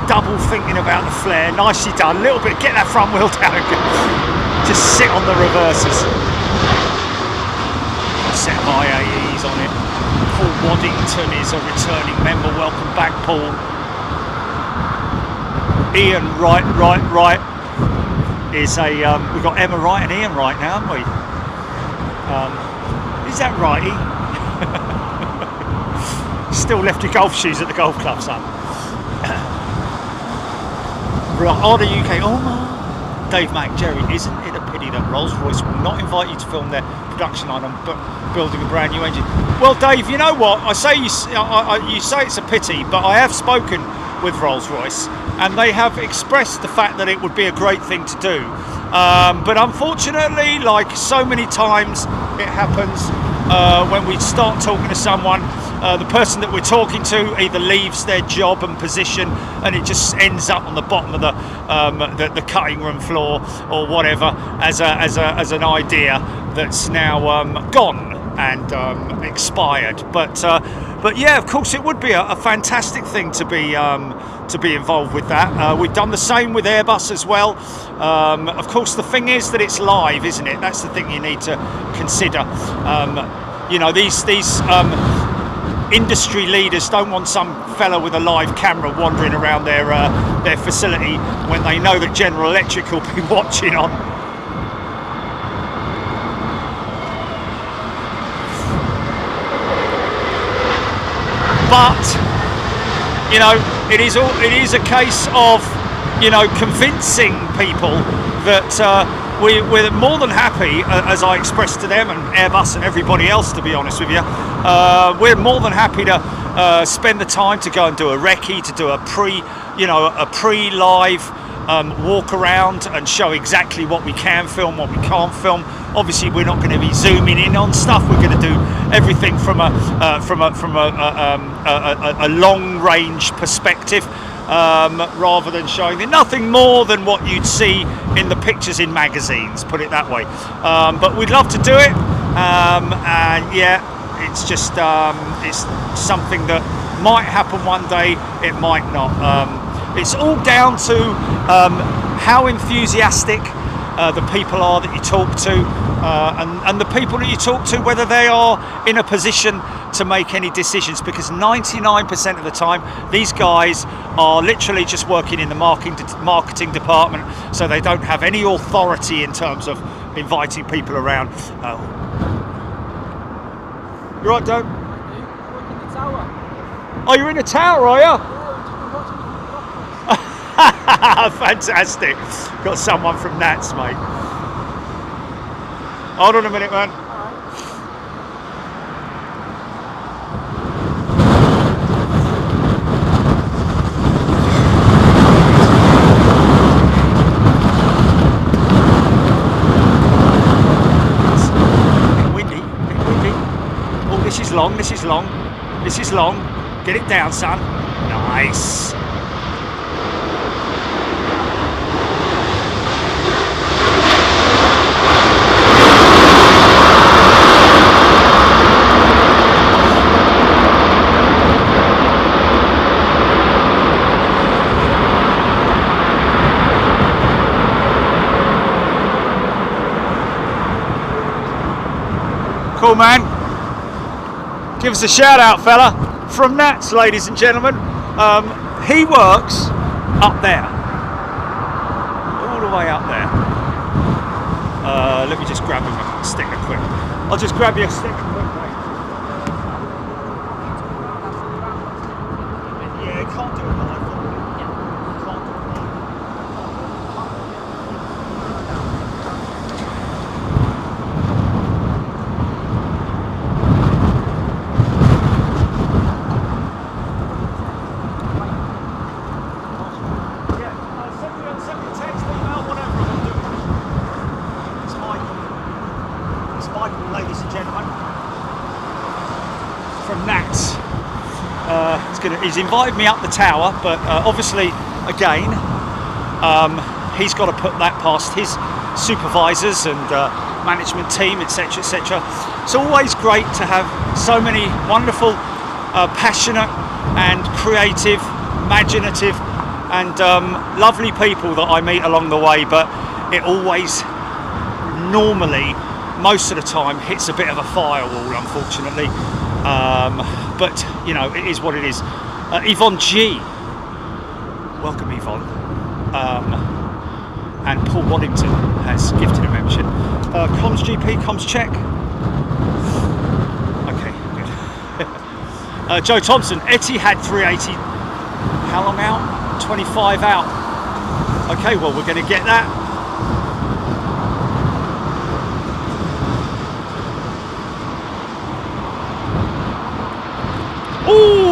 Double thinking about the flare. Nicely done. A little bit. Get that front wheel down and just sit on the reversers. Set IAEs on it. Paul Waddington is a returning member. Welcome back, Paul. Ian Wright is a we've got Emma Wright and Ian Wright now, haven't we? Is that righty? Still left your golf shoes at the golf club, son. Right, are the UK? Oh my! Dave Mack, Jerry, isn't it a pity that Rolls-Royce will not invite you to film their production line on building a brand new engine? Well, Dave, you know what? I say you say it's a pity, but I have spoken with Rolls-Royce, and they have expressed the fact that it would be a great thing to do. But unfortunately, like so many times it happens, when we start talking to someone, the person that we're talking to either leaves their job and position, and it just ends up on the bottom of the cutting room floor or whatever as an idea that's now gone and expired. But yeah, of course, it would be a fantastic thing to be involved with that. We've done the same with Airbus as well. Of course, the thing is that it's live, isn't it? That's the thing you need to consider. You know, these industry leaders don't want some fella with a live camera wandering around their facility when they know that General Electric will be watching on. But you know, it is a case of, you know, convincing people that we're more than happy, as I expressed to them and Airbus and everybody else, to be honest with you, we're more than happy to spend the time to go and do a recce, to do a pre-live walk around and show exactly what we can film, what we can't film. Obviously, we're not going to be zooming in on stuff. We're going to do everything from a long-range perspective, rather than showing nothing more than what you'd see in the pictures in magazines. Put it that way. But we'd love to do it, and yeah, it's just it's something that might happen one day. It might not. It's all down to how enthusiastic the people are that you talk to, and the people that you talk to, whether they are in a position to make any decisions, because 99% of the time these guys are literally just working in the marketing department, so they don't have any authority in terms of inviting people around. You right, Doe? I'm in the tower. Oh, you're in the tower, are you? Fantastic. Got someone from Nats, mate. Hold on a minute, man. Windy. Oh, this is long. This is long. This is long. Get it down, son. Nice. Cool, man. Give us a shout out, fella, from Nats, ladies and gentlemen. He works up there, all the way up there. Let me just grab him a sticker quick. I'll just grab you a sticker quick, mate. Yeah, you can't do it live. from Nats. He's invited me up the tower, but obviously, again, he's got to put that past his supervisors and management team, etc., etc. It's always great to have so many wonderful, passionate and creative, imaginative and lovely people that I meet along the way, but it always, normally, most of the time, hits a bit of a firewall, unfortunately. But, you know, it is what it is. Yvonne G. Welcome, Yvonne. And Paul Waddington has gifted a membership. Comms GP, comms check. Okay, good. Joe Thompson, Etihad 380. How long out? 25 out. Okay, well, we're going to get that. Ooh!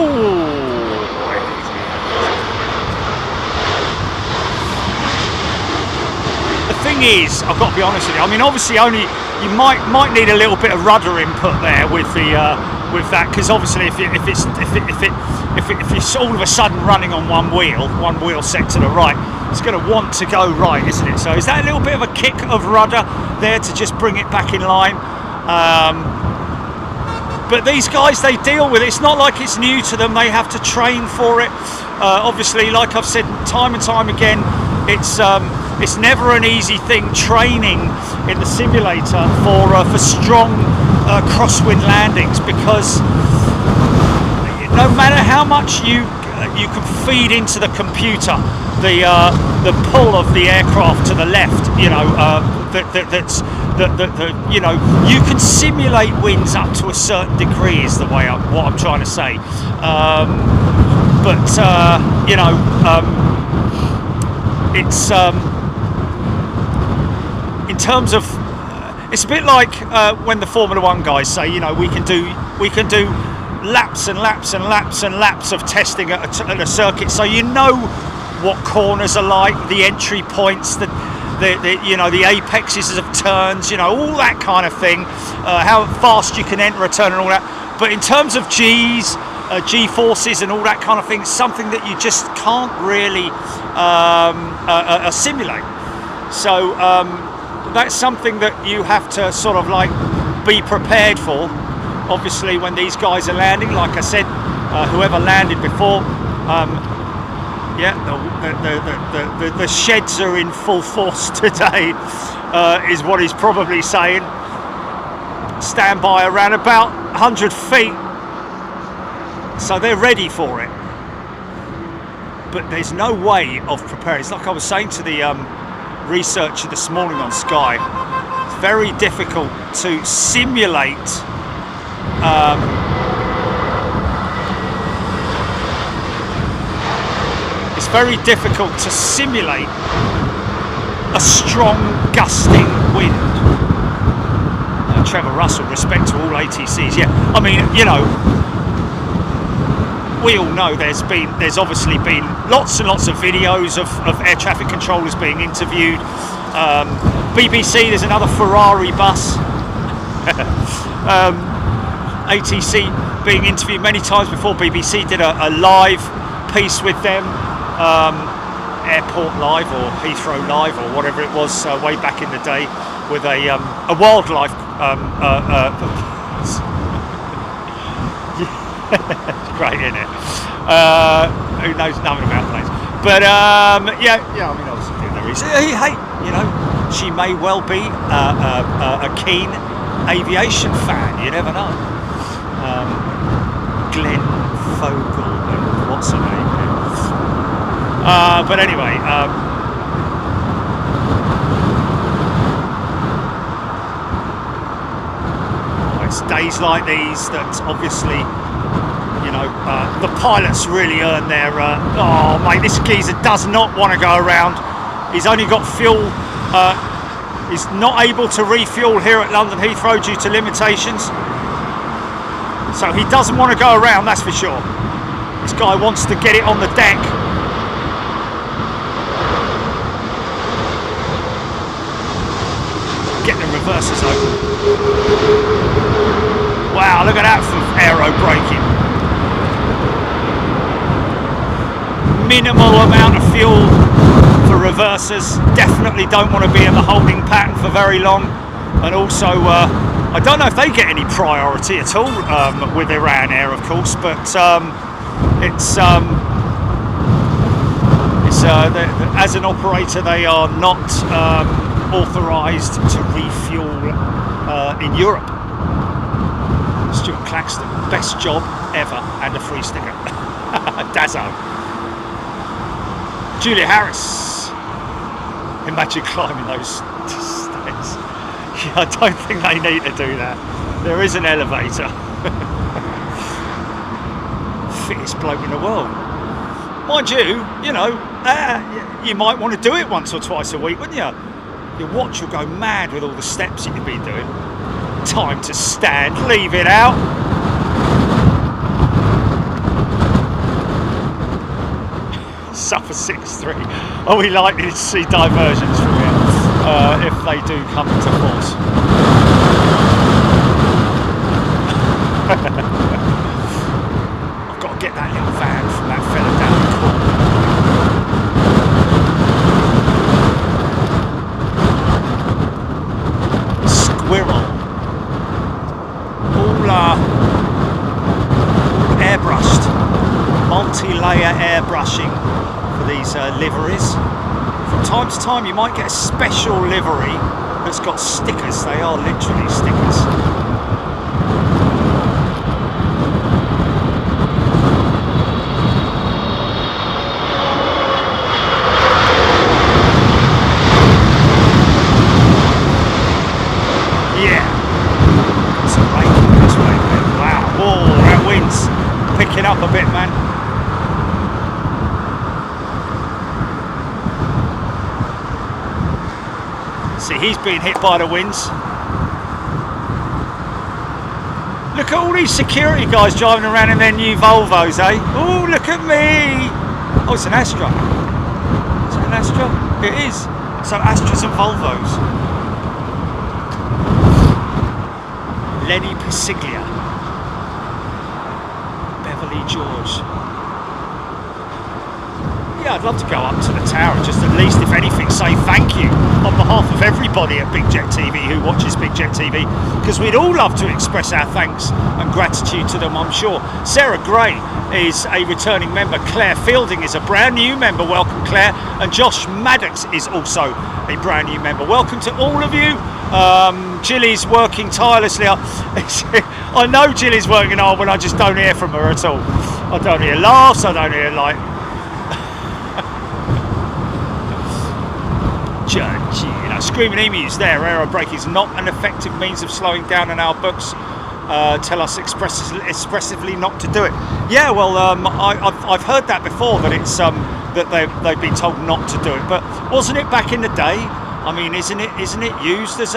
The thing is, I've got to be honest with you. I mean, obviously, you might need a little bit of rudder input there with that, because obviously, if it's all of a sudden running on one wheel set to the right, it's going to want to go right, isn't it? So, is that a little bit of a kick of rudder there to just bring it back in line? But these guys, they deal with it. It's not like it's new to them. They have to train for it. Obviously, like I've said time and time again, it's never an easy thing training in the simulator for strong crosswind landings, because no matter how much you can feed into the computer the pull of the aircraft to the left, you know, you know, you can simulate winds up to a certain degree, is the way what I'm trying to say. But you know, it's in terms of, it's a bit like when the Formula One guys say, you know, we can do laps and laps and laps and laps of testing at a circuit, so you know what corners are like, the entry points, the you know, the apexes of turns, you know, all that kind of thing, how fast you can enter a turn and all that. But in terms of G's, G-forces and all that kind of thing, it's something that you just can't really simulate. So that's something that you have to sort of like be prepared for. Obviously, when these guys are landing, like I said, whoever landed before, yeah, the sheds are in full force today, is what he's probably saying. Stand by around about 100 feet, so they're ready for it. But there's no way of preparing. It's like I was saying to the researcher this morning on Sky. It's very difficult to simulate it's very difficult to simulate a strong gusting wind. Trevor Russell, respect to all ATCs. Yeah, I mean, you know, we all know there's obviously been lots and lots of videos of air traffic controllers being interviewed. BBC, there's another Ferrari bus. ATC being interviewed many times before. BBC did a live piece with them, Airport Live or Heathrow Live or whatever it was, way back in the day, with a wildlife great, isn't it? Who knows nothing about planes? But yeah, I mean, obviously doing the research. Hey, you know, she may well be a keen aviation fan. You never know. Glenn Fogel and what's her name? But anyway, it's days like these that obviously, you know, the pilots really earn their. Oh mate, this geezer does not want to go around. He's only got fuel. He's not able to refuel here at London Heathrow due to limitations. So he doesn't want to go around, that's for sure. This guy wants to get it on the deck. Get the reversers open. Wow, Wow, look at that for aero braking. Minimal amount of fuel for reversers. Definitely don't want to be in the holding pattern for very long. And also, I don't know if they get any priority at all with Iran Air, of course, but as an operator, they are not authorised to refuel in Europe. Stuart Claxton, best job ever, and a free sticker. Dazzo. Julia Harris. Imagine climbing those stairs. Yeah, I don't think they need to do that. There is an elevator. Fittest bloke in the world. Mind you, you know, you might want to do it once or twice a week, wouldn't you? Your watch will go mad with all the steps that you've been doing. Time to stand, leave it out. Suffer 6-3. Are we likely to see diversions from here if they do come into force? I've got to get that little van from that fella down the corner. Squirrel. All airbrushed. Multi-layer airbrushing for these liveries. From time to time you might get a special livery that's got stickers. They are literally stickers. Yeah. Got some rain this way, man. Wow. Oh, that wind's picking up a bit, man. See, he's being hit by the winds. Look at all these security guys driving around in their new Volvos, eh? Oh, look at me! Oh, it's an Astra. Is it an Astra? It is. So Astras and Volvos. Lenny Pasiglia. Beverly George. Yeah, I'd love to go up to the tower and just at least, if anything, say thank you on behalf of everybody at Big Jet TV who watches Big Jet TV, because we'd all love to express our thanks and gratitude to them, I'm sure. Sarah Gray is a returning member. Claire Fielding is a brand new member. Welcome, Claire. And Josh Maddox is also a brand new member. Welcome to all of you. Jilly's working tirelessly. I know Jilly's working hard when I just don't hear from her at all. I don't hear laughs, I don't hear like... You know, screaming emus there. Aero braking is not an effective means of slowing down in our books. Tell us expressively not to do it. Yeah, well, I've heard that before, that it's that they've been told not to do it. But wasn't it back in the day? I mean, isn't it used as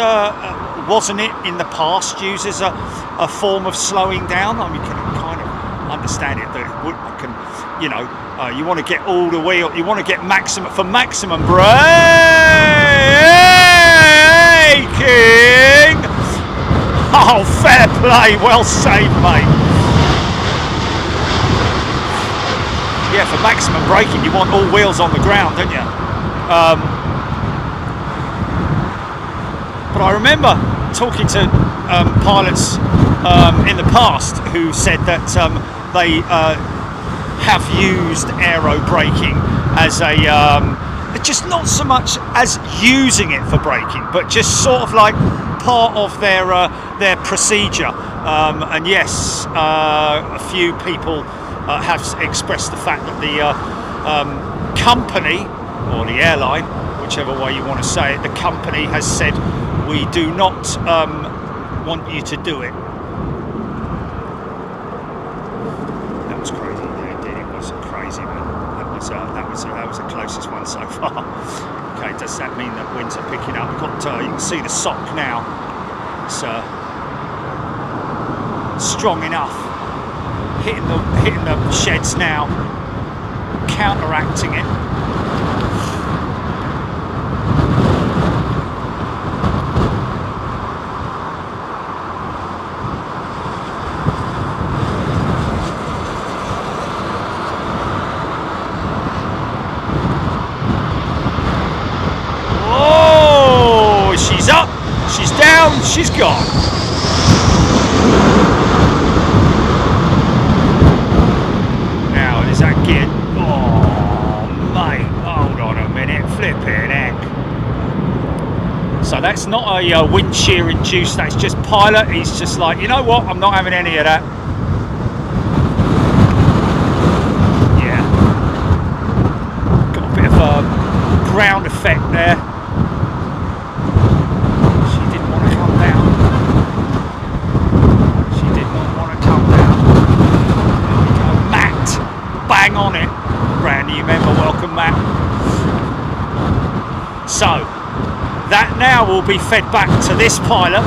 wasn't it in the past used as a form of slowing down? I mean, you can kind of understand it that it would, you know, you want to get all the wheel, you want to get maximum braking. Oh, fair play, well saved, mate. Yeah, for maximum braking, you want all wheels on the ground, don't you? But I remember talking to pilots in the past who said that they have used aero braking as a just not so much as using it for braking, but just sort of like part of their procedure. And yes, a few people have expressed the fact that the company, or the airline, whichever way you want to say it, the company has said, we do not want you to do it. That was crazy. Indeed, it was crazy, man. That was the closest one so far. Okay, does that mean that winds are picking up? We've got you can see the sock now. It's strong enough. Hitting the sheds now, counteracting it. Oh, she's gone. Now, is that gear? Oh, mate, hold on a minute. Flipping heck. So that's not a wind shear induced, that's just pilot. He's just like, you know what, I'm not having any of that. Yeah. Got a bit of a ground effect there. She didn't want to come down. She did not want to come down. There we go. Matt, bang on it. Brand new member, welcome Matt. So, that now will be fed back to this pilot.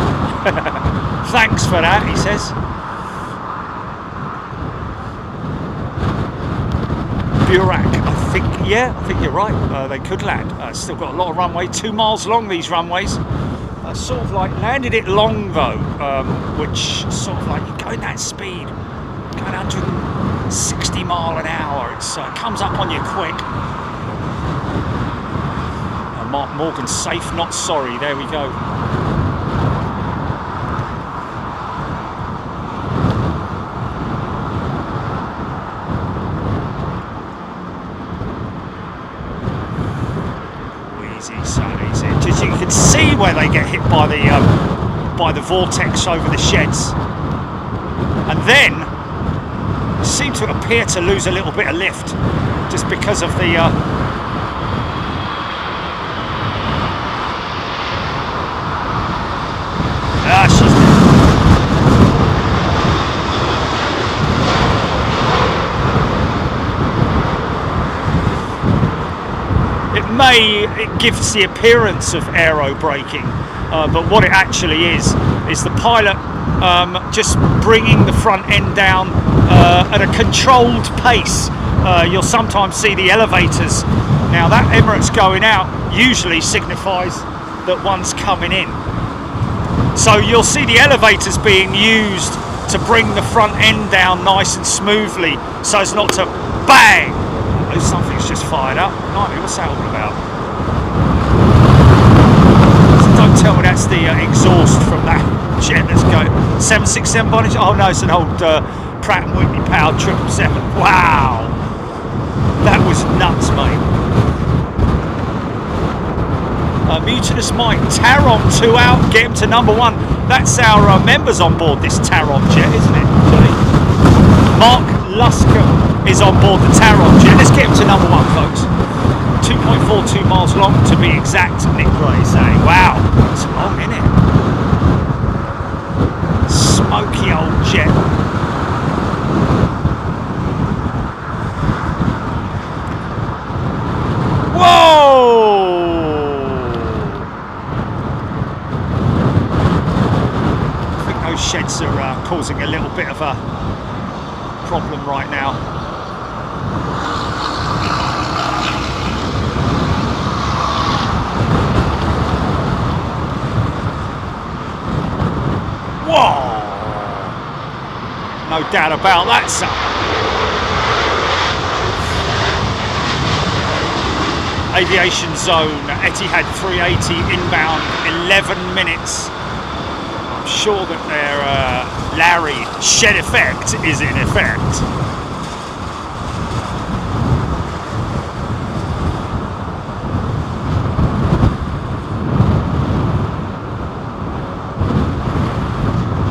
Thanks for that, he says. Burak, I think you're right. They could land. Still got a lot of runway, 2 miles long, these runways. Sort of like landed it long though, which sort of like you're going that speed, going 160 mile an hour. It comes up on you quick. Mark Morgan, safe, not sorry. There we go. Easy, so easy. Just you can see where they get hit by the vortex over the sheds, and then seem to appear to lose a little bit of lift just because of the. It gives the appearance of aero braking, but what it actually is the pilot just bringing the front end down at a controlled pace. You'll sometimes see the elevators. Now that Emirates going out usually signifies that one's coming in. So you'll see the elevators being used to bring the front end down nice and smoothly so as not to bang. Oh, something's just fired up. Blimey, what's that all about? So don't tell me that's the exhaust from that jet that's going 767 Bonnet. Oh no, it's an old Pratt & Whitney powered 777. Wow, that was nuts, mate. Mutinous Mike, Taron 2 out, get him to number 1. That's our members on board this Taron jet, isn't it? Mark Lusker is on board the Taron jet. Let's get him to number 1, folks. 2.42 miles long to be exact, Nick Gray saying. Wow, it's long, isn't it? Smoky old jet. Whoa! Sheds are causing a little bit of a problem right now. Whoa! No doubt about that, son. Aviation zone, Etihad 380 inbound, 11 minutes. Sure that their Larry shed effect is in effect.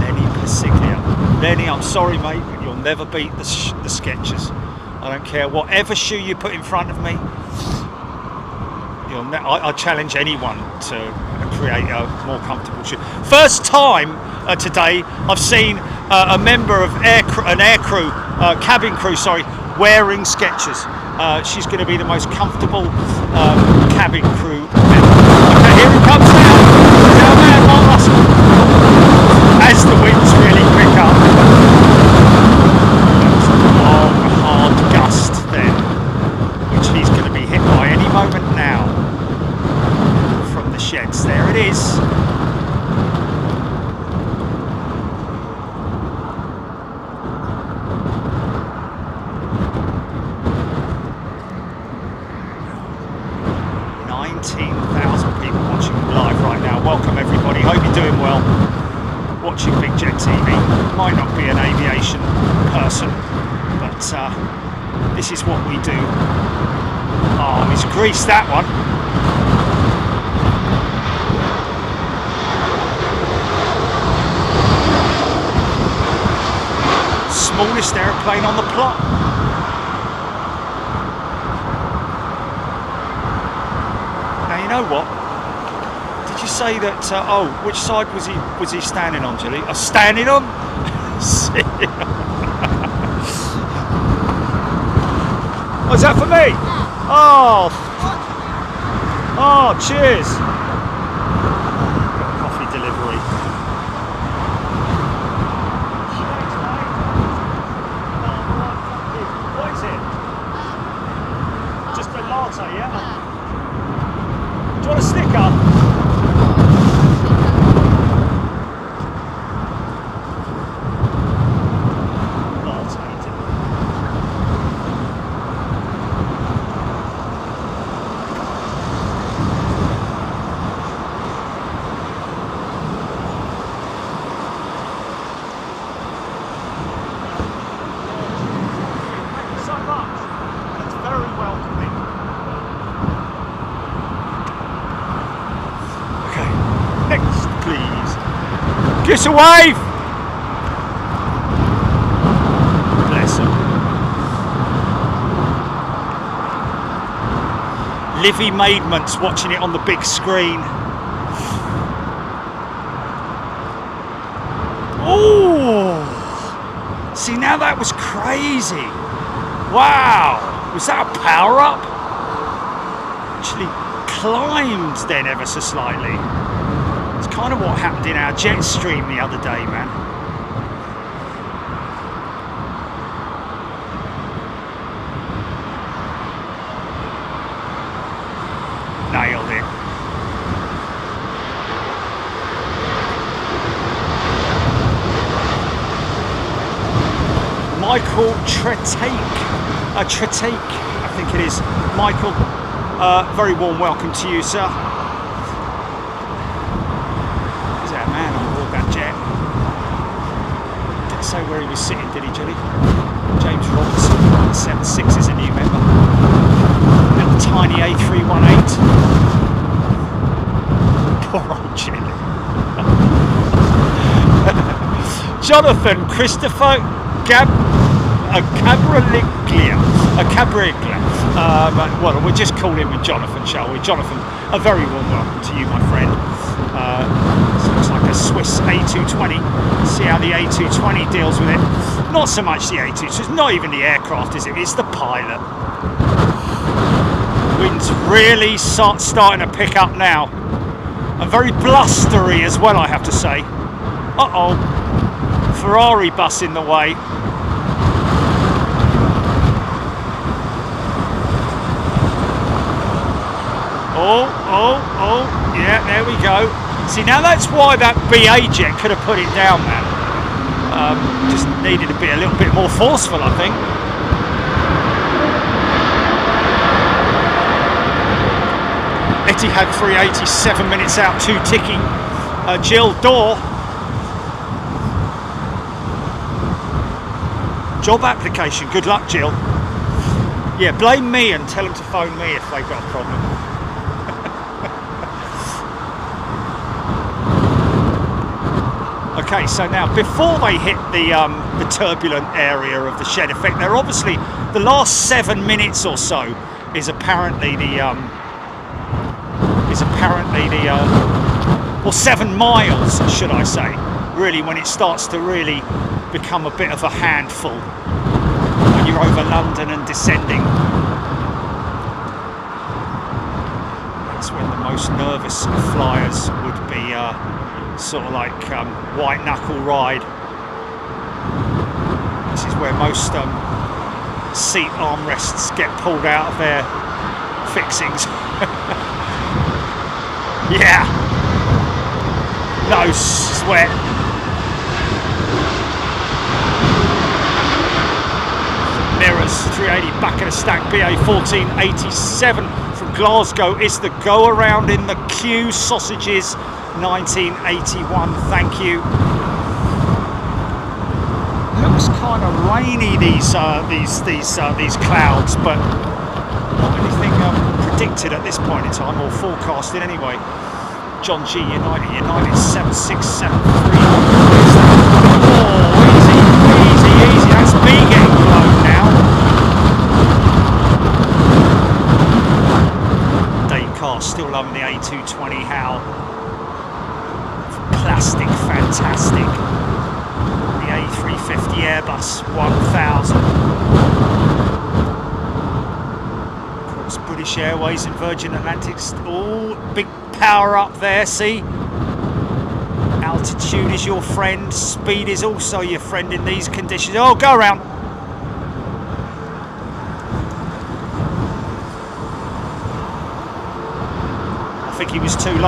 Lenny Pasiglia. Lenny, I'm sorry mate, but you'll never beat the Skechers. I don't care whatever shoe you put in front of me. I challenge anyone to create a more comfortable shoe. First time today I've seen a member of cabin crew, wearing Skechers. She's going to be the most comfortable cabin crew member. Okay, here it comes now. As the winds really pick up. Long, hard gust then, which he's going to be hit by any moment now. The sheds, there it is. $19,000 people watching live right now. Welcome everybody, hope you're doing well. watching Big Jet TV might not be an aviation person, but this is what we do. Oh, he's greased that one. Smallest aeroplane on the plot. Now you know what? Did you say that? Oh, which side was he standing on, Jilly? Standing on? Oh, is that for me? Oh, oh, cheers. Got a coffee delivery. What is it? Just a latte, yeah? Do you want a sticker? Give us a wave! Bless him. Livy Maidment's watching it on the big screen. Oh! See, now that was crazy. Wow! Was that a power up? Actually climbed then ever so slightly. It's kind of what happened in our jet stream the other day, man. Nailed it. Michael Tretake, I think it is. Michael, very warm welcome to you, sir. Man on board that jet. Didn't say where he was sitting, did he, Jilly? James Robertson, 76 is a new member. Little tiny A318. Poor old Jilly. Jonathan Christopher Cabriglia. Well, we'll just call him Jonathan, shall we? Jonathan, a very warm welcome to you, my friend. This looks like a Swiss A220. See how the A220 deals with it. Not so much the A220, it's not even the aircraft, is it? It's the pilot. Wind's really starting to pick up now. And very blustery as well, I have to say. Uh-oh. Ferrari bus in the way. Oh, yeah, there we go. See, now that's why that BA jet could have put it down, man. Just needed to be a little bit more forceful, I think. Etihad 380, 7 minutes out, 2 ticking. Jill Dorr. Job application, good luck, Jill. Yeah, blame me and tell them to phone me if they've got a problem. Okay, so now before they hit the turbulent area of the shed effect, they're obviously the last 7 minutes or so is apparently the or 7 miles, should I say? Really, when it starts to really become a bit of a handful when you're over London and descending. That's when the most nervous flyers would be. Sort of like white knuckle ride. This is where most seat armrests get pulled out of their fixings. Yeah, no sweat. Mirrors 380 back of the stack. BA 1487 from Glasgow is the go around in the queue. Sausages 1981, thank you. Looks kind of rainy, these clouds, but not anything predicted at this point in time, or forecasted anyway. John G, United 7673. Oh, easy, that's me getting blown now. Dave Carr still loving the A220, how plastic, fantastic. The A350 Airbus 1000. Of course, British Airways and Virgin Atlantic's all big power up there, see? Altitude is your friend, speed is also your friend in these conditions. Oh, go around. I think he was too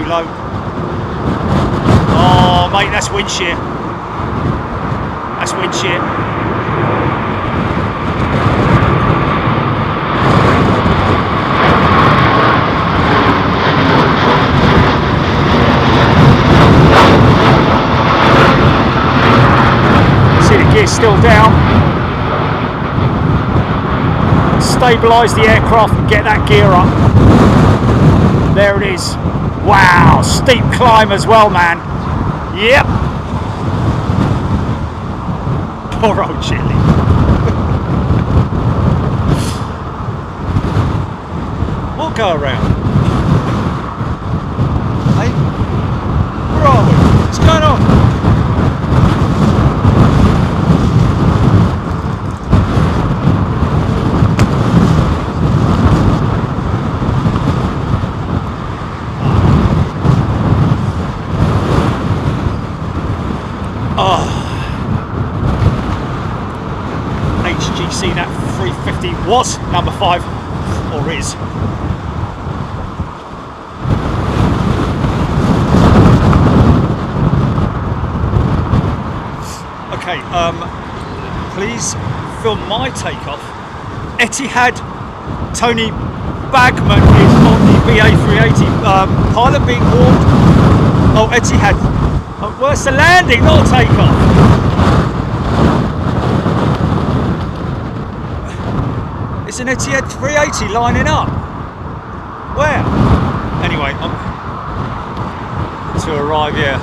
low, Oh, mate, that's wind shear. That's wind shear. See the gear still down. Stabilise the aircraft and get that gear up. There it is. Wow, steep climb as well, man. Yep. Poor old Chile. We'll go around. Hey, where are we? What's going on? Oh. HGC, that 350 was number 5, or is. Okay, please film my takeoff. Etihad Tony Bagman is on the BA380. Pilot being warned. Oh, Etihad. Oh, where's the landing, not a takeoff? It's an Etihad 380 lining up. Where? Anyway, to arrive here.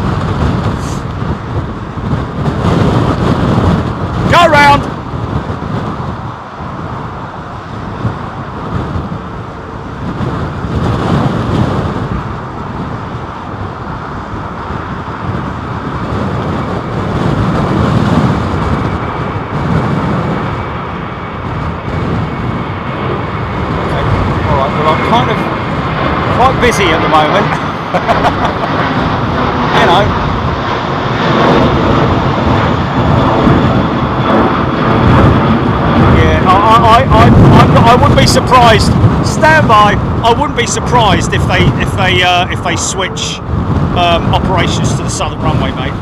Go round. Quite busy at the moment. You know. Yeah, I wouldn't be surprised. Stand by. I wouldn't be surprised if they switch operations to the southern runway, mate,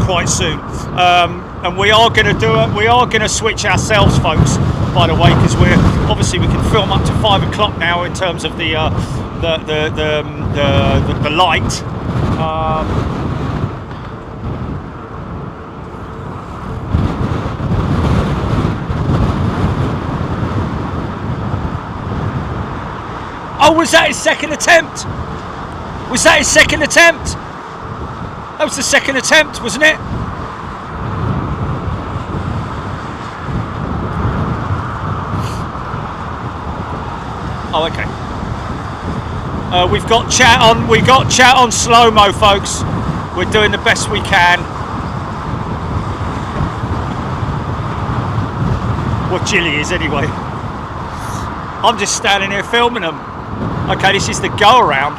quite soon. And we are going to do it. We are going to switch ourselves, folks. By the way, because we can film up to 5 o'clock now in terms of the light. Oh, was that his second attempt? Was that his second attempt? That was the second attempt, wasn't it? Oh, okay. We've got chat on. We got chat on slow mo, folks. We're doing the best we can. What Chile is anyway. I'm just standing here filming them. Okay, this is the go around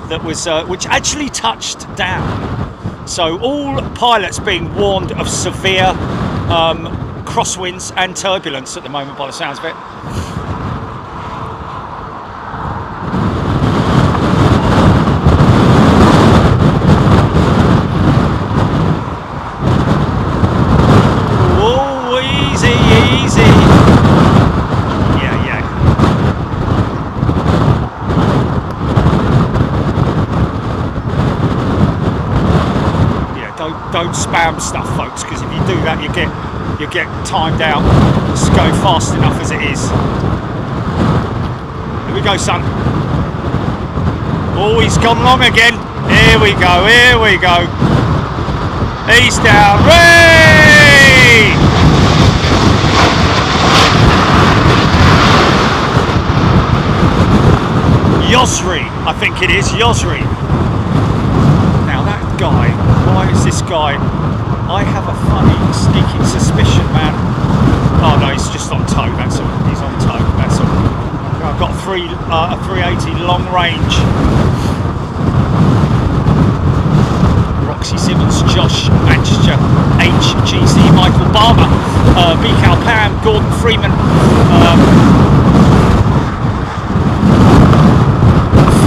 that was which actually touched down. So all pilots being warned of severe crosswinds and turbulence at the moment, by the sounds of it. don't spam stuff, folks, because if you do that, you get timed out. Just go fast enough as it is. Here we go, son. Oh, he's gone long again. Here we go. Here we go. He's down. Ray! Yosri, I think it is. Yosri. Now that guy, why is this guy? I have a funny sneaking suspicion, man. Oh no, he's just on tow, that's all. He's on tow, that's all. I've got a 380 long range. Roxy Simmons, Josh Manchester, HGC, Michael Barber, BCal Pam, Gordon Freeman,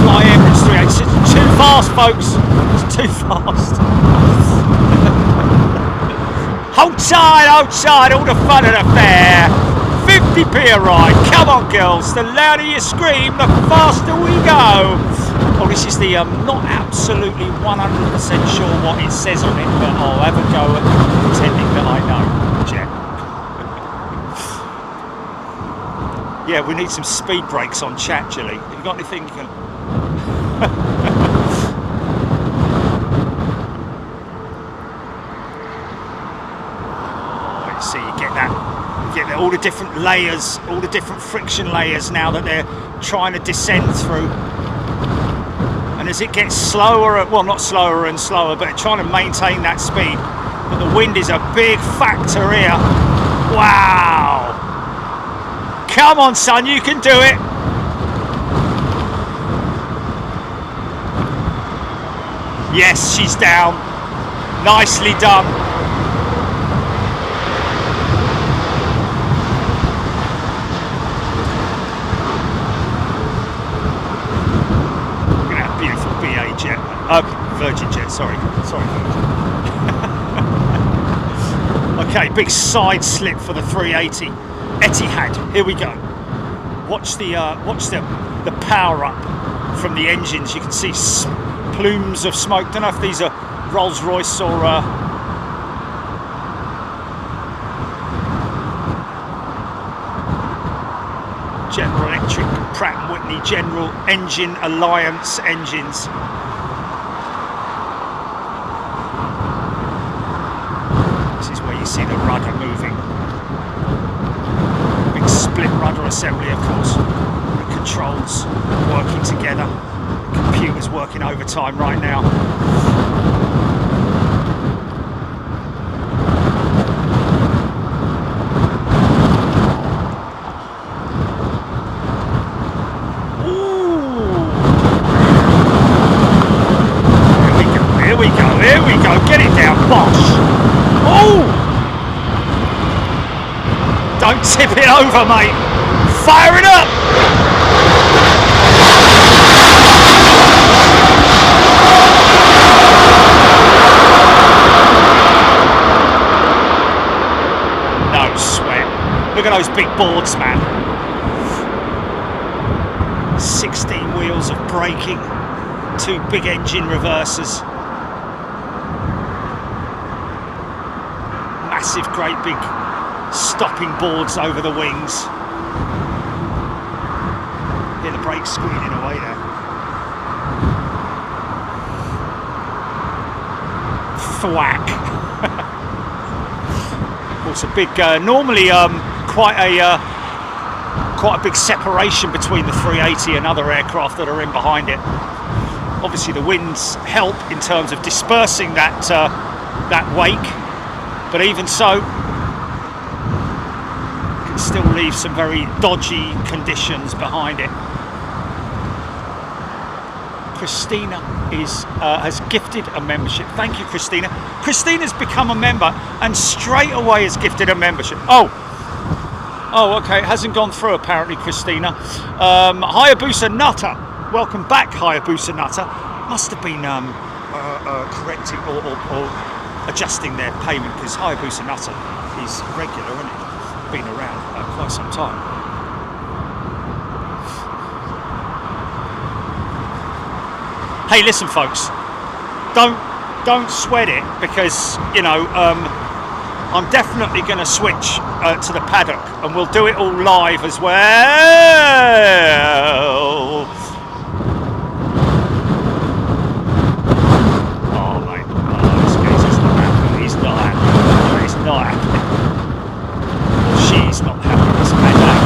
Fly Emirates 386. Too fast, folks. It's too fast. Hold tight, all the fun of the fair. 50p a ride. Come on, girls. The louder you scream, the faster we go. Oh, this is the not absolutely 100% sure what it says on it, but I'll have a go at pretending that I know. Jet. Yeah, we need some speed brakes on chat, Julie. Have you got anything you can... See, you get that, all the different layers, all the different friction layers now that they're trying to descend through. And as it gets slower, well, not slower and slower, but trying to maintain that speed. But the wind is a big factor here. Wow! Come on, son, you can do it. Yes, she's down. Nicely done. Virgin jet, sorry Virgin. Okay, big side slip for the 380 Etihad. Here we go. Watch the power up from the engines. You can see plumes of smoke. Don't know if these are Rolls-Royce or General Electric, Pratt & Whitney General Engine Alliance engines. See the rudder moving. Big split rudder assembly, of course. The controls working together. The computer's working overtime right now. Ooh. Here we go. Get it down, Bosch. Oh! Don't tip it over, mate. Fire it up! No sweat. Look at those big boards, man. 16 wheels of braking. 2 big engine reversers. Massive, great big stopping boards over the wings. Hear the brakes squealing away there. Thwack. Of course, a big, normally quite a big separation between the 380 and other aircraft that are in behind it. Obviously, the winds help in terms of dispersing that wake, but even so, still leave some very dodgy conditions behind it. Christina has gifted a membership. Thank you, Christina. Christina's become a member and straight away has gifted a membership. Oh, okay. It hasn't gone through apparently, Christina. Hayabusa Nutter. Welcome back, Hayabusa Nutter. Must have been correcting or adjusting their payment because Hayabusa Nutter is regular, isn't it? Been around quite some time. Hey, listen, folks. Don't don't sweat it, because I'm definitely going to switch to the paddock, and we'll do it all live as well. Oh mate, this geezer's not happy. He's not happy. He's not happy. She's not happy. This paddock.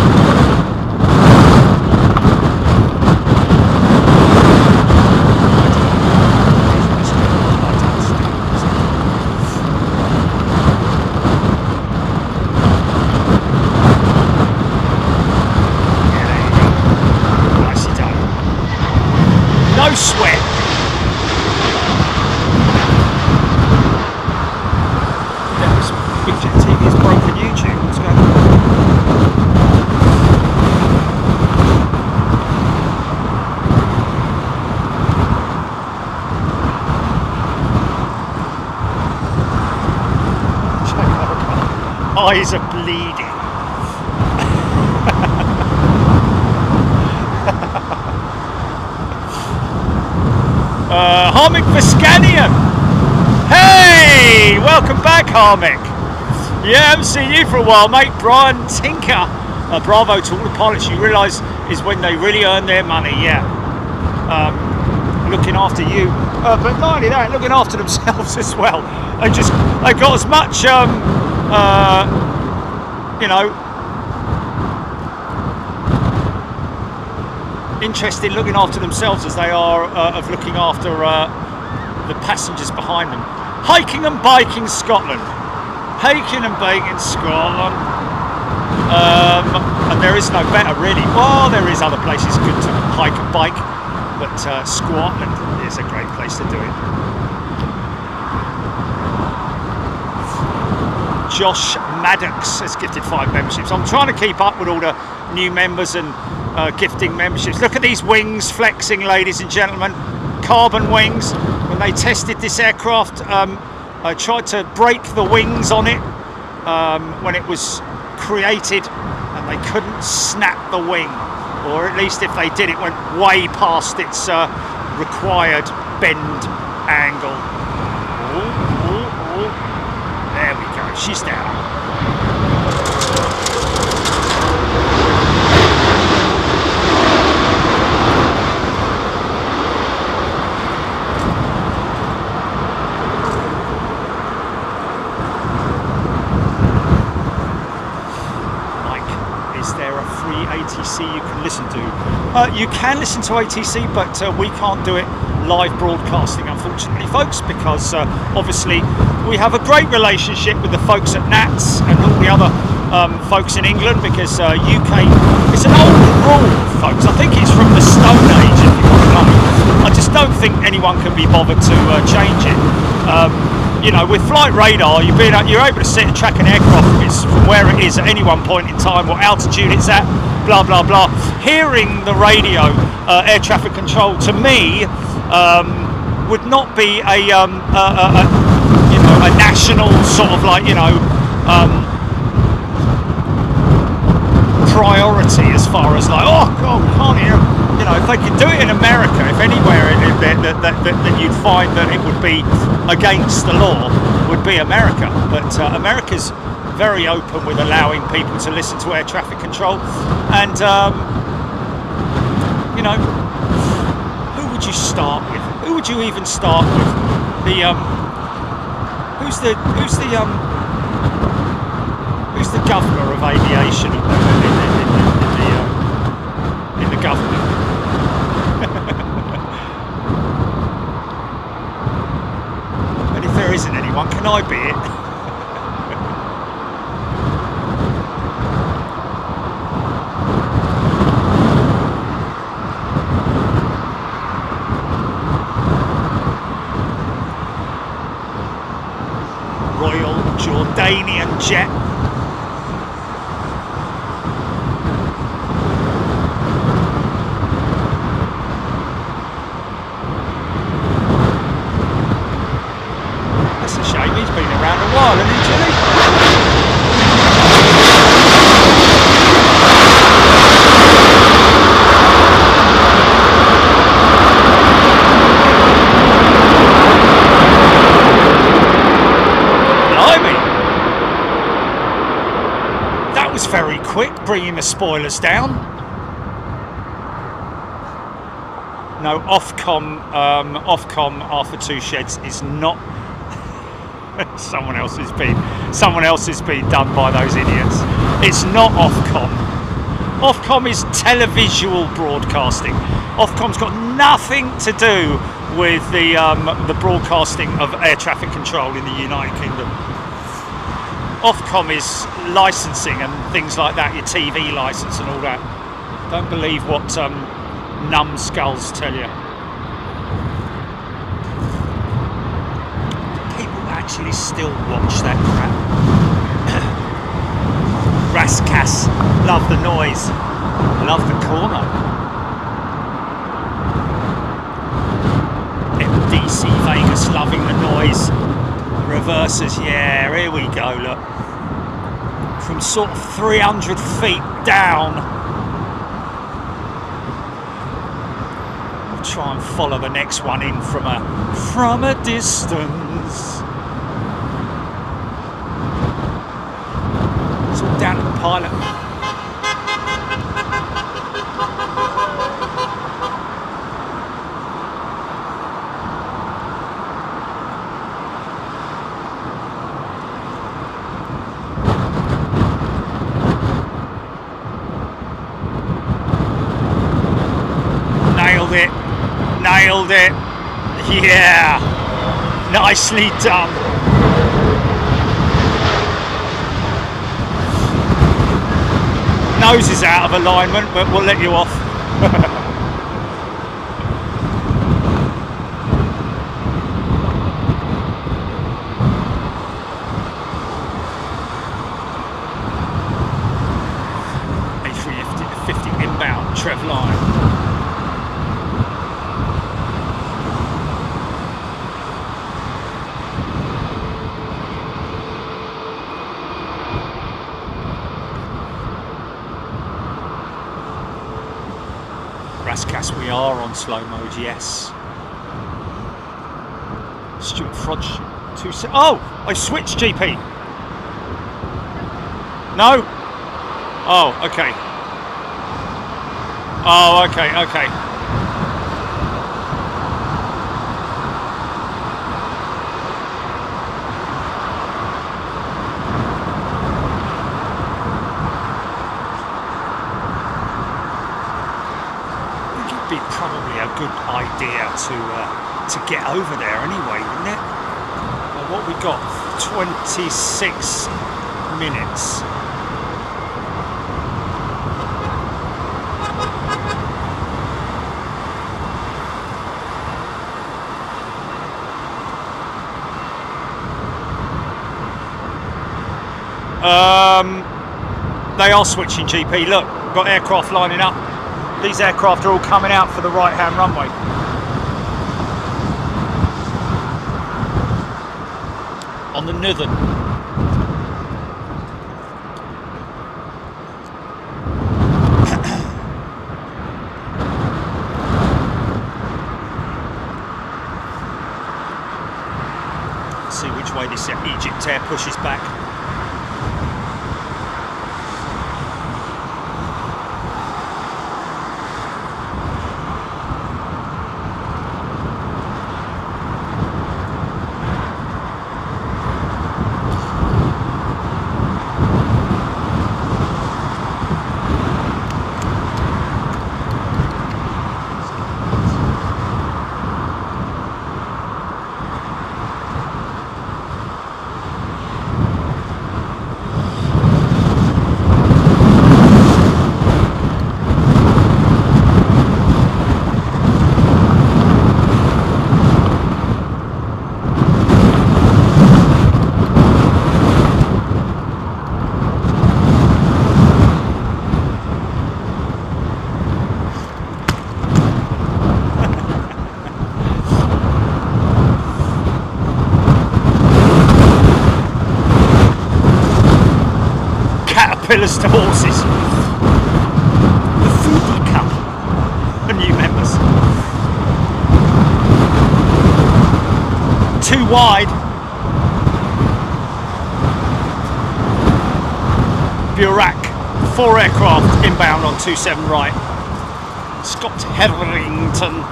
No sweat. Big Jet TV is broken YouTube. What's going on? Eyes are bleeding. Harmic Viscanian. Hey, welcome back, Harmic. Yeah, haven't seen you for a while, mate. Brian Tinker. Bravo to all the pilots. You realise is when they really earn their money. Yeah. Looking after you, but not only that, looking after themselves as well. They got as much, interest in looking after themselves as they are of looking after the passengers behind them. Hiking and biking Scotland. Hiking and biking Scotland. And there is no better, really. Well, there is other places good to hike and bike, but Scotland is a great place to do it. Josh Maddox has gifted 5 memberships. I'm trying to keep up with all the new members and gifting memberships. Look at these wings flexing, ladies and gentlemen. Carbon wings. When they tested this aircraft, I tried to break the wings on it when it was created, and they couldn't snap the wing, or at least if they did, it went way past its required bend angle. Ooh, ooh, ooh. There we go, she's down. ATC you can listen to. You can listen to ATC, but we can't do it live broadcasting, unfortunately, folks, because obviously we have a great relationship with the folks at NATS and all the other folks in England, because UK, it's an old rule, folks. I think it's from the Stone Age, if you want to know. I just don't think anyone can be bothered to change it. With flight radar, you're able to sit and track an aircraft from where it is at any one point in time, what altitude it's at, blah blah blah. Hearing the radio, air traffic control, to me would not be a national sort of priority, as far as oh God, we can't hear. If they could do it in America, if anywhere that you'd find that it would be against the law, would be America. But America's very open with allowing people to listen to air traffic control. And who would you start with? Who would you even start with? Who's the governor of aviation in the government? And if there isn't anyone, can I be it? Royal Jordanian jet. That's a shame, he's been around a while, hasn't he, Jimmy? bringing the spoilers down. No, Ofcom after 2 sheds is not. Someone else has been done by those idiots. It's not Ofcom. Ofcom is televisual broadcasting. Ofcom's got nothing to do with the broadcasting of air traffic control in the United Kingdom. Ofcom is licensing and things like that, your TV license and all that. Don't believe what numbskulls tell you. People actually still watch that crap. Raskas, love the noise, love the corner. MDC Vegas, loving the noise. Reverses, yeah, here we go, look. From sort of 300 feet down. I'll try and follow the next one in from a distance. It's all down to the pilot. Nailed it. Yeah. Nicely done. Nose is out of alignment, but we'll let you off. A350 inbound, Trev line. Raskas, we are on slow mode, yes. Stuart Frodge, oh, I switched GP. No? Oh, okay. Oh, okay. Probably a good idea to get over there anyway, wouldn't it? What we got? 26 minutes. They are switching GP. Look, got aircraft lining up. These aircraft are all coming out for the right-hand runway. On the northern. Let's see which way this Egypt Air pushes back. Caterpillars to horses. The Foodie Cup. The new members. Too wide. Burak 4 aircraft inbound on 27 right. Scott Hetherington.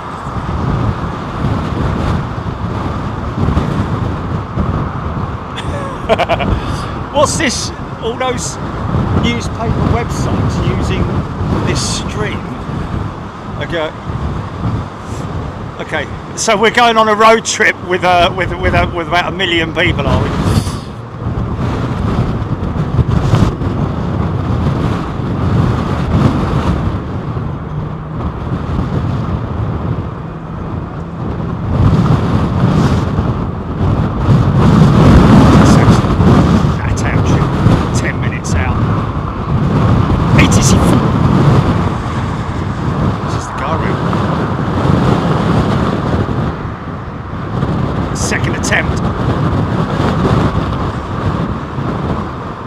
What's this? All those newspaper websites using this stream. Okay, so we're going on a road trip with about 1 million people, are we?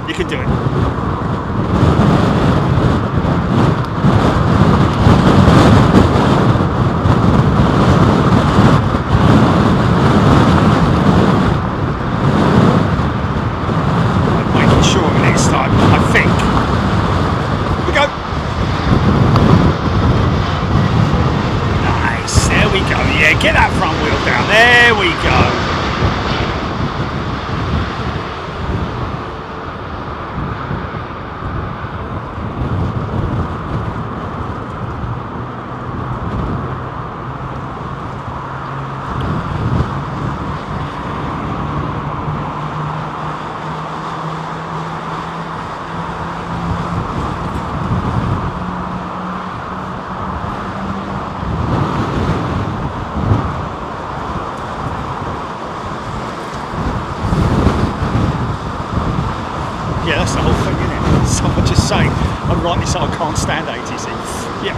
You can do it. I'm making sure next time, I think. Here we go. Nice, there we go. Yeah, get that front wheel down. There we go. Yeah, that's the whole thing, isn't it? Someone just saying, I'm rightly so, I can't stand ATC. Yeah.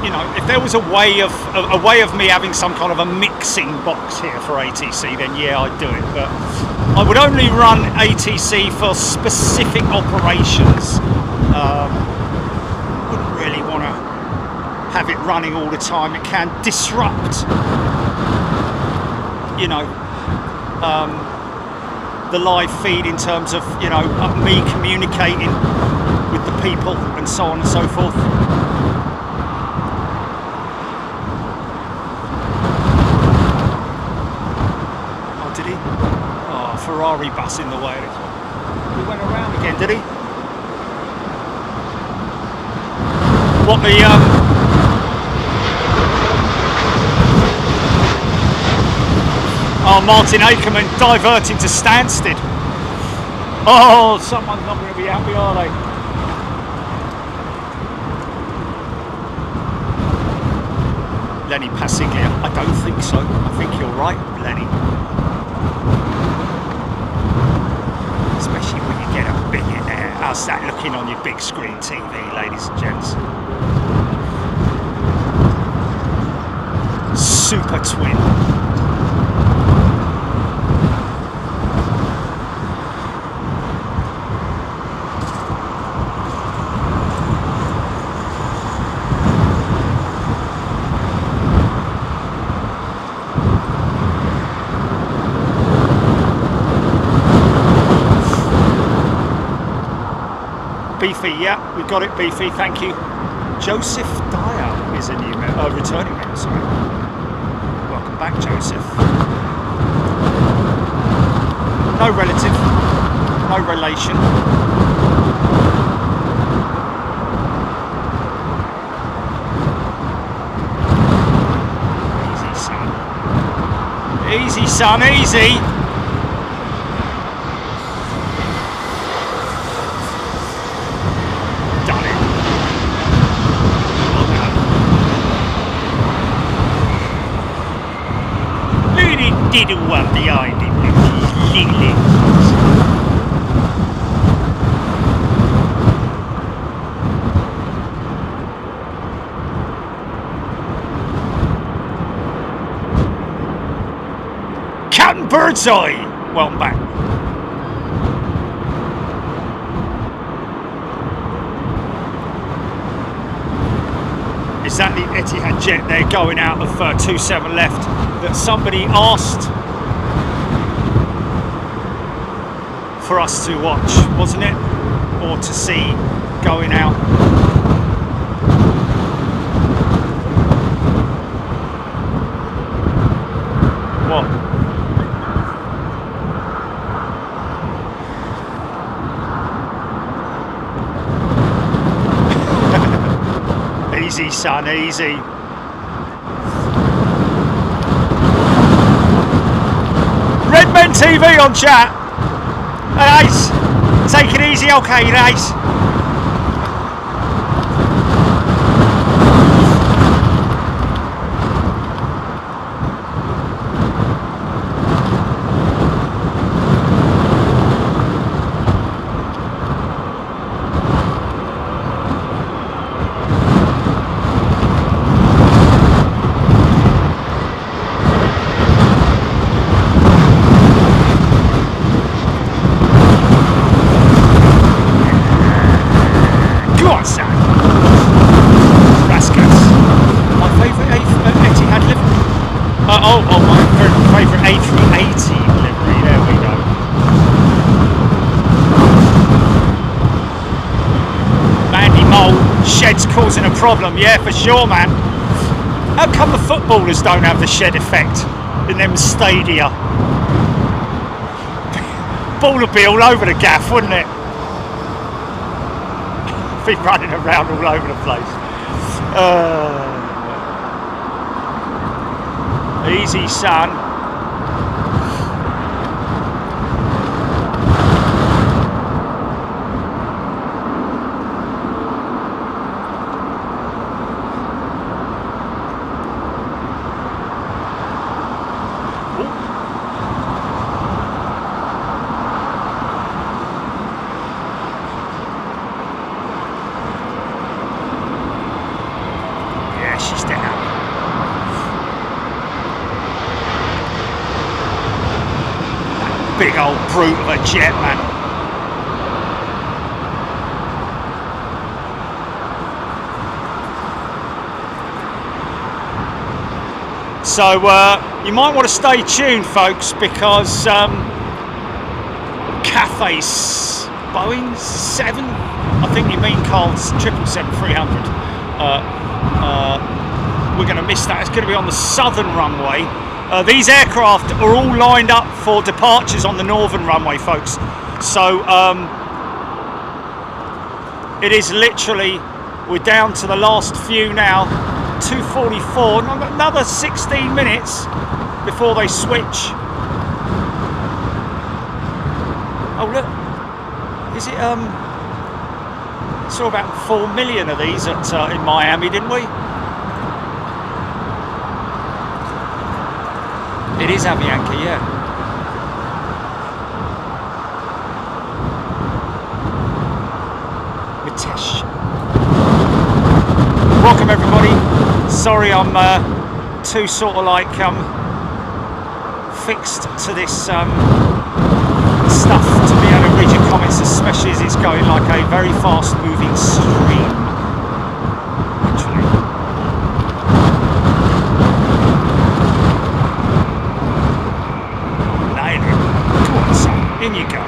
You know, if there was a way of me having some kind of a mixing box here for ATC, then yeah, I'd do it. But I would only run ATC for specific operations. Wouldn't really want to have it running all the time. It can disrupt, you know, the live feed in terms of, you know, me communicating with the people and so on and so forth. Oh, did he? Oh, Ferrari bus in the way. He went around again, did he? What the Oh, Martin Akerman diverting to Stansted. Oh, someone's not going to be happy, are they? Lenny Passiglia. I don't think so. I think you're right, Lenny. Especially when you get a billionaire. How's that looking on your big screen TV, ladies and gents? Super twin. Beefy, yeah, we got it, Beefy, thank you. Joseph Dyer is a new returning member, sorry. Welcome back, Joseph. No relative, no relation. Easy, son. Easy, son, easy. Didn't want behind him, legally. Captain Birdseye, welcome back. Is that the Etihad jet there going out of 27 left that somebody asked for us to watch, wasn't it? or to see going out. What? Easy, son, easy. Redmen TV on chat. Hey, Ace. Take it easy, okay, Ace. Causing a problem, yeah, for sure, man. How come the footballers don't have the shed effect in them stadia? Ball would be all over the gaff, wouldn't it? Be running around all over the place. Easy, son. Big old brute of a jet, man. So you might want to stay tuned, folks, because Cathay's Boeing 7, I think you mean Carl's 777-300. We're going to miss that. It's going to be on the southern runway. These aircraft are all lined up for departures on the northern runway, folks. So it is literally, we're down to the last few now. 2:44, another 16 minutes before they switch. Oh look, is it saw about 4 million of these at in Miami, didn't we? It is Avianca, yeah. Mitesh. Welcome everybody. Sorry I'm too sort of like fixed to this stuff to be able to read your comments, especially as it's going like a very fast moving stream. Actually. In you go.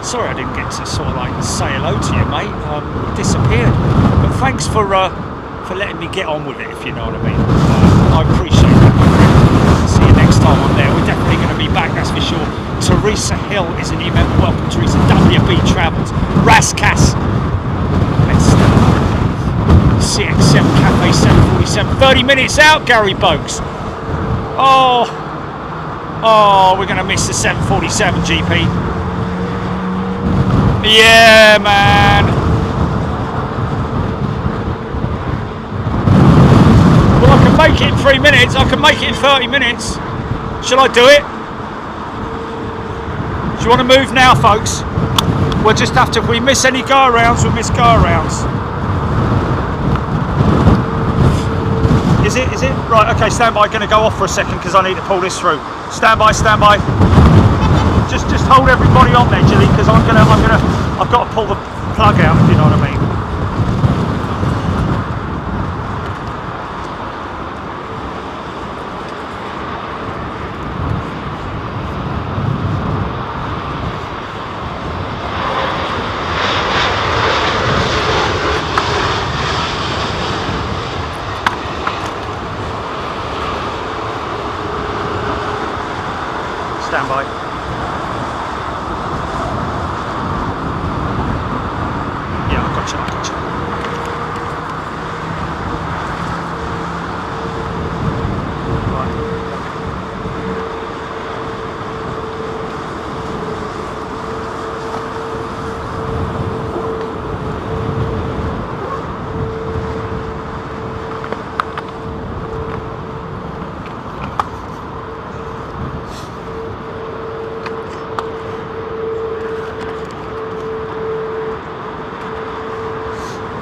Sorry I didn't get to sort of like say hello to you, mate. Disappeared. But thanks for letting me get on with it, if you know what I mean. I appreciate that, my friend. See you next time I'm there. We're definitely going to be back, that's for sure. Teresa Hill is an email. Welcome, Teresa. WB Travels. Rascas. Let's CX7 Cafe 747. 30 minutes out, Gary Boakes. Oh, we're going to miss the 747 GP. Yeah, man. Well, I can make it in 3 minutes. I can make it in 30 minutes. Shall I do it? Do you want to move now, folks? We'll just have to, if we miss any go-arounds, we'll miss go-arounds. Is it? Right, okay, stand by. Going to go off for a second because I need to pull this through. Stand by, stand by. Just hold everybody on there, Jilly, because I've got to pull the plug out, if you know what I mean. Stand by. Yeah, I've got you. Right.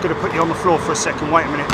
Going to put you on the floor for a second. Wait a minute.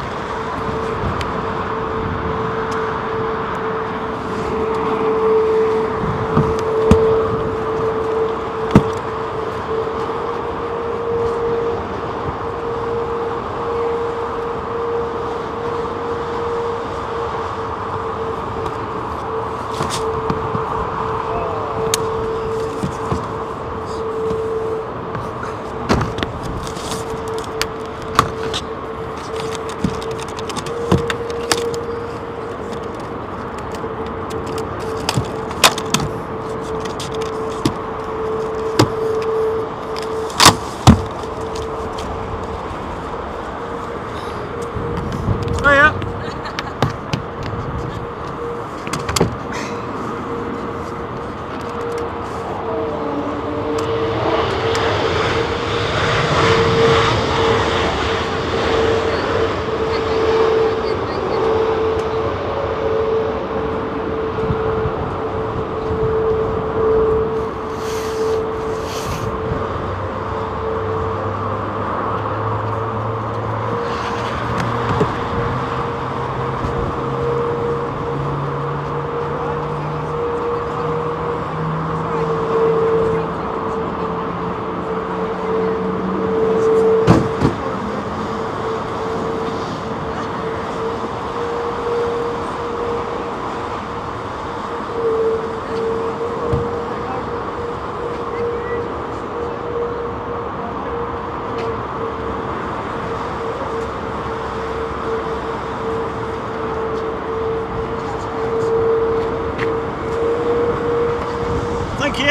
Thank you.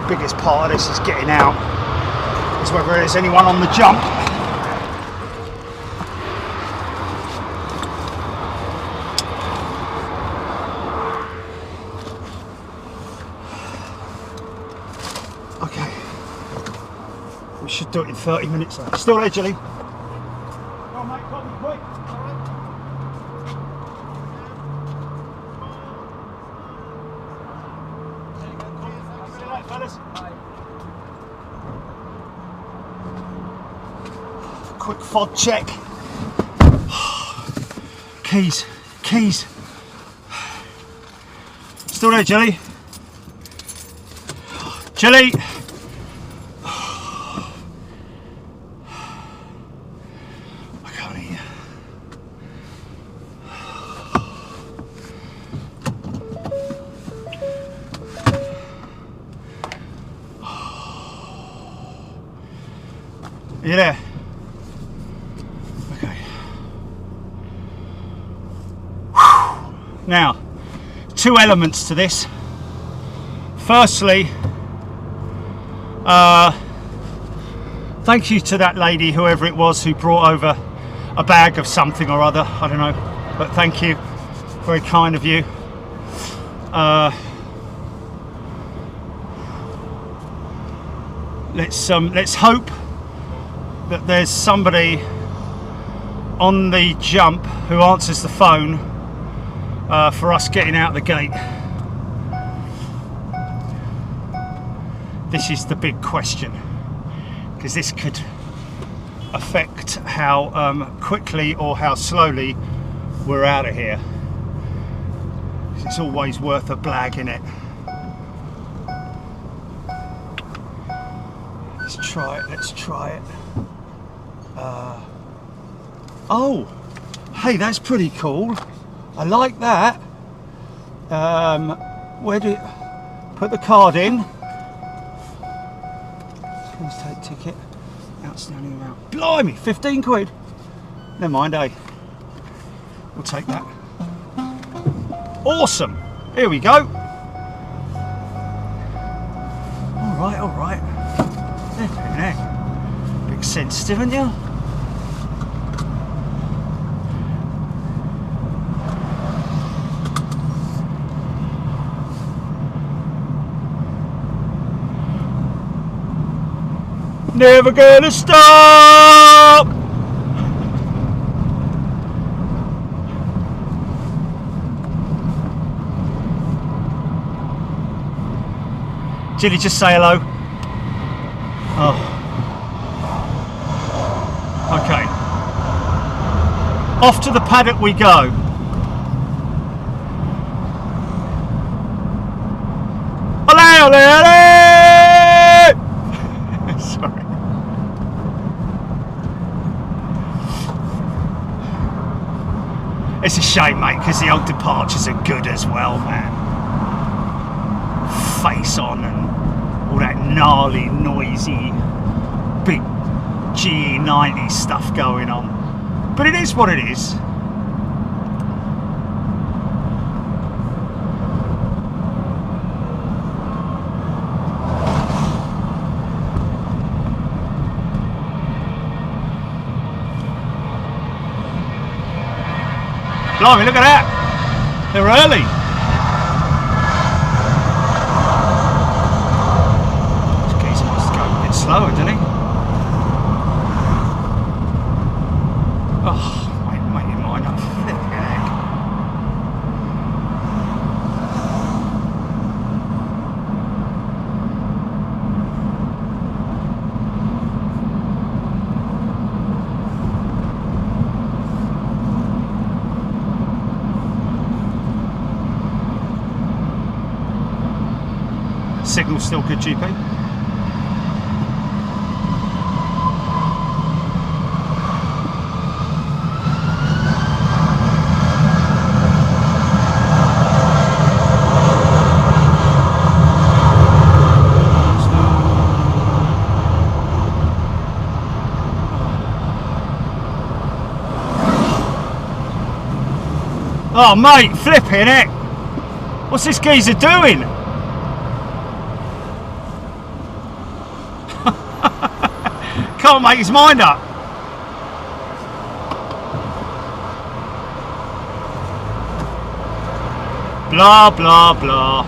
Biggest part of this is getting out. It's whether there's anyone on the jump. Okay. We should do it in 30 minutes though. Still there, Jilly? Go on, mate, got me quick. See you later, fellas. Quick fog check. Keys. Still there, Jilly? Jilly! I can't hear. Are you there? Okay. Now, two elements to this. Thank you to that lady, whoever it was, who brought over a bag of something or other. I don't know, but thank you. Very kind of you. Let's hope that there's somebody on the jump who answers the phone for us getting out the gate. This is the big question, because this could affect how quickly or how slowly we're out of here. It's always worth a blag, innit? Let's try it. Oh, hey, that's pretty cool. I like that. Where do you put the card in? Please take ticket. Outstanding amount. Blimey, 15 quid. Never mind, eh? We'll take that. Awesome. Here we go. All right. Bit sensitive, aren't you? Never gonna stop. Did he just say hello? Oh. Okay. Off to the paddock we go. Ole! Sorry. It's a shame, mate, because the old departures are good as well, man. Face on and all that gnarly, noisy, big GE90 stuff going on. But it is what it is. Blimey, look at that! They're early! This geezer must go a bit slower, doesn't he? Oh, make your mind up. Flipping heck. Signal's still good, GP. Oh mate, flipping it! What's this geezer doing? Can't make his mind up. Blah blah blah.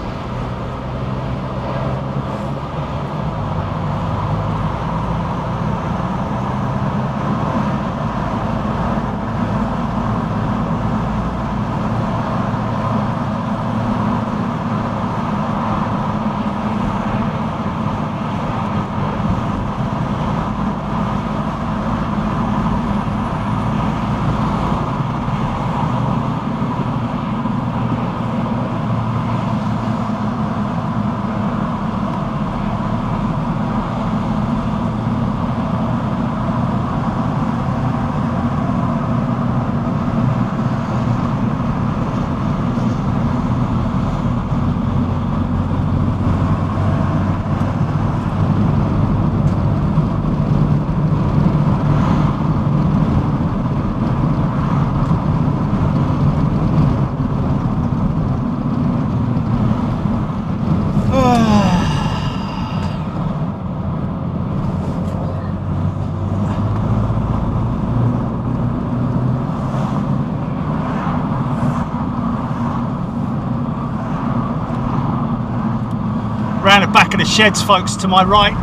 Round the back of the sheds, folks, to my right,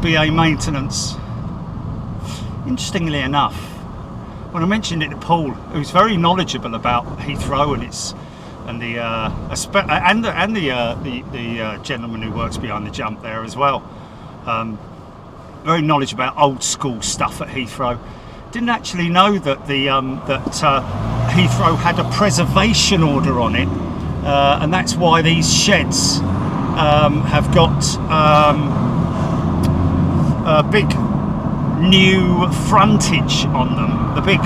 BA maintenance. Interestingly enough, when I mentioned it to Paul, who was very knowledgeable about Heathrow and its the gentleman who works behind the jump there as well, very knowledgeable about old school stuff at Heathrow. Didn't actually know that Heathrow had a preservation order on it, and that's why these sheds have got a big new frontage on them. The big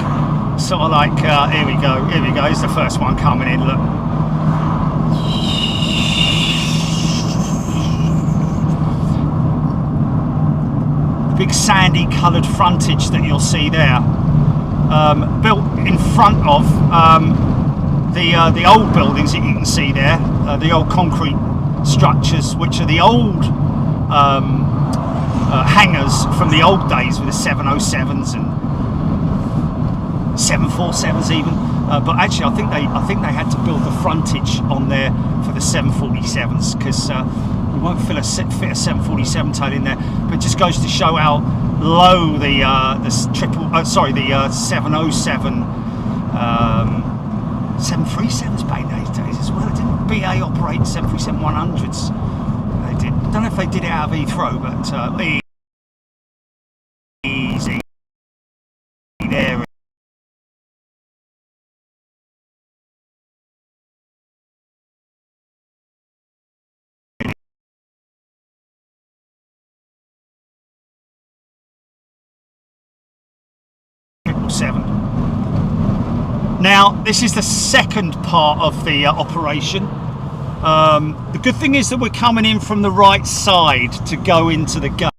sort of like here we go, here's the first one coming in, look. The big sandy coloured frontage that you'll see there, built in front of the old buildings that you can see there, the old concrete structures, which are the old hangars from the old days with the 707s and 747s even. But actually, I think they had to build the frontage on there for the 747s because we won't fit a 747 tail in there. But it just goes to show how low the 707. 737s back those days as well. Didn't BA operate 737-100s? They did. I don't know if they did it out of Heathrow, but easy there. 777. Now, this is the second part of the operation. The good thing is that we're coming in from the right side to go into the gate.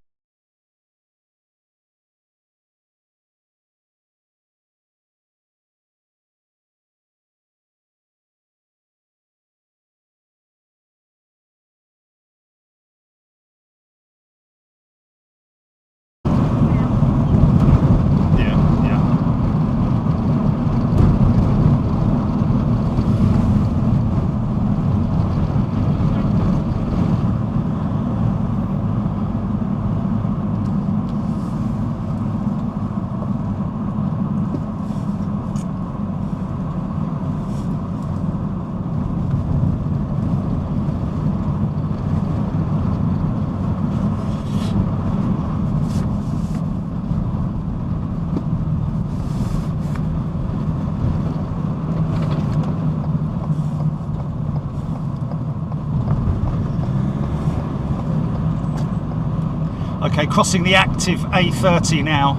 Okay, crossing the active A30 now.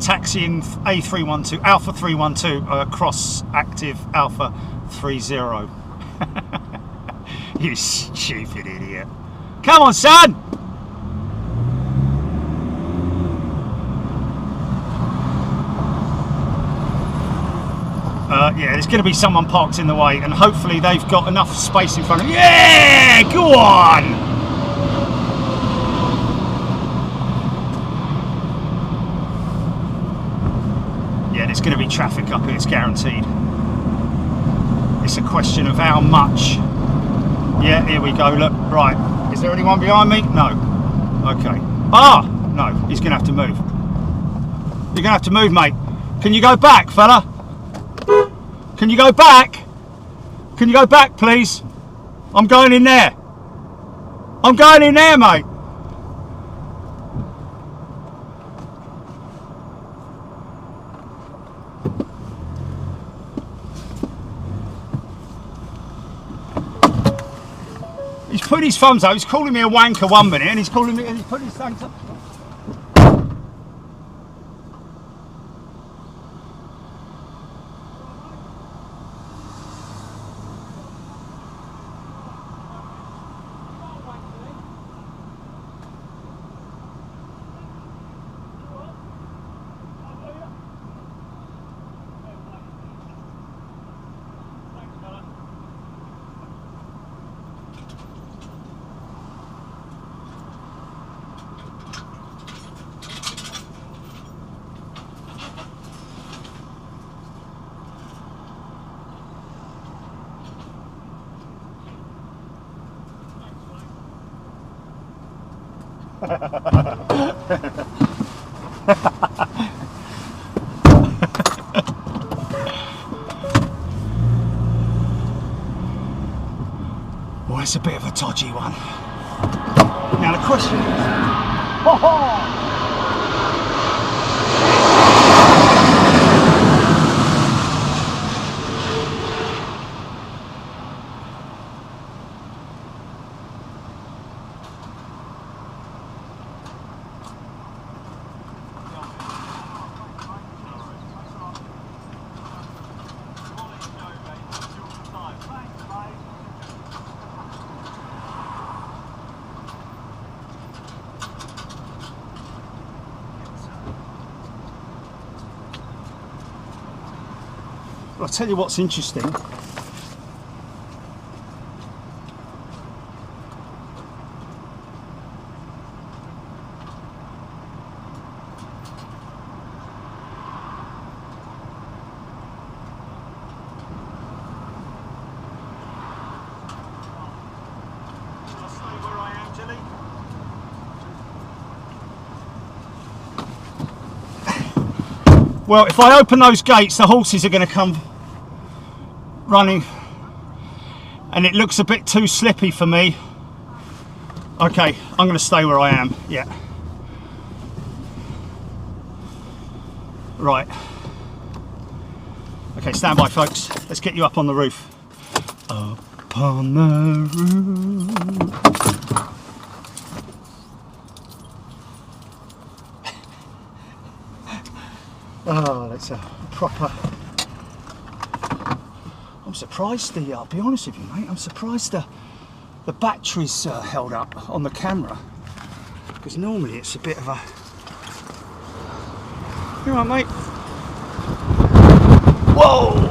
Taxiing A312, Alpha 312, across active Alpha 30. You stupid idiot. Come on, son! Yeah, there's going to be someone parked in the way, and hopefully they've got enough space in front of them. Yeah, go on! There's going to be traffic up here, it's guaranteed. It's a question of how much. Yeah, here we go, look, right. Is there anyone behind me? No. Okay. Ah! No, he's going to have to move. You're going to have to move, mate. Can you go back, fella? Can you go back? Can you go back, please? I'm going in there. I'm going in there, mate. He's put his thumbs up. He's calling me a wanker 1 minute, and he's calling me, and he's putting his thumbs up. Well, it's a bit of a dodgy one. Now the question is, ho-ho! I'll tell you what's interesting. Well, if I open those gates, the horses are going to come running, and it looks a bit too slippy for me. Okay, I'm going to stay where I am. Yeah. Right. Okay, stand by, folks. Let's get you up on the roof. Up on the roof. Oh, that's a proper... I'm surprised I'll be honest with you, mate, I'm surprised the battery's held up on the camera, because normally it's a bit of a... You all right, mate? Whoa!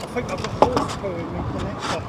I think I've got horse poo in my connector.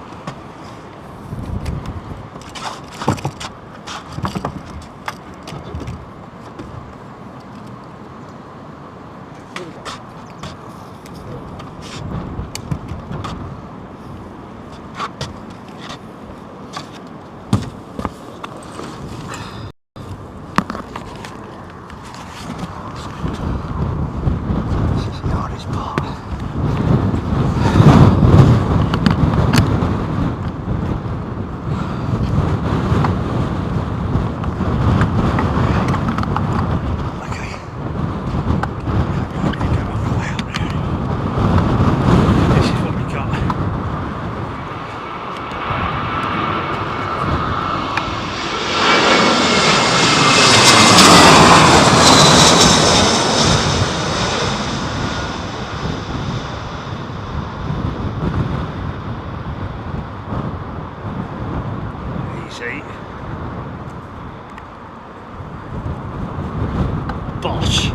Bosh.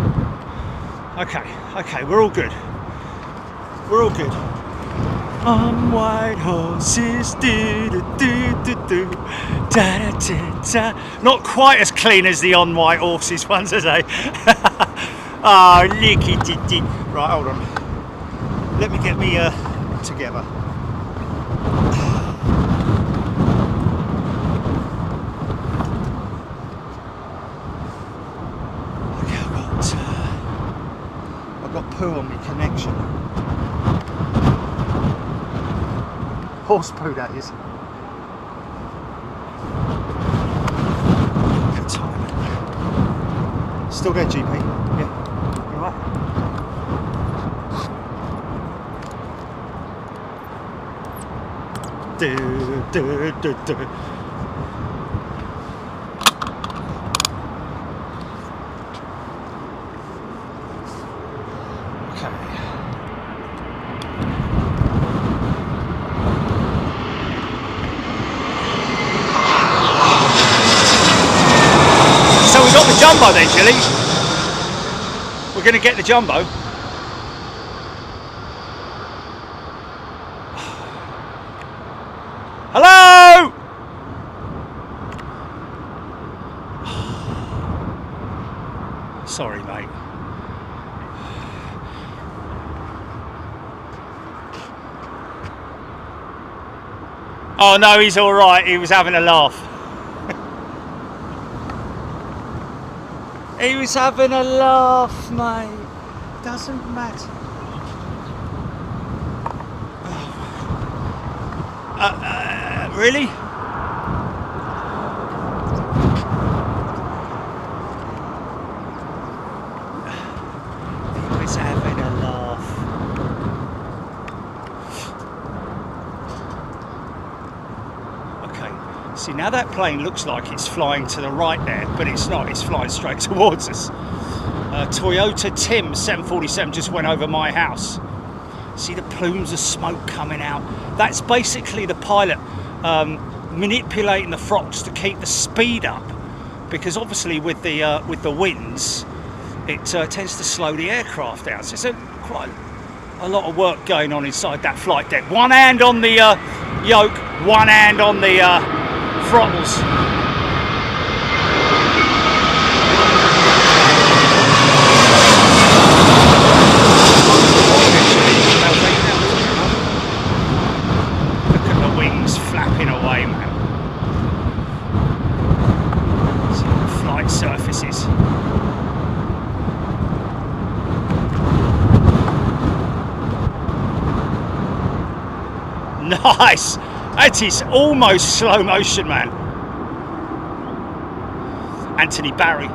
Okay, we're all good. We're all good. On white horses, do do do do do, da da da da. Not quite as clean as the on white horses ones, are they? Oh, licky diddy. Right, hold on. Let me get me together. Poo on my connection. Horse poo, that is. Good time. Still there, GP? Yeah. You alright? Do. jumbo then, Gilly. We're going to get the jumbo. Hello? Sorry, mate. Oh no, he's all right. He was having a laugh. He was having a laugh, mate. Doesn't matter. Really? He was having a laugh. Okay, see now that plane looks like it's flying to the right there, but it's not, it's flying straight towards us. Toyota Tim 747 just went over my house. See the plumes of smoke coming out? That's basically the pilot manipulating the throttles to keep the speed up, because obviously with the winds it tends to slow the aircraft down. So it's quite a lot of work going on inside that flight deck. One hand on the yoke, one hand on the throttles. Flapping away, man. See the flight surfaces. Nice! That is almost slow motion, man. Anthony Barry.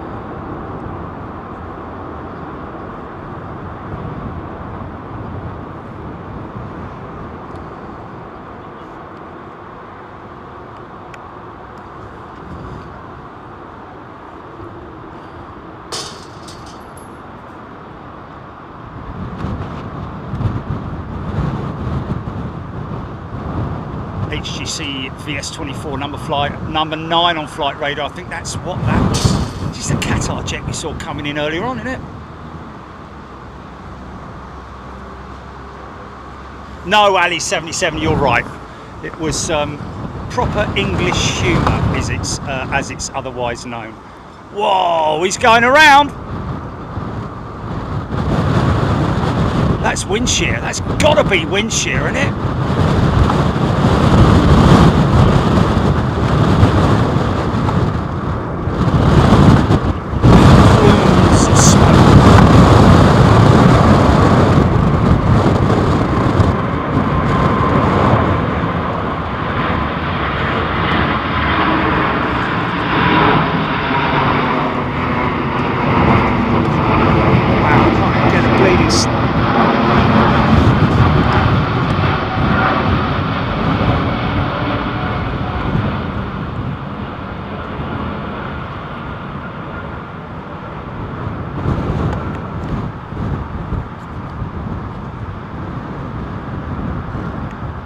HGC VS24 number 9 on flight radar. I think that's what that was. It's the Qatar jet we saw coming in earlier on, isn't it? No, Ali 77, you're right. It was proper English humour, as it's otherwise known. Whoa, he's going around. That's wind shear. That's got to be wind shear, isn't it?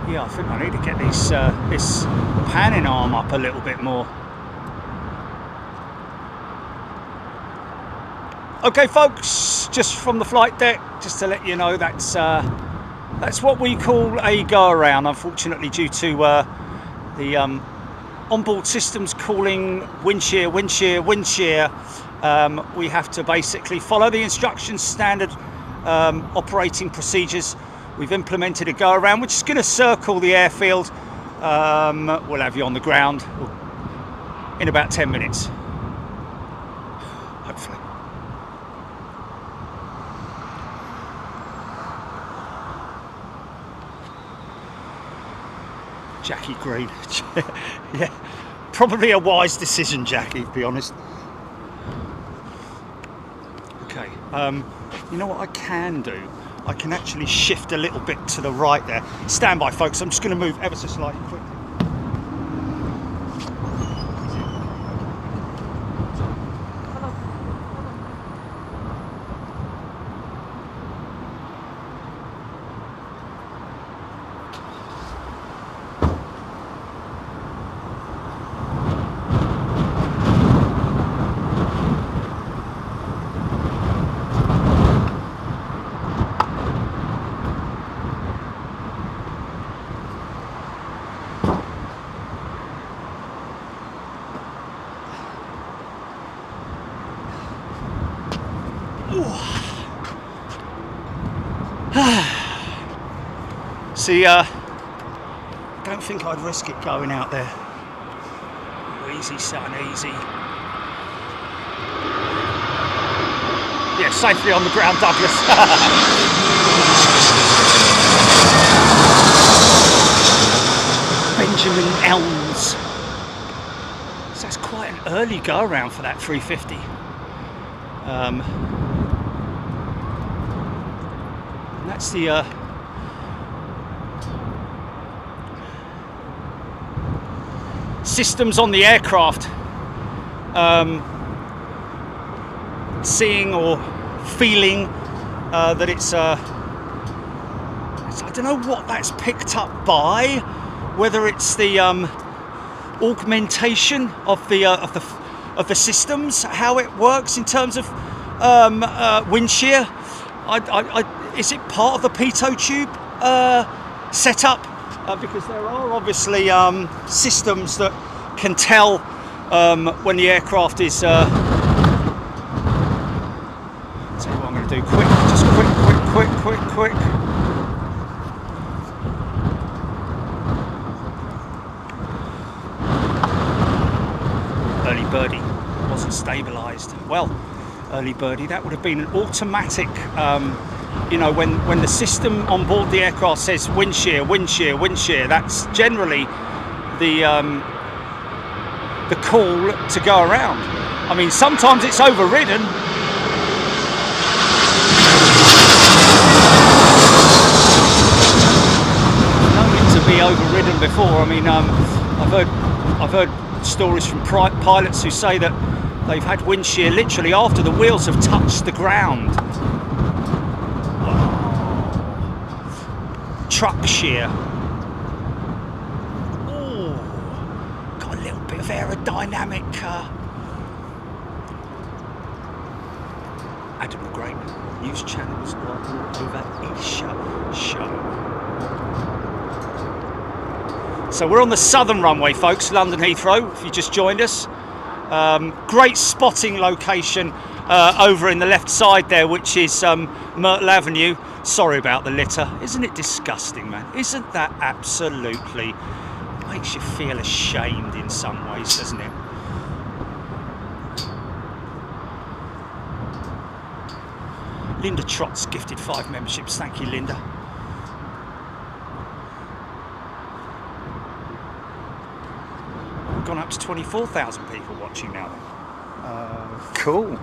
Yeah, I think I need to get this panning arm up a little bit more. Okay, folks, just from the flight deck, just to let you know, that's what we call a go around. Unfortunately, due to the onboard systems calling wind shear, wind shear, wind shear, we have to basically follow the instructions, standard operating procedures. We've implemented a go around, which is going to circle the airfield. We'll have you on the ground in about 10 minutes, hopefully. Jackie Green. Yeah, probably a wise decision, Jackie, to be honest. Okay, you know what I can do? I can actually shift a little bit to the right there. Stand by, folks. I'm just going to move ever so slightly quickly. See, don't think I'd risk it going out there. Easy, son, easy. Yeah, safely on the ground, Douglas. Benjamin Elms. So that's quite an early go around for that 350. And that's the systems on the aircraft seeing or feeling that it's I don't know what that's picked up by, whether it's the augmentation of the systems, how it works in terms of wind shear. Is it part of the pitot tube setup? Because there are obviously systems that can tell when the aircraft is. Tell you what I'm going to do. Quick. Early birdie wasn't stabilised. Well, early birdie, that would have been an automatic. You know, when the system on board the aircraft says wind shear, that's generally the call to go around. I mean, sometimes it's overridden. Known it to be overridden before. I mean, I've heard stories from pilots who say that they've had wind shear literally after the wheels have touched the ground. Truck shear. Oh, got a little bit of aerodynamic. Adam the Great news channels over Isha show. So we're on the southern runway, folks, London Heathrow. If you just joined us, great spotting location over in the left side there, which is Myrtle Avenue. Sorry about the litter. Isn't it disgusting, man? Isn't that absolutely... makes you feel ashamed in some ways, doesn't it? Linda Trott's gifted 5 memberships. Thank you, Linda. We've gone up to 24,000 people watching now. Cool.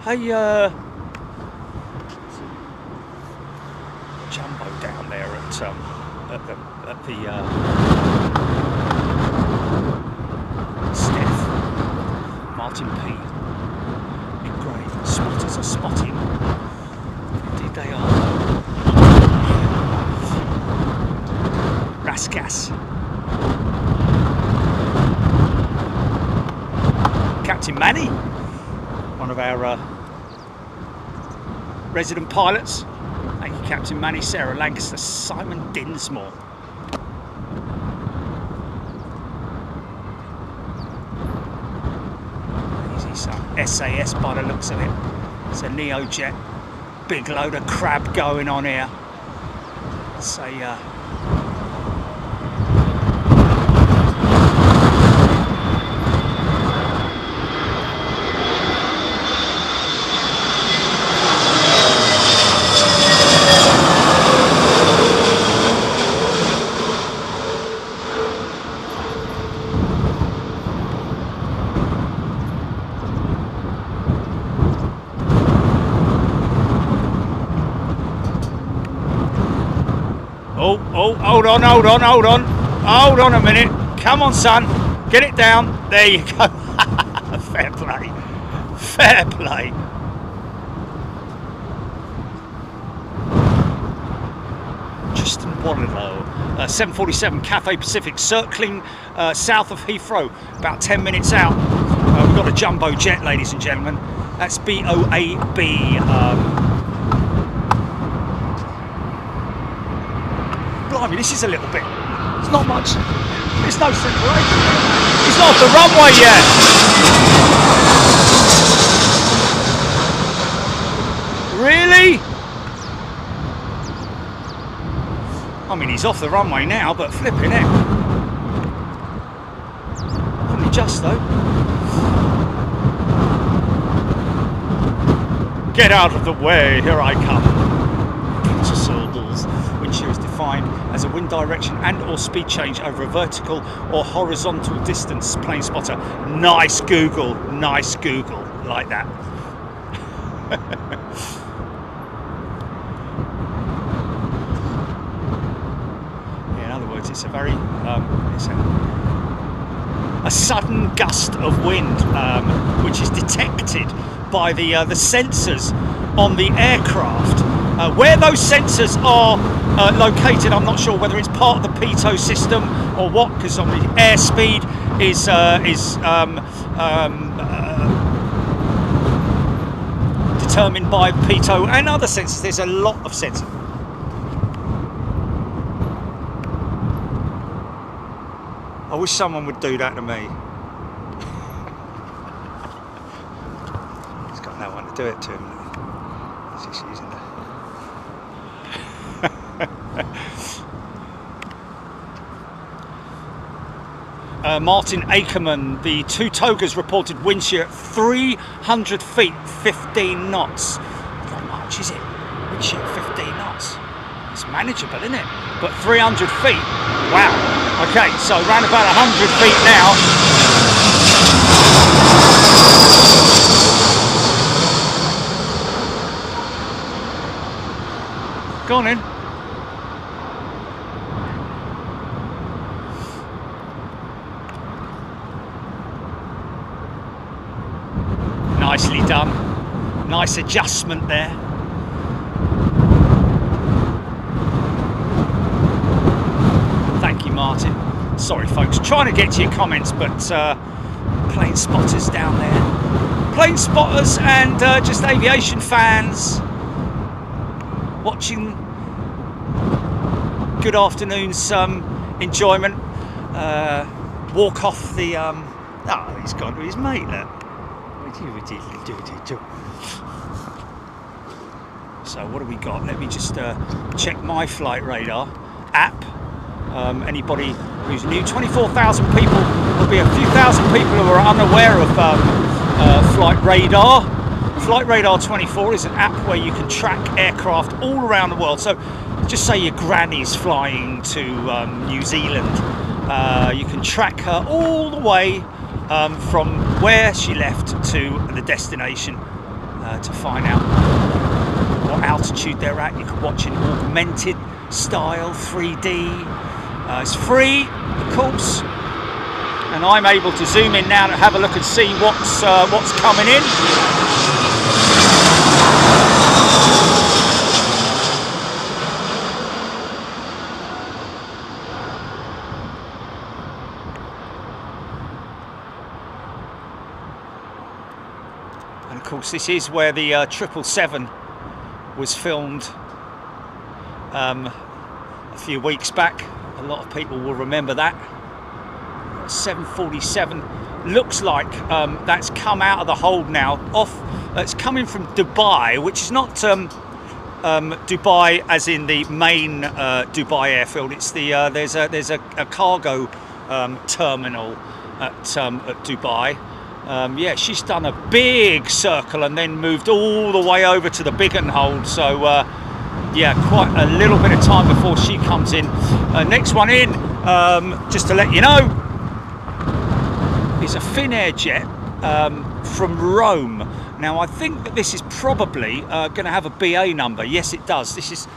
Hey, Jumbo down there at the Steph, Martin P, Nick Gray, spotters are spotting. Indeed they are. Raskas. Captain Manny, one of our resident pilots. Thank you, Captain Manny, Sarah Lancaster, Simon Dinsmore. Easy, son. SAS by the looks of it. It's a Neojet. Big load of crab going on here. It's a hold on a minute. Come on, son. Get it down. There you go. Fair play. Fair play. Tristan Waterlow. 747 Cathay Pacific circling south of Heathrow. About 10 minutes out. We've got a jumbo jet, ladies and gentlemen. That's BOAB. Blimey, this is a little bit. It's not much. There's no separation. It's not off the runway yet. mean, he's off the runway now, but flipping it. Only just though. Get out of the way, here I come. Wind shear is defined as a wind direction and or speed change over a vertical or horizontal distance. Plane spotter. Nice Google, like that. In other words, it's a very it's a sudden gust of wind, which is detected by the sensors on the aircraft. Where those sensors are located, I'm not sure whether it's part of the pitot system or what, because on the airspeed is determined by pitot and other sensors. There's a lot of sensors. I wish someone would do that to me. He's got no one to do it to him. He's just using the... Martin Akerman, the two togas reported wind shear at 300 feet, 15 knots. Not much, is it? Wind shear at 15 knots. It's manageable, isn't it? But 300 feet, wow. Okay, so around about 100 feet now. Go on in. Nicely done. Nice adjustment there. Thank you, Martin. Sorry, folks. Trying to get to your comments, but plane spotters down there. Plane spotters and just aviation fans watching good afternoon's enjoyment. Walk off the... oh, he's gone to his mate, look. So what do we got? Let me just check my flight radar app. Anybody who's new, 24,000 people. There'll be a few thousand people who are unaware of flight radar. Flight Radar 24 is an app where you can track aircraft all around the world. So just say your granny's flying to New Zealand. You can track her all the way from where she left to the destination to find out what altitude they're at. You can watch in augmented style, 3D. It's free, of course, and I'm able to zoom in now to have a look and see what's coming in. And of course, this is where the 777 was filmed a few weeks back. A lot of people will remember that. 747 looks like that's come out of the hold now. It's coming from Dubai, which is not Dubai as in the main Dubai airfield. It's the there's a cargo terminal at Dubai. Yeah, she's done a big circle and then moved all the way over to the Biggin hold. So yeah, quite a little bit of time before she comes in. Next one in, just to let you know, is a Finnair jet from Rome. Now I think that this is probably going to have a BA number. Yes, it does. This is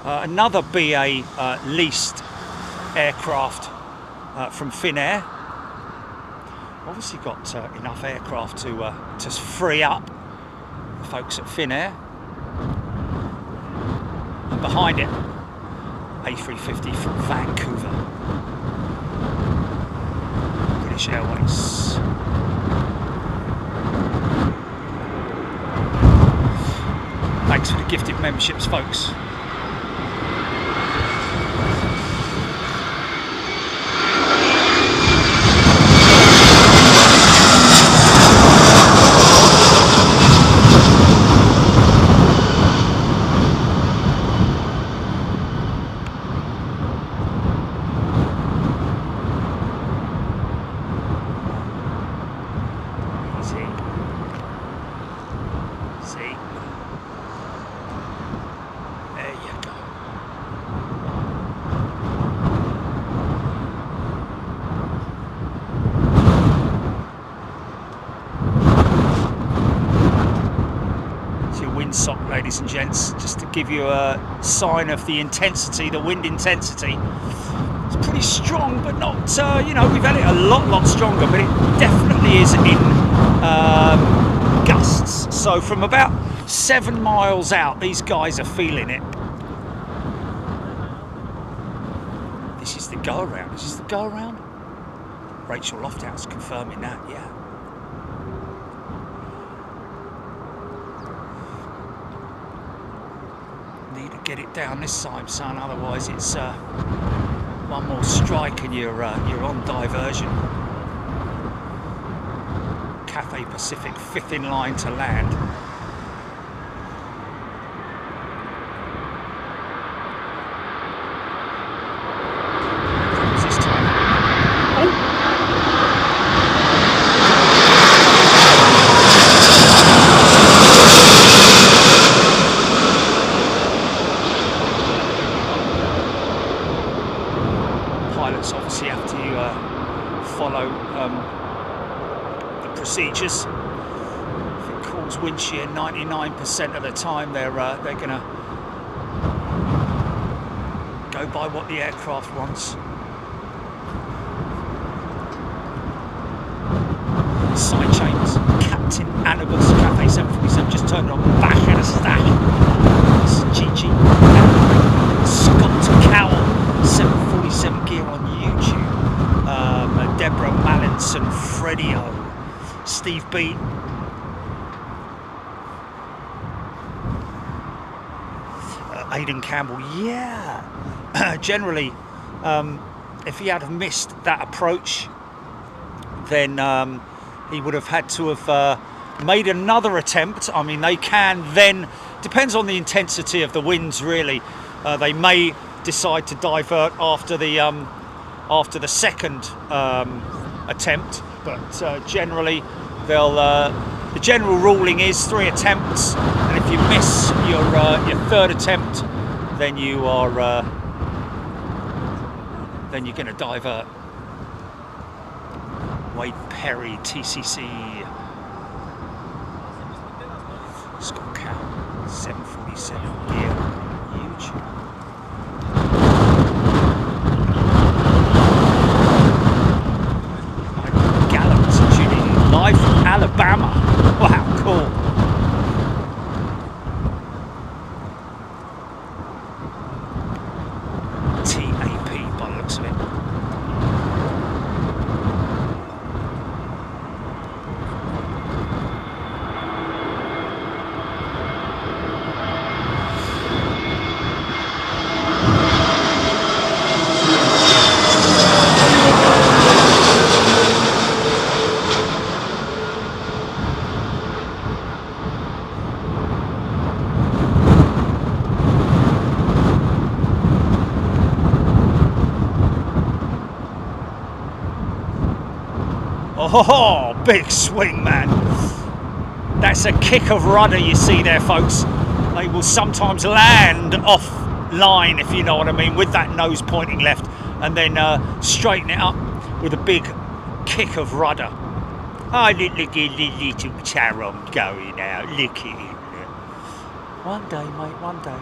another BA leased aircraft from Finnair. Obviously got enough aircraft to free up folks at Finnair. And behind it, A350 from Vancouver. British Airways. Thanks for the gifted memberships, folks. windsock, ladies and gents, just to give you a sign of the intensity, the wind intensity. It's pretty strong, but not, you know, we've had it a lot stronger, but it definitely is in gusts. So from about 7 miles out, these guys are feeling it. This is the go around. Is this the go around? Rachel Lofthouse confirming that, yeah. Need to get it down this side, son, otherwise it's one more strike and you're on diversion. Cathay Pacific, 5th in line to land. What's this time? Oh! Pilots obviously have to follow the procedures. If it calls wind shear, 99% of the time they're gonna go by what the aircraft wants. Side chains, Captain AIRBUS, Cathay 747 just turned on, bash and a stash. Gigi, Scott Cowell, 747 gear on YouTube. Deborah Mallinson, Freddie O, Steve B. Aidan Campbell, yeah. Generally, if he had have missed that approach, then he would have had to have made another attempt. I mean, they can then, depends on the intensity of the winds really, they may decide to divert after the second attempt, but generally they'll the general ruling is 3 attempts, and if you miss your 3rd attempt, then you are then you're going to divert. Wade Perry, TCC, Scott Cowell, 747 gear, huge. Live from Alabama. Wow, cool. TAP by the looks of it. Oh, big swing, man. That's a kick of rudder you see there, folks. They will sometimes land off line, if you know what I mean, with that nose pointing left, and then straighten it up with a big kick of rudder. Oh, look at little Charon going out. Look at him. One day, mate, one day.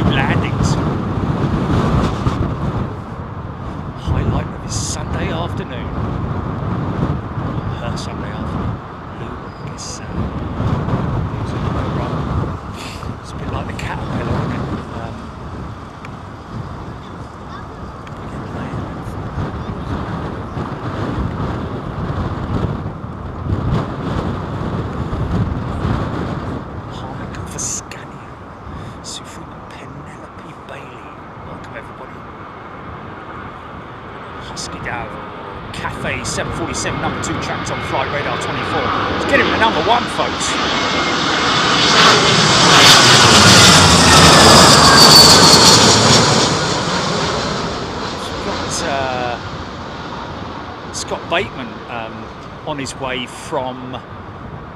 Landings. Highlight of his Sunday afternoon. Her Sunday afternoon. Lou, I guess, it's a bit like the caterpillar, isn't it? Harmonic for Scania. Sufrima Penelope Bailey. Welcome everybody. Husky Dow. Cathay 747 number 2 tracked on flight radar 24. Let's get him to number 1, folks. Scott Bateman on his way from,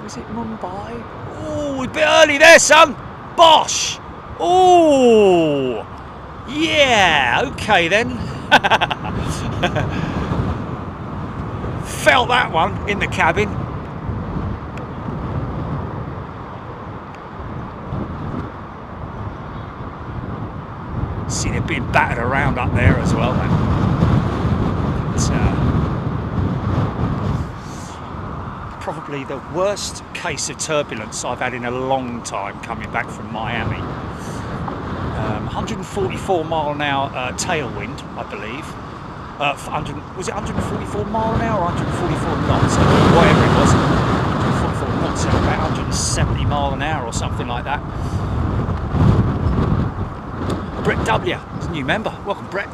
was it Mumbai? Oh, a bit early there, son. Bosh. Oh, yeah. Okay then. Felt that one in the cabin. See, they're being battered around up there as well, man. It's probably the worst case of turbulence I've had in a long time coming back from Miami. 144 mile an hour tailwind, I believe. Was it 144 mile an hour or 144 knots? Whatever it was. 144 knots, about 170 mile an hour or something like that. Brett W, he's a new member. Welcome, Brett.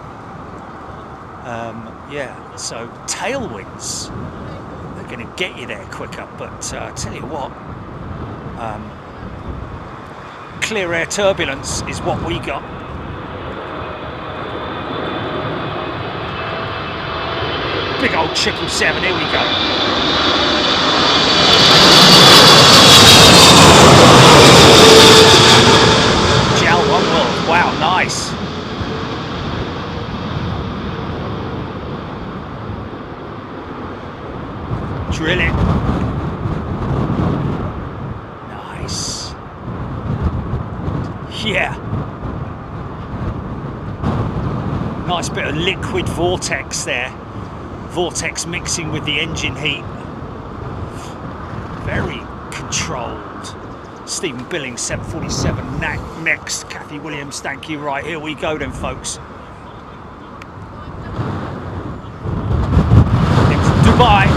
Yeah, so tailwinds, they're going to get you there quicker. But I tell you what, clear air turbulence is what we got. Big old 777, here we go. Gel one world, wow, nice. Drill it. Nice. Yeah. Nice bit of liquid vortex there. Vortex mixing with the engine heat. Very controlled. Stephen Billings, 747 next. Kathy Williams, thank you. Right, here we go then, folks. Into Dubai.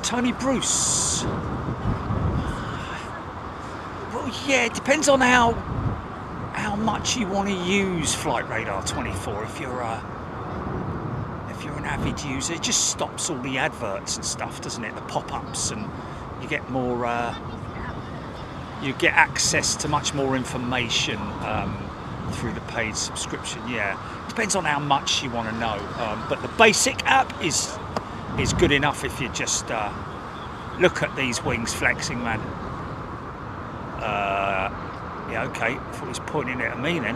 Tony Bruce. Well, yeah, it depends on how much you want to use Flight Radar 24. If you're an avid user, it just stops all the adverts and stuff, doesn't it? The pop-ups, and you get more. You get access to much more information through the paid subscription. Yeah, depends on how much you want to know. But the basic app is good enough if you just look at these wings flexing, man. Yeah, okay, I thought he was pointing it at me then.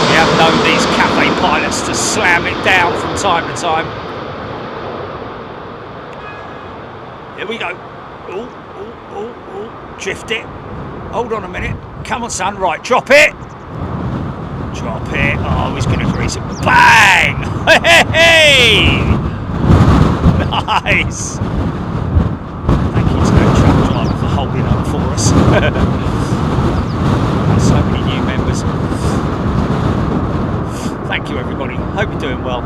We have known these cafe pilots to slam it down from time to time. Here we go. Oh, drift it. Hold on a minute. Come on, son. Right, drop it. Drop it. Oh, he's going to grease it. Bang! Hey! Nice. Thank you to that truck driver for holding on for us. So many new members. Thank you, everybody. Hope you're doing well.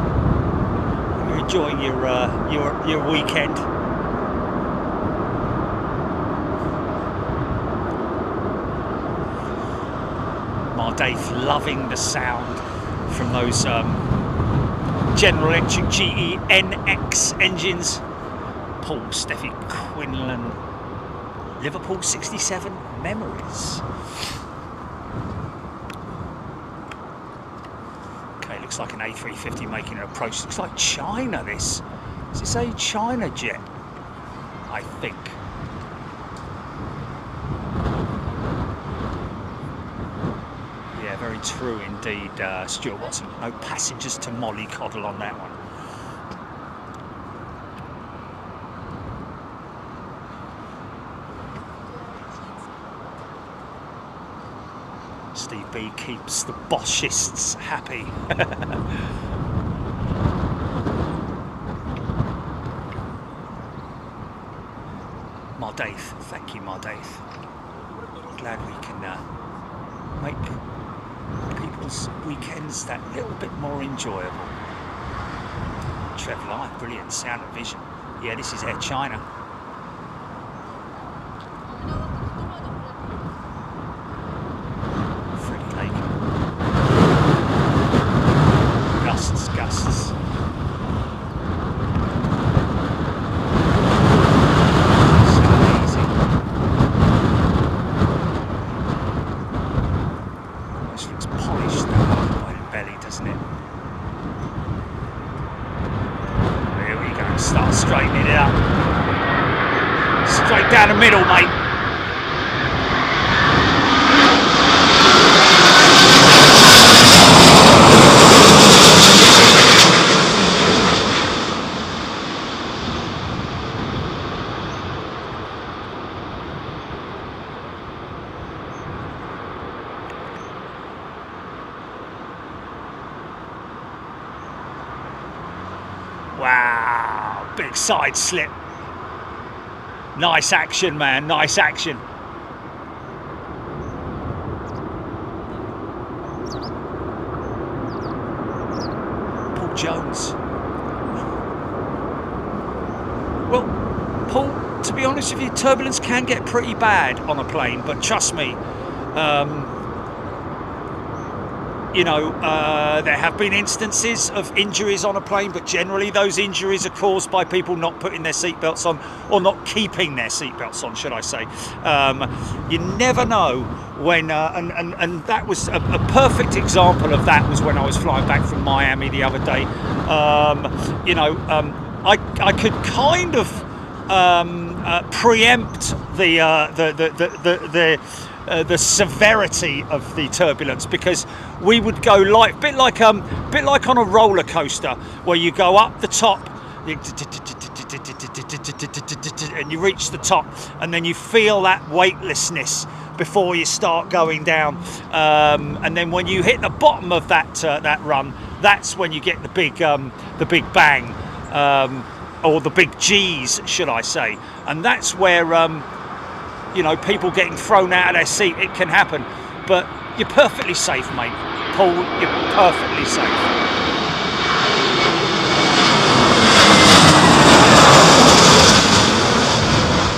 You're enjoying your weekend. Dave loving the sound from those General Electric GE NX engines. Paul Steffi Quinlan, Liverpool 67 memories. Okay, looks like an A350 making an approach. Looks like China, this. Does it say China jet? I think. Very true indeed, Stuart Watson. No passengers to mollycoddle on that one. Steve B keeps the Boschists happy. Mardaith, thank you, Mardaith. Glad we can make people's weekends that little bit more enjoyable. Trev Live, brilliant sound and vision. Yeah, this is Air China. down the middle, mate. Wow, big side slip. Nice action, man, nice action. Paul Jones. Well, Paul, to be honest with you, turbulence can get pretty bad on a plane, but trust me, you know, there have been instances of injuries on a plane, but generally those injuries are caused by people not putting their seatbelts on, or not keeping their seatbelts on, should I say. You never know when, and that was a perfect example of that was when I was flying back from Miami the other day. You know, I could kind of preempt the severity of the turbulence, because we would go like bit like on a roller coaster where you go up the top and you reach the top, and then you feel that weightlessness before you start going down, and then when you hit the bottom of that run, that's when you get the big bang, or the big G's, should I say, and that's where you know, people getting thrown out of their seat. It can happen, but you're perfectly safe, mate. Paul, you're perfectly safe.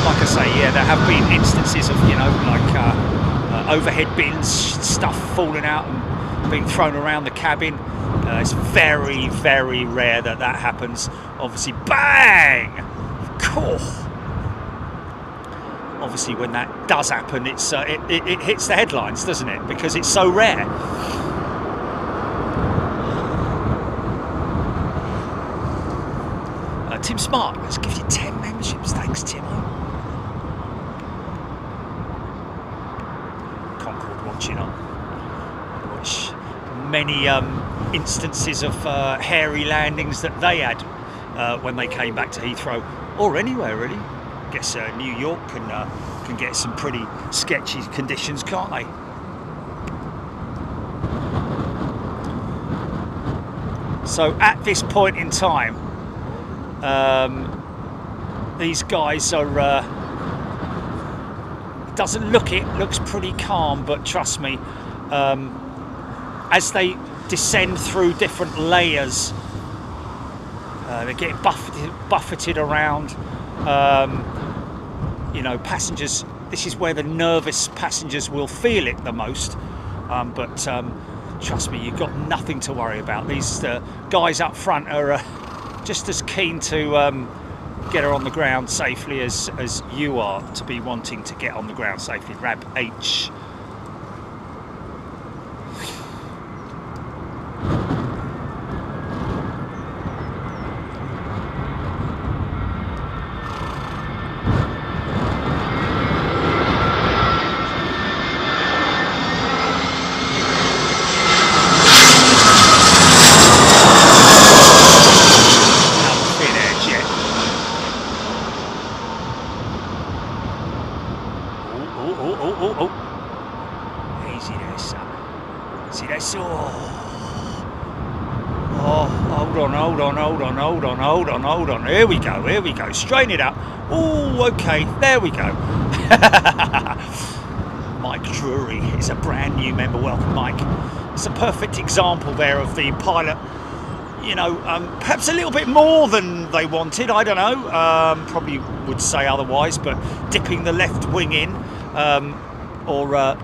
Like I say, yeah, there have been instances of, you know, like overhead bins, stuff falling out and being thrown around the cabin. It's very, very rare that happens. Obviously, bang! Cool. Obviously, when that does happen, it hits the headlines, doesn't it? Because it's so rare. Tim Smart, let's give you 10 memberships. Thanks, Tim. Concord watching on. Watch many instances of hairy landings that they had when they came back to Heathrow, or anywhere really. Guess New York can get some pretty sketchy conditions, can't they? So at this point in time, these guys are looks pretty calm, but trust me, as they descend through different layers, they're getting buffeted around. You know, passengers, this is where the nervous passengers will feel it the most, but trust me, you've got nothing to worry about. These guys up front are just as keen to get her on the ground safely as you are to be wanting to get on the ground safely. Rab H. Hold on, here we go, straighten it up. Oh, okay, there we go. Mike Drury is a brand new member, welcome Mike. It's a perfect example there of the pilot, you know, perhaps a little bit more than they wanted, I don't know, probably would say otherwise, but dipping the left wing in, or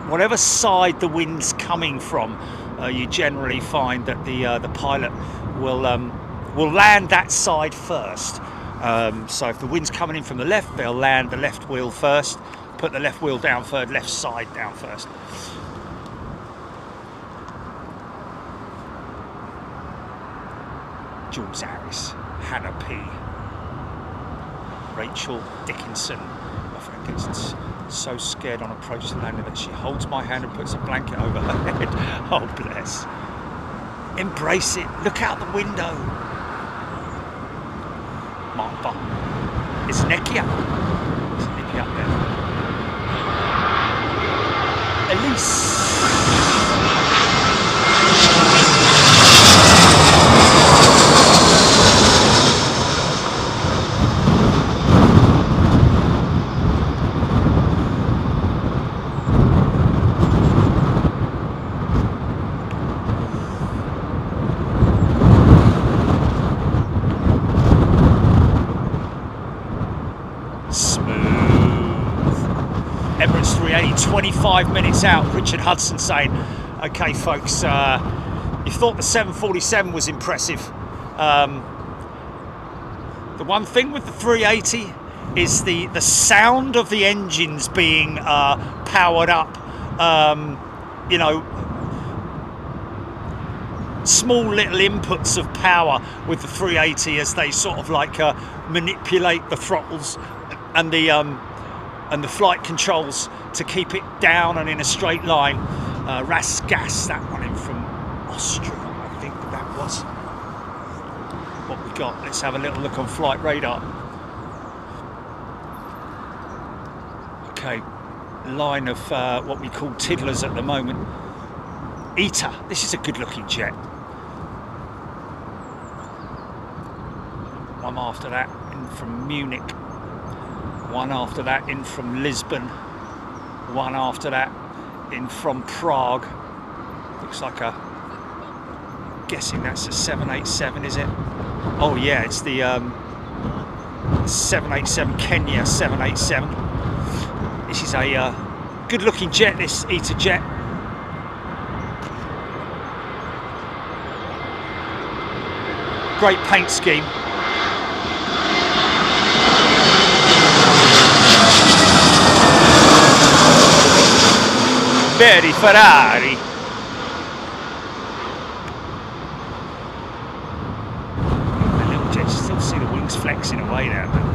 whatever side the wind's coming from, you generally find that the pilot will land that side first. So if the wind's coming in from the left, they'll land the left wheel first, put the left wheel down first, left side down first. Jules Harris, Hannah P, Rachel Dickinson. My friend gets so scared on approach to landing that she holds my hand and puts a blanket over her head. Oh, bless. Embrace it. Look out the window. Mark button. It's Nicky up. It's Nicky up there. Elise. Smooth. Emirates 380, 25 minutes out. Richard Hudson saying, okay folks, you thought the 747 was impressive. The one thing with the 380 is the sound of the engines being powered up. You know, small little inputs of power with the 380 as they sort of like manipulate the throttles and the flight controls to keep it down and in a straight line. Rasgas, that one in from Austria, I think that was. What we got? Let's have a little look on flight radar. Okay, line of what we call tiddlers at the moment. ITA, this is a good looking jet. One after that in from Munich. One after that in from Lisbon. One after that in from Prague. Looks like a, guessing that's a 787, is it? Oh yeah, it's the 787 Kenya 787. This is a good looking jet, this ITA jet. Great paint scheme. Very Ferrari. The little jet, you still see the wings flexing away there, man.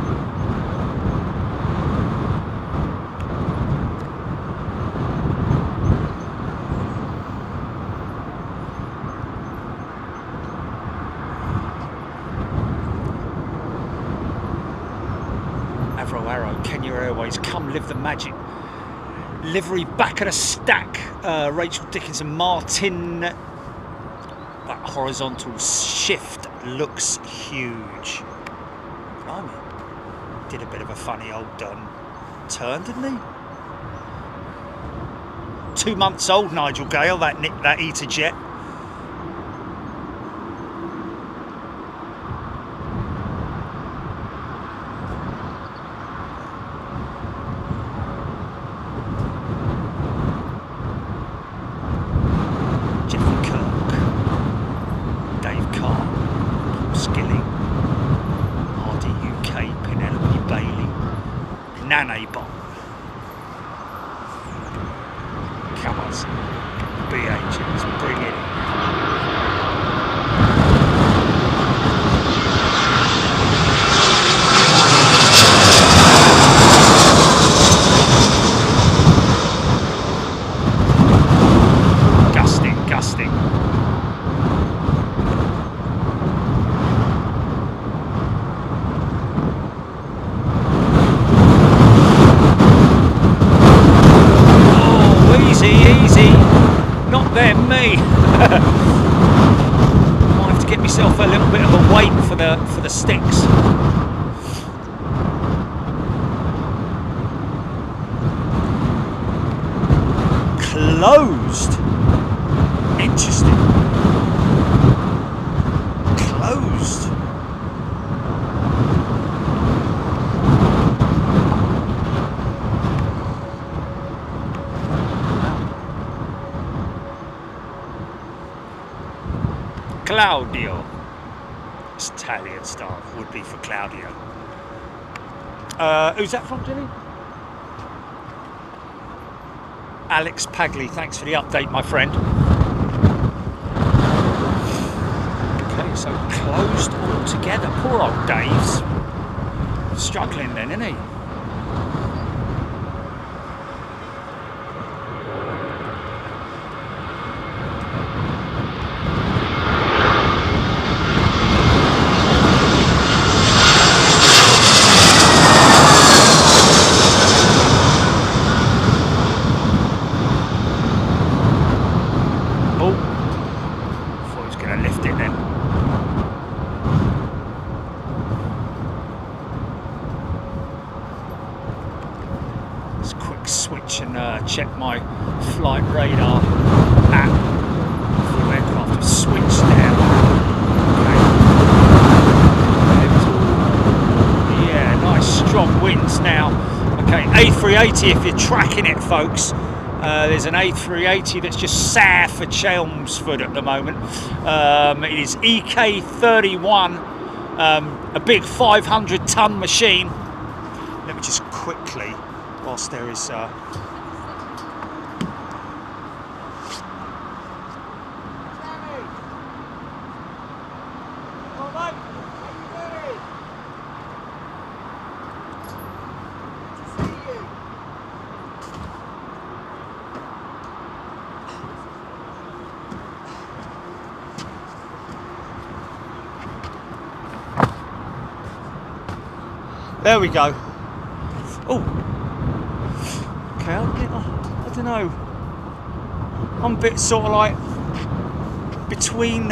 Arrow, Kenya Airways, come live the magic. Livery back at a stack. Rachel Dickinson, Martin. That horizontal shift looks huge. Blimey. Did a bit of a funny old turn, didn't he? 2 months old, Nigel Gale, that ITA jet. Nanabot. Come on, BH, let's bring it in. Gusting. Easy, not them, me. Might have to get myself a little bit of a weight for the sticks. Closed. Interesting. Closed. Claudio. It's Italian style, would be for Claudio. Who's that from, Jimmy? Alex Pagley, thanks for the update, my friend. Okay, so closed altogether. Poor old Dave's. Struggling then, isn't he? Check my flight radar app. Full aircraft have switched now. Okay. Yeah, nice strong winds now. Okay, A380 if you're tracking it, folks. There's an A380 that's just south of Chelmsford at the moment. It is EK31, a big 500-ton machine. Let me just quickly, whilst there is... There we go. Oh, okay. I don't know. I'm a bit sort of like between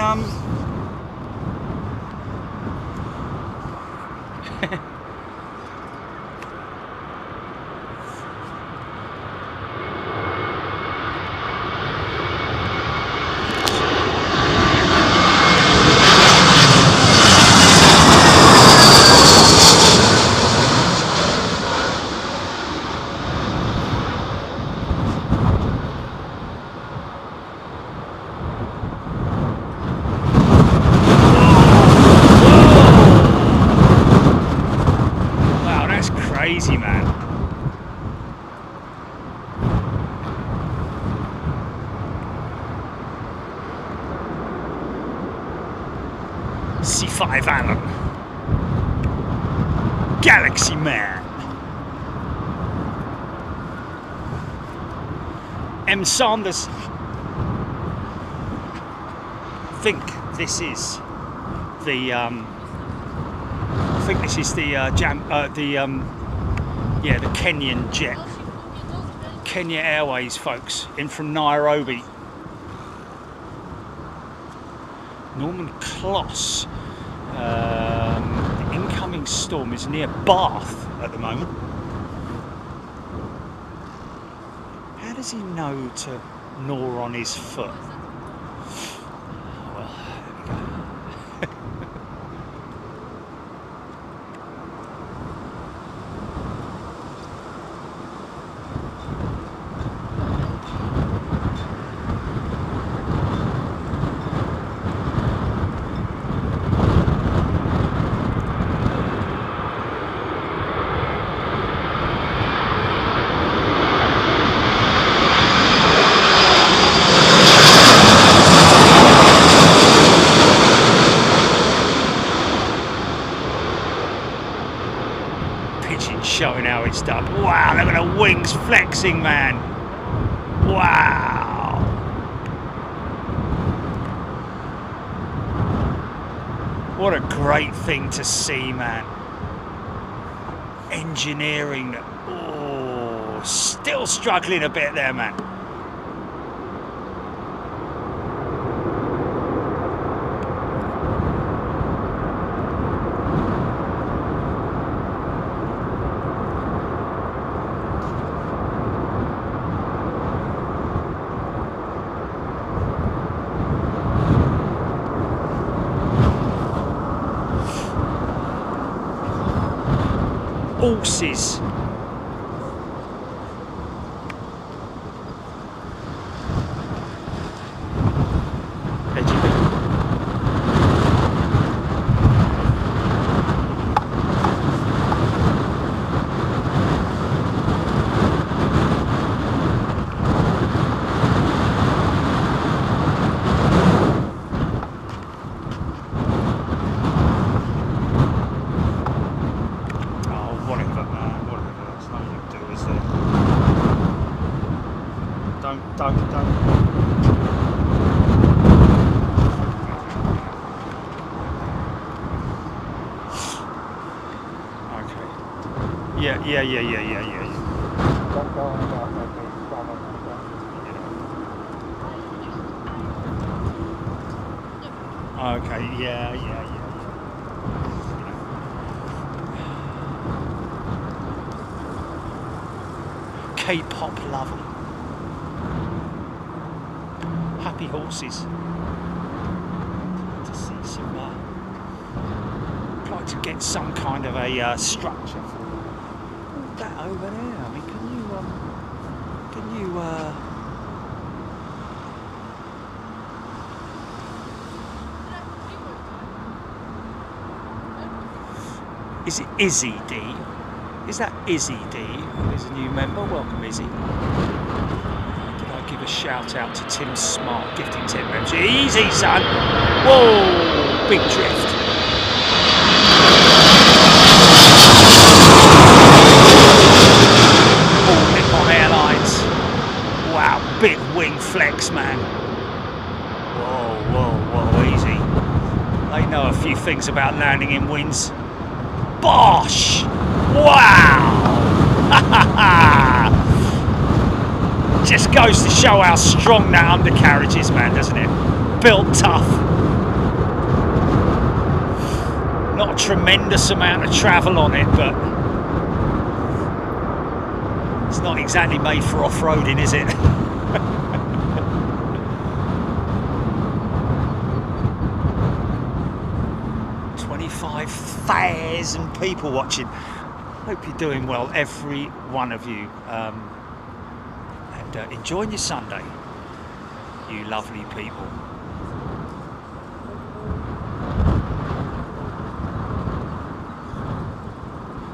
crazy, man. C5 Allen. Galaxy Man. M. Sanders. I think this is the the Kenyan jet. Kenya Airways, folks, in from Nairobi. Norman Kloss. The incoming storm is near Bath at the moment. How does he know to gnaw on his foot? Well, there we go. Showing how it's done. Wow, look at the wings flexing, man. Wow. What a great thing to see, man. Engineering. Oh, still struggling a bit there, man. Horses. Don't. Yeah. Okay, yeah. K-pop lover. Happy horses. To see some, I'd like to get some kind of a structure for that over there. I mean, can you is it Izzy D? Is that Izzy D? There's a new member. Welcome, Izzy. Did I give a shout out to Tim Smart gifting 10 members? Easy, son. Whoa, big drift. All Nippon Airlines. Wow, big wing flex, man. Whoa, easy. They know a few things about landing in winds. Bosh! Wow! Just goes to show how strong that undercarriage is, man, doesn't it? Built tough. Not a tremendous amount of travel on it, but it's not exactly made for off-roading, is it? 25,000 people watching. Hope you're doing well, every one of you, and enjoying your Sunday, you lovely people.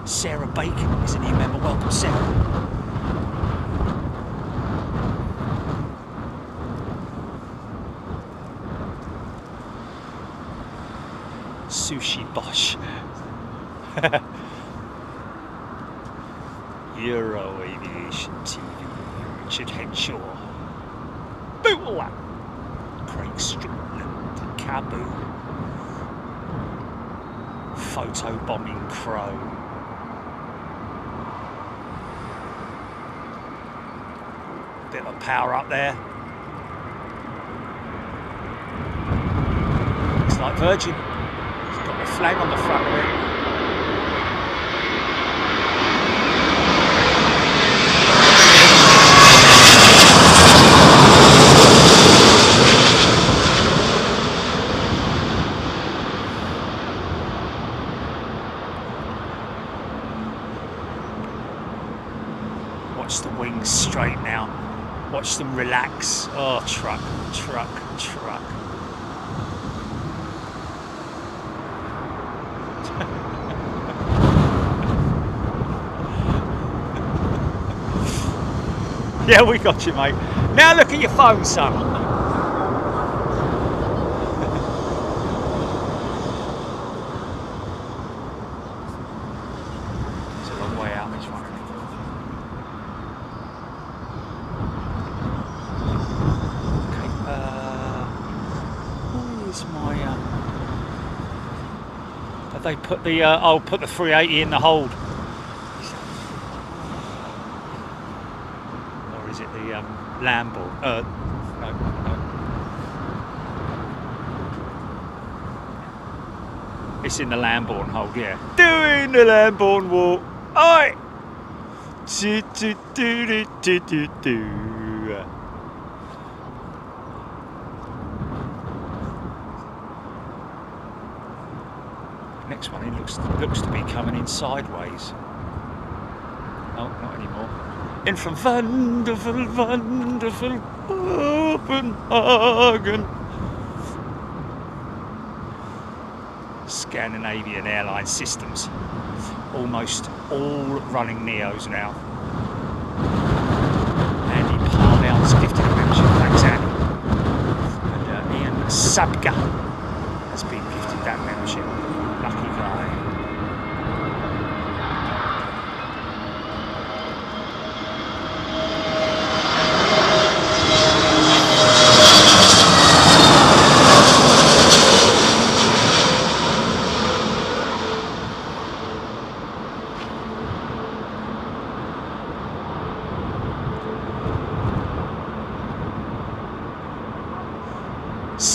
Sarah Bacon is a new member. Welcome, Sarah. Sushi Bosch. Euro Aviation TV. Richard Henshaw. Boo! Craig Strickland. Caboo. Photo bombing crow. Bit of a power up there. Looks like Virgin. Got the flag on the front of it. Watch the wings straighten out. Watch them relax. Oh, truck. Yeah, we got you, mate. Now look at your phone, son. It's a long way out, this one. Okay, where's my... Have they put the... I'll put the 380 in the hold. Lamborn. No. It's in the Lamborn hold, yeah. Doing the Lamborn walk. Oi! Do. Next one, it looks to be coming in sideways. Oh, not anymore. In from wonderful Copenhagen. Scandinavian airline systems. Almost all running Neos now. Andy Parnell's gifted a membership. Thanks, Andy. And Ian Sabga has been gifted that membership. Lucky guy.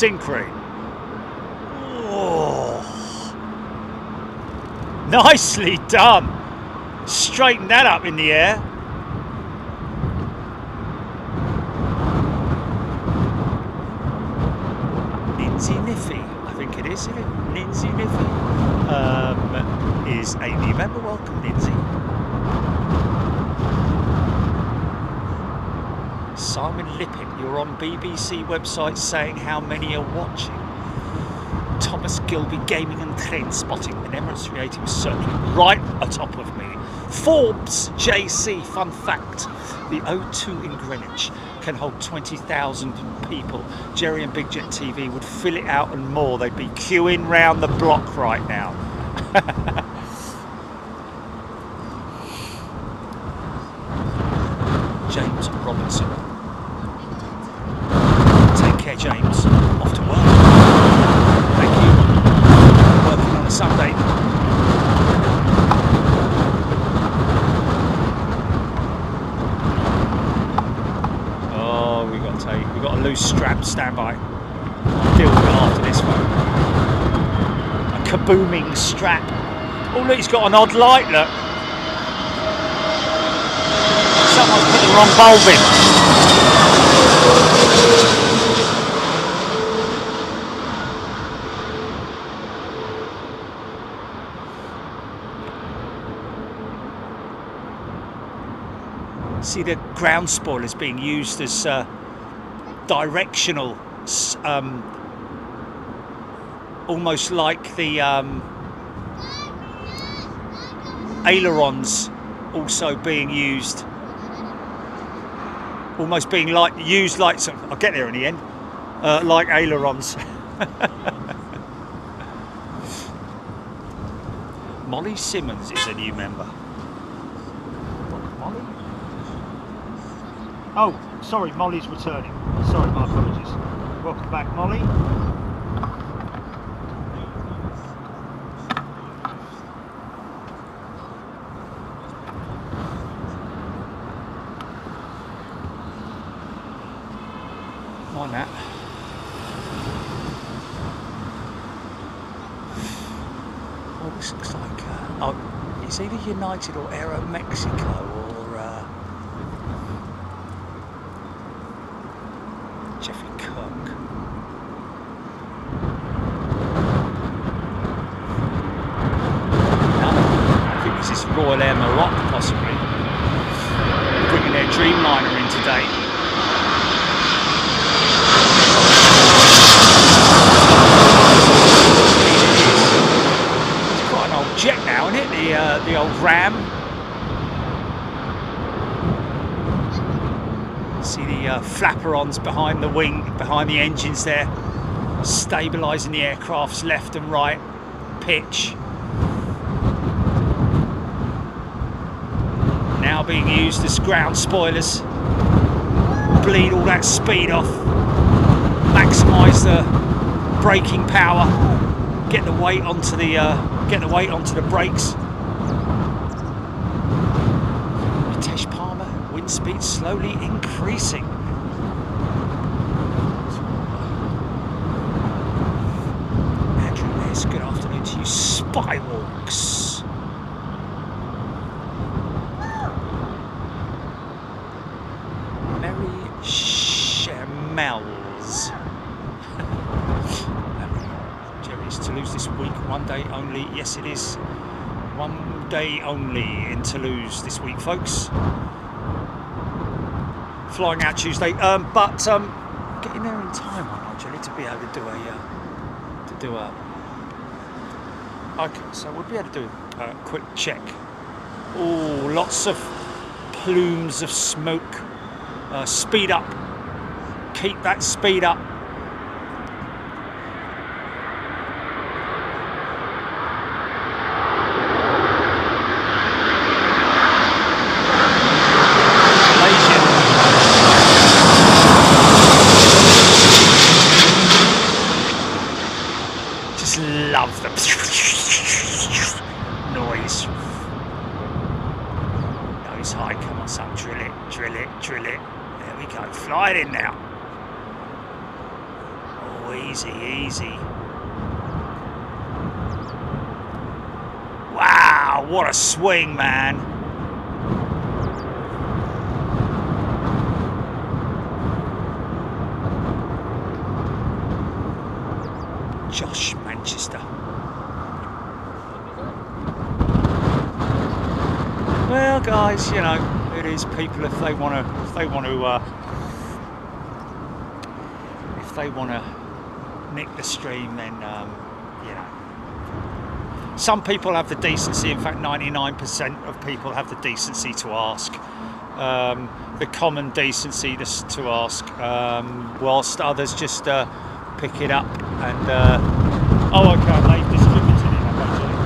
synchrony. Oh, nicely done. Straighten that up in the air. Ninsy Niffy, I think it is, isn't it? Ninsy Niffy is a new member. Welcome, Ninsy. Simon Lippett, you're on BBC website saying how many are watching. Thomas Gilby, Gaming and Planespotting, an Emirates 380 was certainly right atop of me. Forbes JC, fun fact, the O2 in Greenwich can hold 20,000 people. Jerry and Big Jet TV would fill it out and more. They'd be queuing round the block right now. James Robinson. Take care, James. Off to work. Thank you. Working on a Sunday. Oh, we've got a loose strap. Stand by. I'll deal with it after this one. A kabooming strap. Oh, look, he's got an odd light, look. Someone's put the wrong bulb in. See the ground spoilers being used as directional, almost like the ailerons also being used. Almost being used like some. I'll get there in the end. Like ailerons. Molly Simmons is a new member. Molly? Oh, sorry, Molly's returning. Sorry, my apologies. Welcome back, Molly. On that. Well, this looks like it's either United or Aero Mexico or Jeffrey Kirk. No, I think this is Royal Air Maroc possibly. Bringing their Dreamliner in today. Jet now, isn't it? The old Ram. See the flapperons behind the wing, behind the engines there, stabilising the aircraft's left and right pitch. Now being used as ground spoilers. Bleed all that speed off. Maximise the braking power. Get the weight onto the brakes. Ritesh Palmer, wind speed slowly increasing. Andrew S, good afternoon to you. Spywalks. Mary Shamels. Toulouse this week, one day only. Yes, it is. One day only in Toulouse this week, folks. Flying out Tuesday, but getting there in time, actually, to be able to do a. Okay, so we'll be able to do a quick check. Oh, lots of plumes of smoke. Speed up. Keep that speed up. Love the noise. Nose high, come on son, drill it, drill it, drill it. There we go, fly it in now. Oh, easy, easy. Wow, what a swing, man. Josh Manchester. Well, guys, you know, it is people if they want to nick the stream, then you know. Some people have the decency, in fact 99% of people have the decency to ask, the common decency to ask, whilst others just pick it up and oh okay, they've distributed it actually.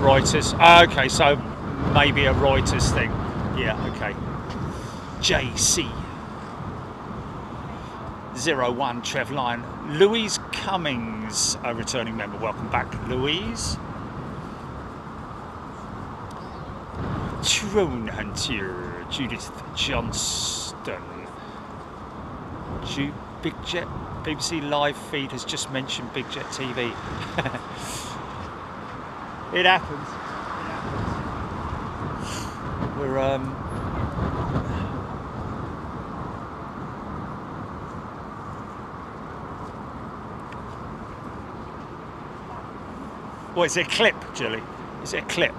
Reuters, okay, so maybe a Reuters thing, yeah, okay. JC 01 Trev Lyon. Louise Cummings, a returning member. Welcome back, Louise. Drone Hunter, Judith Johnston. Big Jet, BBC live feed has just mentioned Big Jet TV. It happens. We're what is it, a clip, Julie? Is it a clip?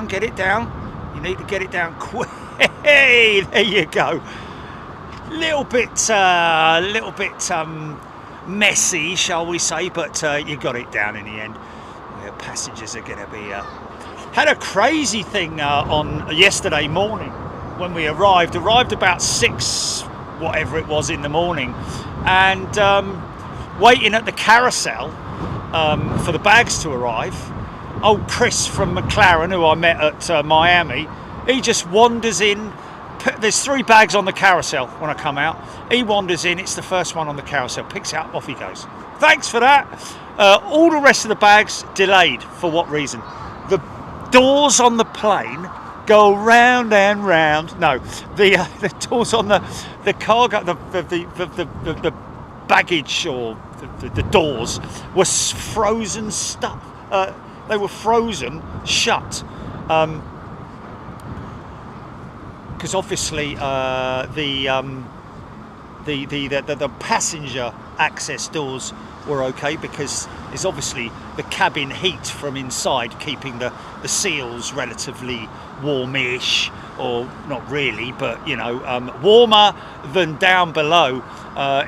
Get it down. You need to get it down quick. Hey, there you go. Little bit messy, shall we say, but you got it down in the end. The passengers are going to be. Had a crazy thing on yesterday morning when we arrived. Arrived about 6, whatever it was, in the morning, and waiting at the carousel for the bags to arrive. Old Chris from McLaren, who I met at Miami, he just wanders in. There's 3 bags on the carousel when I come out. He wanders in, it's the first one on the carousel, picks it up, off he goes. Thanks for that. All the rest of the bags delayed. For what reason? The doors on the plane go round and round. No, the doors on the cargo, the baggage, or the doors were frozen stuck. They were frozen shut, because obviously the passenger access doors were okay, because it's obviously the cabin heat from inside keeping the seals relatively warmish, or not really, but you know, warmer than down below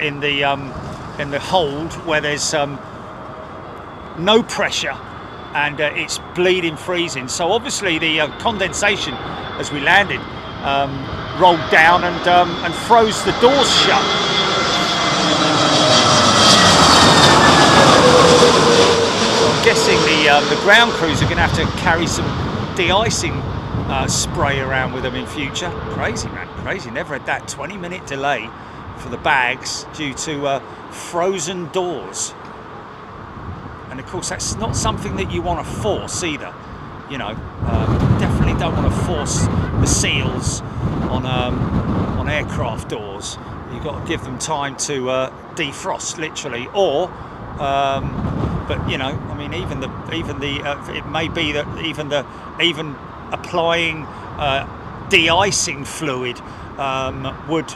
in the hold where there's no pressure. And it's bleeding freezing, so obviously the condensation as we landed rolled down and froze the doors shut. So I'm guessing the ground crews are going to have to carry some de-icing spray around with them in future. Crazy, man, crazy. Never had that 20-minute delay for the bags due to frozen doors. And of course, that's not something that you want to force either. You know, definitely don't want to force the seals on aircraft doors. You've got to give them time to defrost, literally. Or, but you know, I mean, even it may be that even applying de-icing fluid would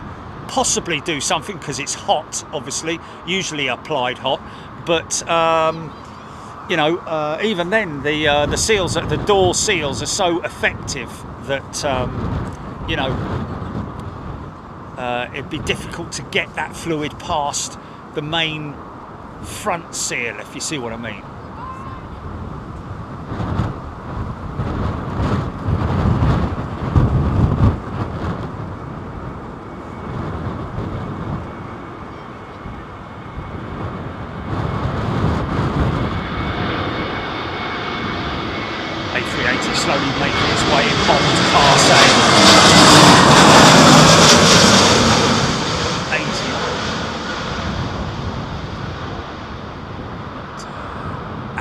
possibly do something, because it's hot, obviously, usually applied hot, but you know, even then the seals, the door seals, are so effective that you know, it'd be difficult to get that fluid past the main front seal, if you see what I mean. A380 slowly making its way in bold past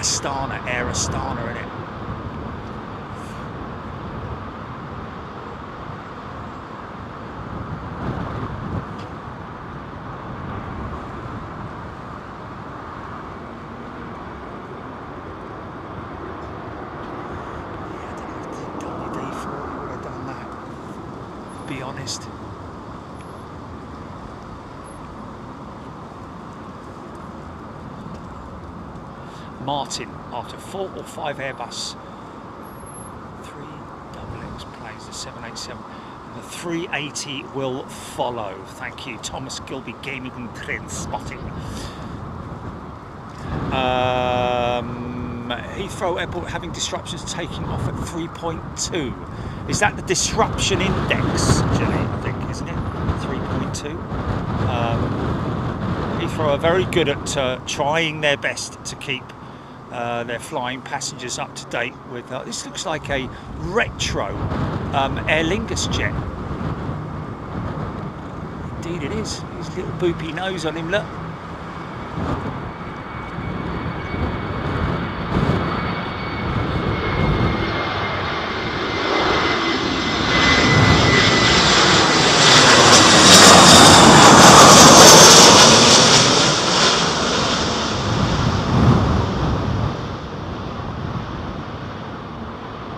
Astana, Air Astana in it. Be honest. Martin, after 4 or 5 Airbus 3XX planes, the 787, the 380 will follow. Thank you, Thomas Gilby, Gaming and Planespotting. Heathrow Airport having disruptions, taking off at 3.2. Is that the disruption index, Jenny? I think, isn't it? 3.2. Heathrow are very good at trying their best to keep their flying passengers up to date with. This looks like a retro Aer Lingus jet. Indeed, it is. His little boopy nose on him. Look.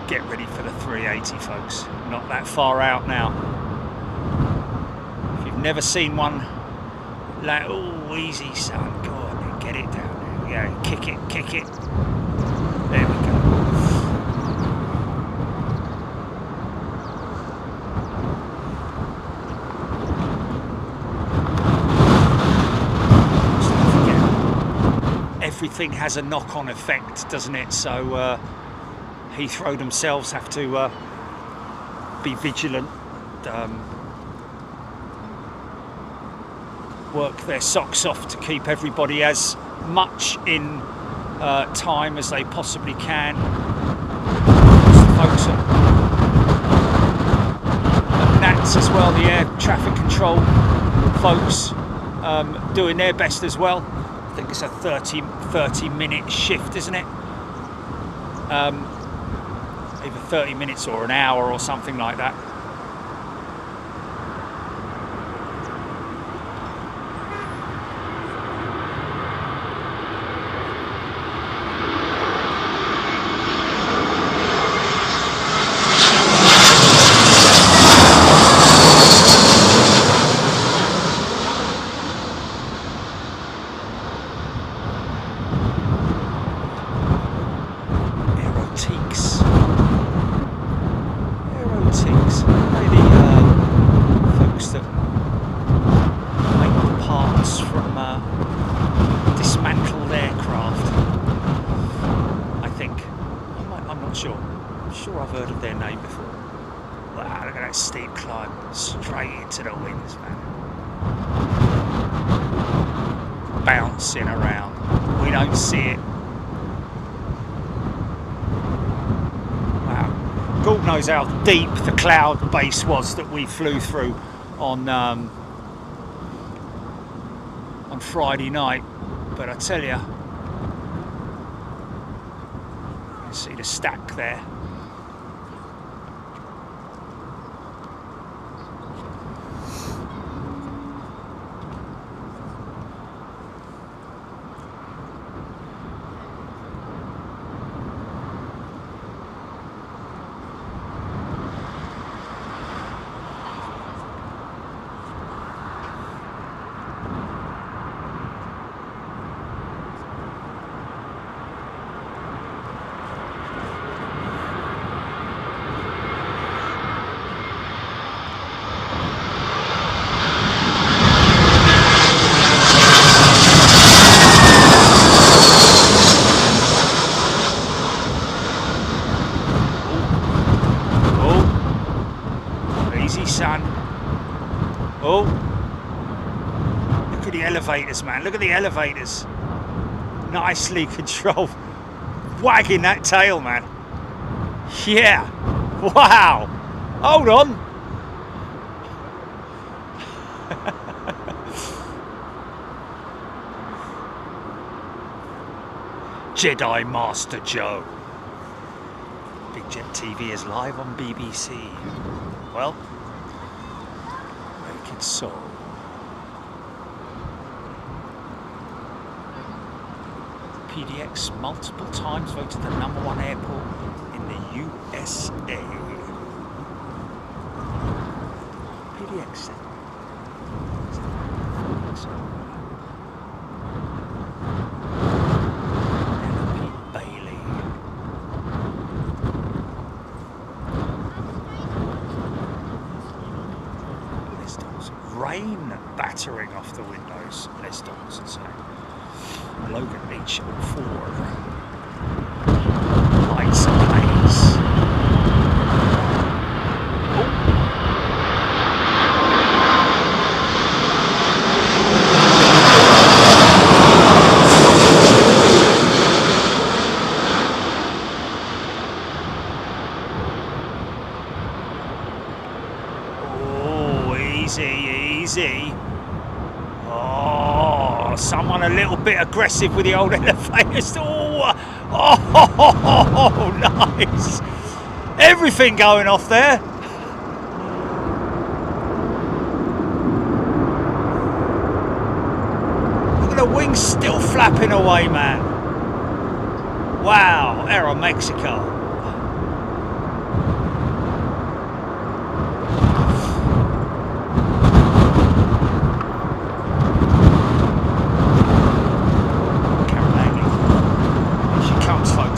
Get ready for the 380, folks. Not that far out now. If you've never seen one, like, oh, easy, son. Go on, then, get it down there. Yeah, kick it, kick it. There we go. Just don't forget, everything has a knock-on effect, doesn't it? So, Heathrow themselves have to be vigilant, work their socks off to keep everybody as much in time as they possibly can. Folks at NATS as well, the air traffic control folks, doing their best as well. I think it's a 30-minute shift, isn't it? Either 30 minutes or an hour or something like that. Folks that make the parts from dismantled aircraft, I think. I'm not sure. I'm sure I've heard of their name before. Wow, look at that steep climb, straight into the winds, man. Bouncing around. We don't see it. God knows how deep the cloud base was that we flew through on Friday night, but I tell you, you see the stack there. elevators, man. Look at the elevators. Nicely controlled. Wagging that tail, man. Yeah. Wow. Hold on. Jedi Master Joe. Big Jet TV is live on BBC. Well, make it so. PDX multiple times voted the #1 airport in the USA. PDX. Rain battering off the windows. Les Dons and say Logan Beach 4. Lights and planes. Easy. Oh, someone a little bit aggressive with the old elevators. Oh, nice. Everything going off there. Look at the wings still flapping away, man. Wow, Aero Mexico.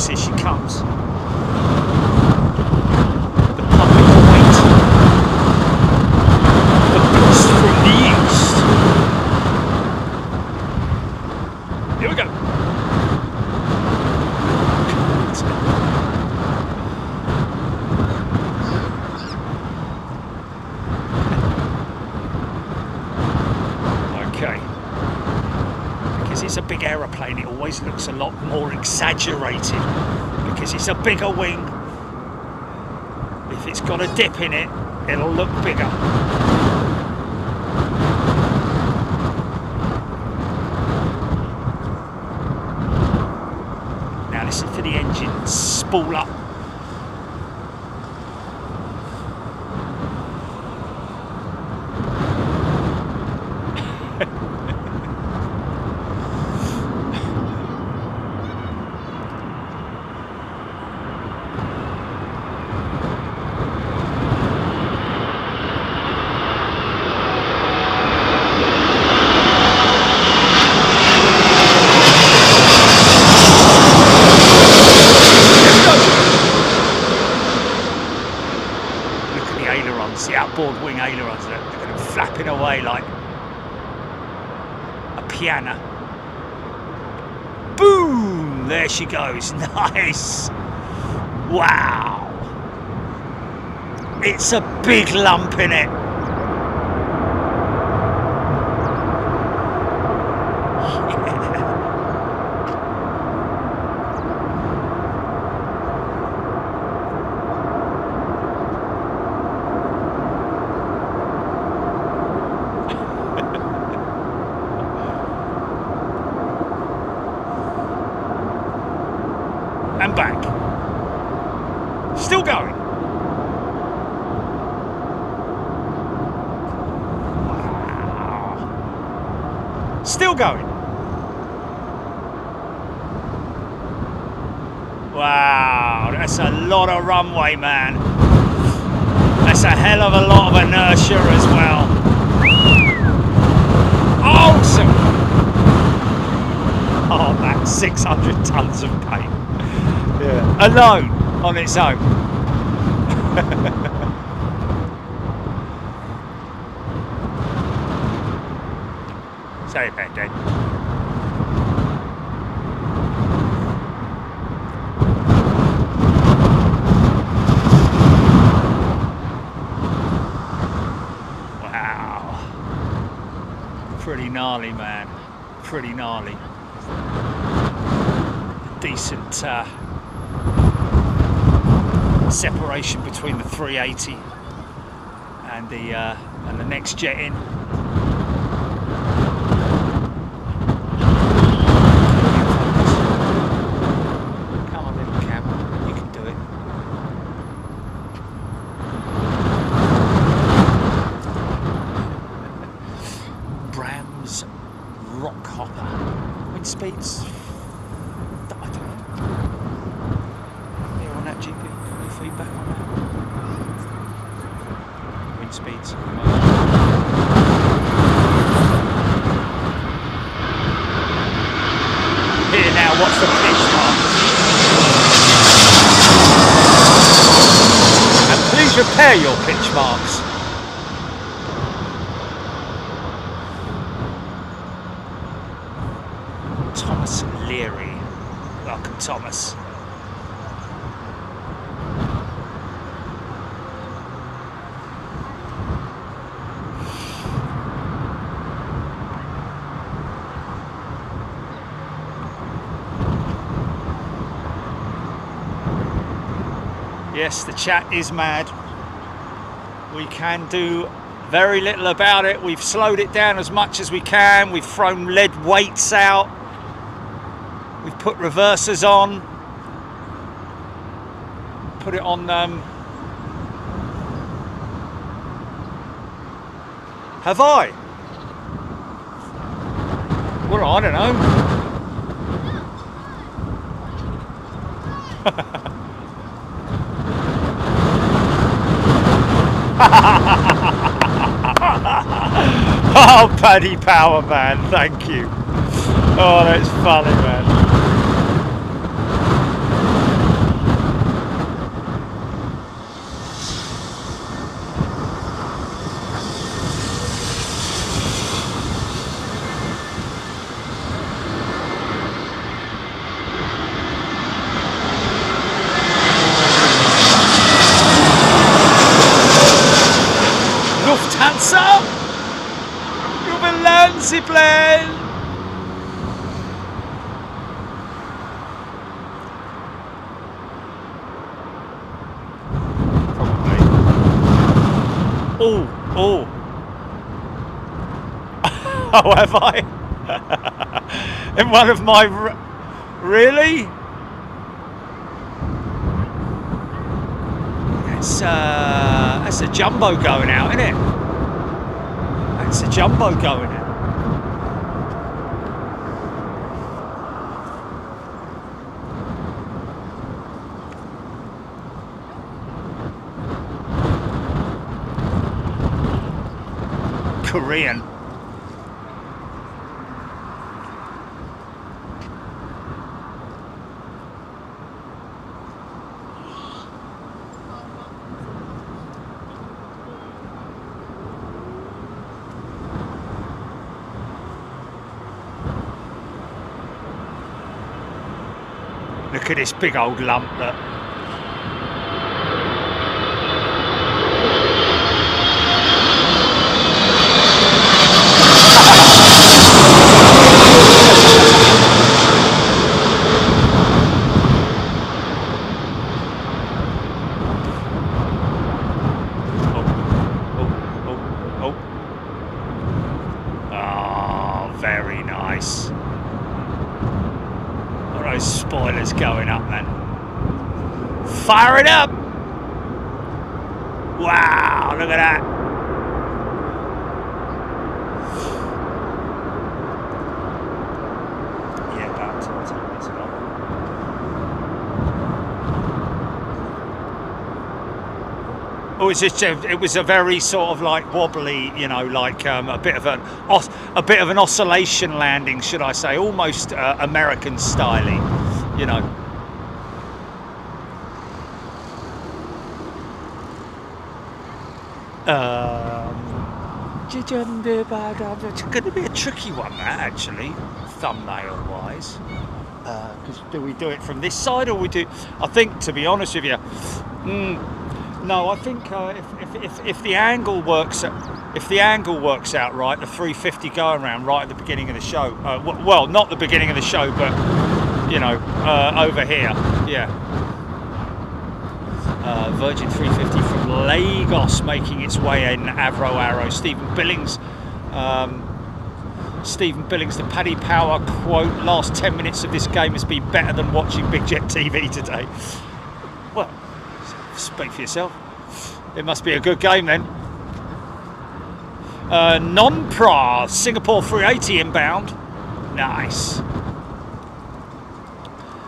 Here she comes. The public await the boost from the east. Here we go. Okay. Because it's a big aeroplane, it always looks a lot more exaggerated because it's a bigger wing. If it's got a dip in it, it'll look bigger. Now listen to the engine spool up. The outboard wing ailerons, they're going to be flapping away like a piano. Boom! There she goes. Nice. Wow. It's a big lump in it. And back. Still going. Wow. Still going. Wow, that's a lot of runway, man. That's a hell of a lot of inertia as well. Awesome. Oh, that's 600 tons of paint. Yeah. Alone, on its own. Sorry about that. Wow. Pretty gnarly, man. pretty gnarly. Decent separation between the 380 and the next jet in. Come on, little camera, you can do it. Bram's Rock Hopper. Wind speeds. I don't know. Yeah, on that GP, any feedback on that? Wind speeds. Here now, what's the pitch marks? And please repair your pitch marks. Thomas Leary. Welcome, Thomas. Yes, the chat is mad. We can do very little about it. We've slowed it down as much as we can. We've thrown lead weights out. We've put reversers on. Put it on have I? Well, I don't know. Oh, Paddy Power, man, thank you. Oh, that's funny, man. Lufthansa? Plan. Probably. Oh. Oh, have I? In one of my... Really? That's a jumbo going out, isn't it? That's a jumbo going out. Korean. Look at this big old lump that very nice. All those spoilers going up, man. Fire it up! Wow, look at that. Yeah, about 10 minutes ago. Oh, it was a very sort of like wobbly, you know, like a bit of an oscillation landing, should I say, almost American styly, you know. It's going to be a tricky one, that, actually, thumbnail-wise. Because do we do it from this side, or we do? I think, to be honest with you, no, I think if the angle works, if the angle works out right, the 350 going around right at the beginning of the show. Well, not the beginning of the show, but you know, over here. Yeah. Virgin 350 from Lagos making its way in. Avro Arrow. Stephen Billings. The Paddy Power quote: "Last 10 minutes of this game has been better than watching Big Jet TV today." Well, speak for yourself. It must be a good game then. Non-Pra Singapore 380 inbound. Nice.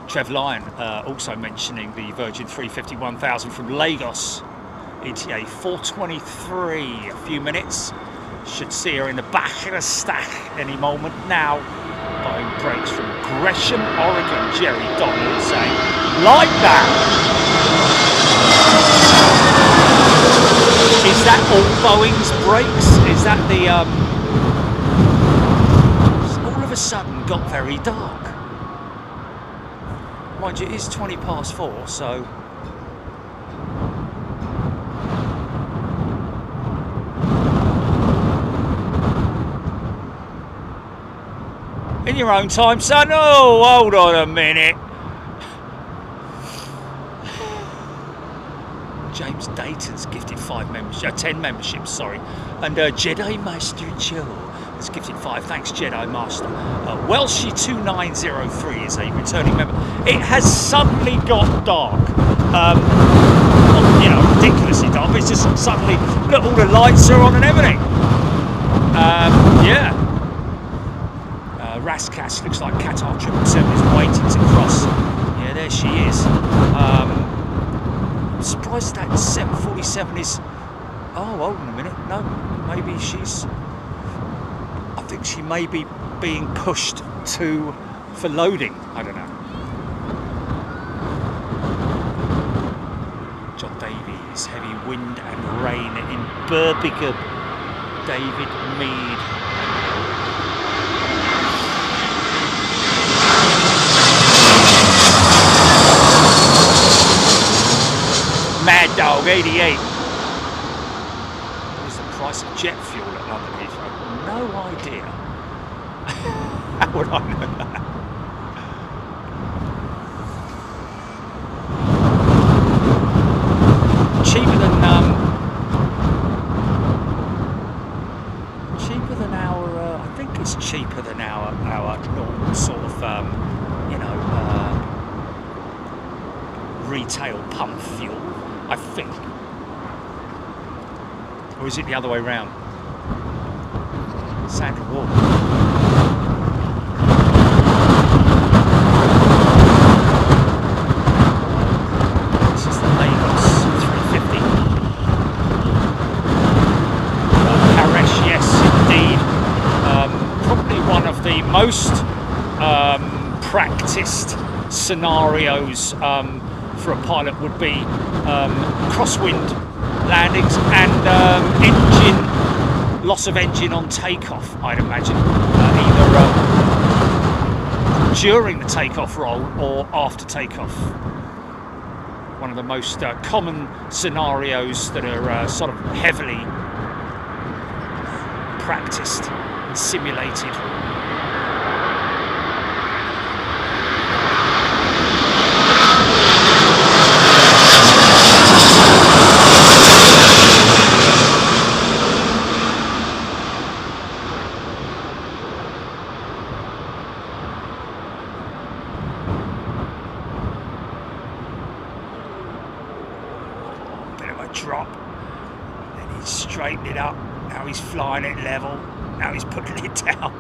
Trev Lyon also mentioning the Virgin 350 1000 from Lagos. ETA 4:23. A few minutes. Should see her in the back of the stack any moment now. Boeing brakes from Gresham, Oregon. Jerry Donald saying, like that. Is that all Boeing's brakes? Is that the all of a sudden got very dark. Mind you, it is 4:20, so in your own time, son. Oh, hold on a minute. James Dayton's gifted 10 memberships, sorry. And Jedi Master Joe has gifted 5. Thanks, Jedi Master. Welshie 2903 is a returning member. It has suddenly got dark. You know, ridiculously dark. It's just suddenly, look, all the lights are on and everything. Yeah. Raskas looks like Qatar 777 is waiting to cross. Yeah, there she is. I'm surprised that 747 is. Oh, hold on a minute. No, maybe she's. I think she may be being pushed for loading. I don't know. John Davies, heavy wind and rain in Birmingham. David Mead. Mad Dog 88. What is the price of jet fuel at London Heathrow? No idea. How would I know that? Cheaper than our. I think it's cheaper than our normal sort of retail pump fuel. I think. Or is it the other way round? Sandra Wall. This is the Lagos 350. Paresh, yes, indeed. Probably one of the most practiced scenarios for a pilot would be crosswind landings and loss of engine on takeoff, I'd imagine, either during the takeoff roll or after takeoff. One of the most common scenarios that are sort of heavily practiced and simulated. Drop, then he's straightened it up. Now he's flying it level. Now he's putting it down.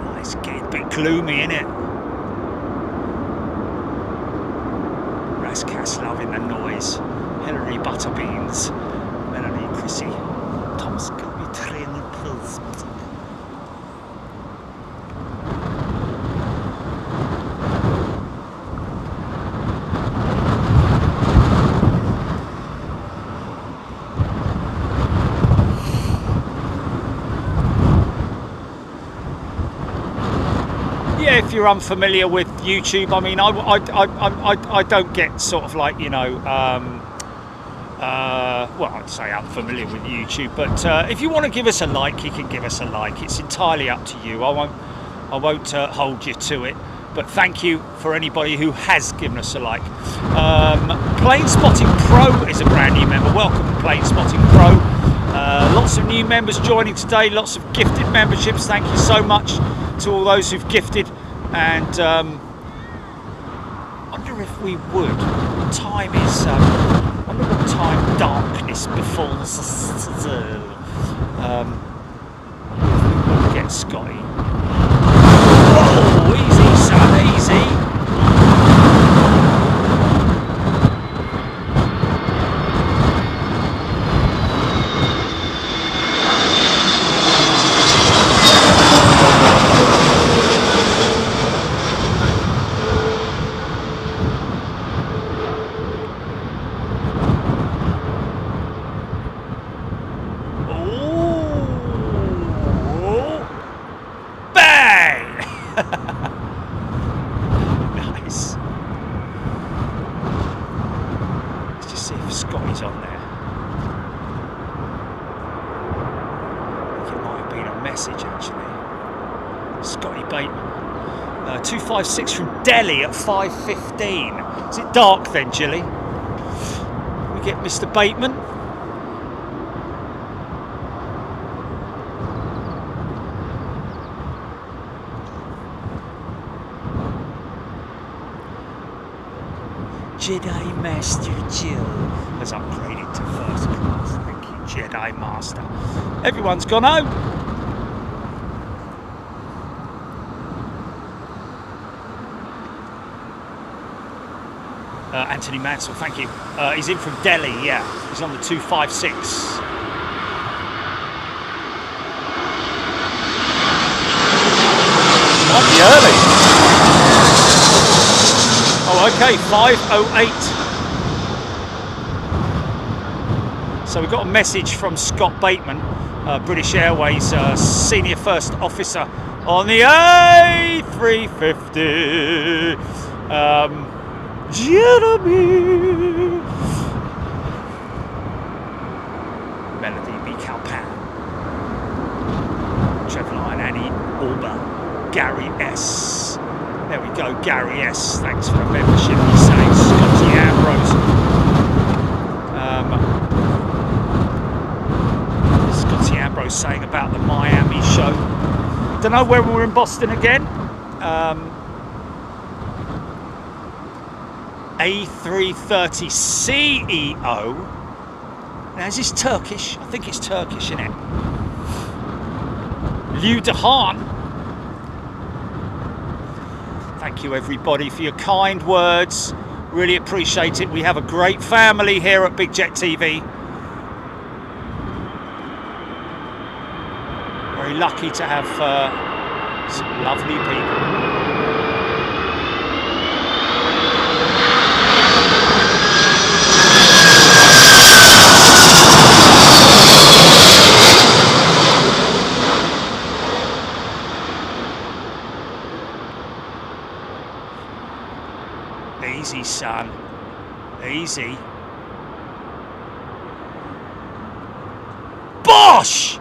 Oh, it's getting a bit gloomy, isn't it? Raskas loving the noise. Hillary Butterbeans. Chrissy, Thomas, can we train the pills? you're unfamiliar with YouTube, I mean, I don't get sort of like, you know, well, I'd say unfamiliar with YouTube, but if you want to give us a like, you can give us a like. It's entirely up to you. I won't hold you to it. But thank you for anybody who has given us a like. Planespotting Pro is a brand new member. Welcome to Planespotting Pro. Lots of new members joining today. Lots of gifted memberships. Thank you so much to all those who've gifted. And wonder if we would. What time is? Wonder what time darkness befalls us. We'll get Scotty. Whoa, easy, son, easy. Nice. Let's just see if Scotty's on there. I think it might have been a message actually. Scotty Bateman. 256 from Delhi at 5:15. Is it dark then, Jilly? We get Mr. Bateman. Jedi Master Jill has upgraded to first class. Thank you, Jedi Master. Everyone's gone home. Anthony Mansell, thank you. He's in from Delhi, yeah. He's on the 256. Might be early. Oh, okay, 5:08. So we got a message from Scott Bateman, British Airways senior first officer on the A350. Jeremy. Melody B. Calpan. Trevor Line, Annie Orba, Gary S. There we go, Gary S. Thanks for the membership. He's saying Scotty Ambrose. Scotty Ambrose saying about the Miami show. Don't know when we're in Boston again. A330 CEO. Now is this Turkish? I think it's Turkish, isn't it? Liu Dahan. Thank you everybody for your kind words. Really appreciate it. We have a great family here at Big Jet TV. Very lucky to have some lovely people. Easy, son. Easy. Bosh!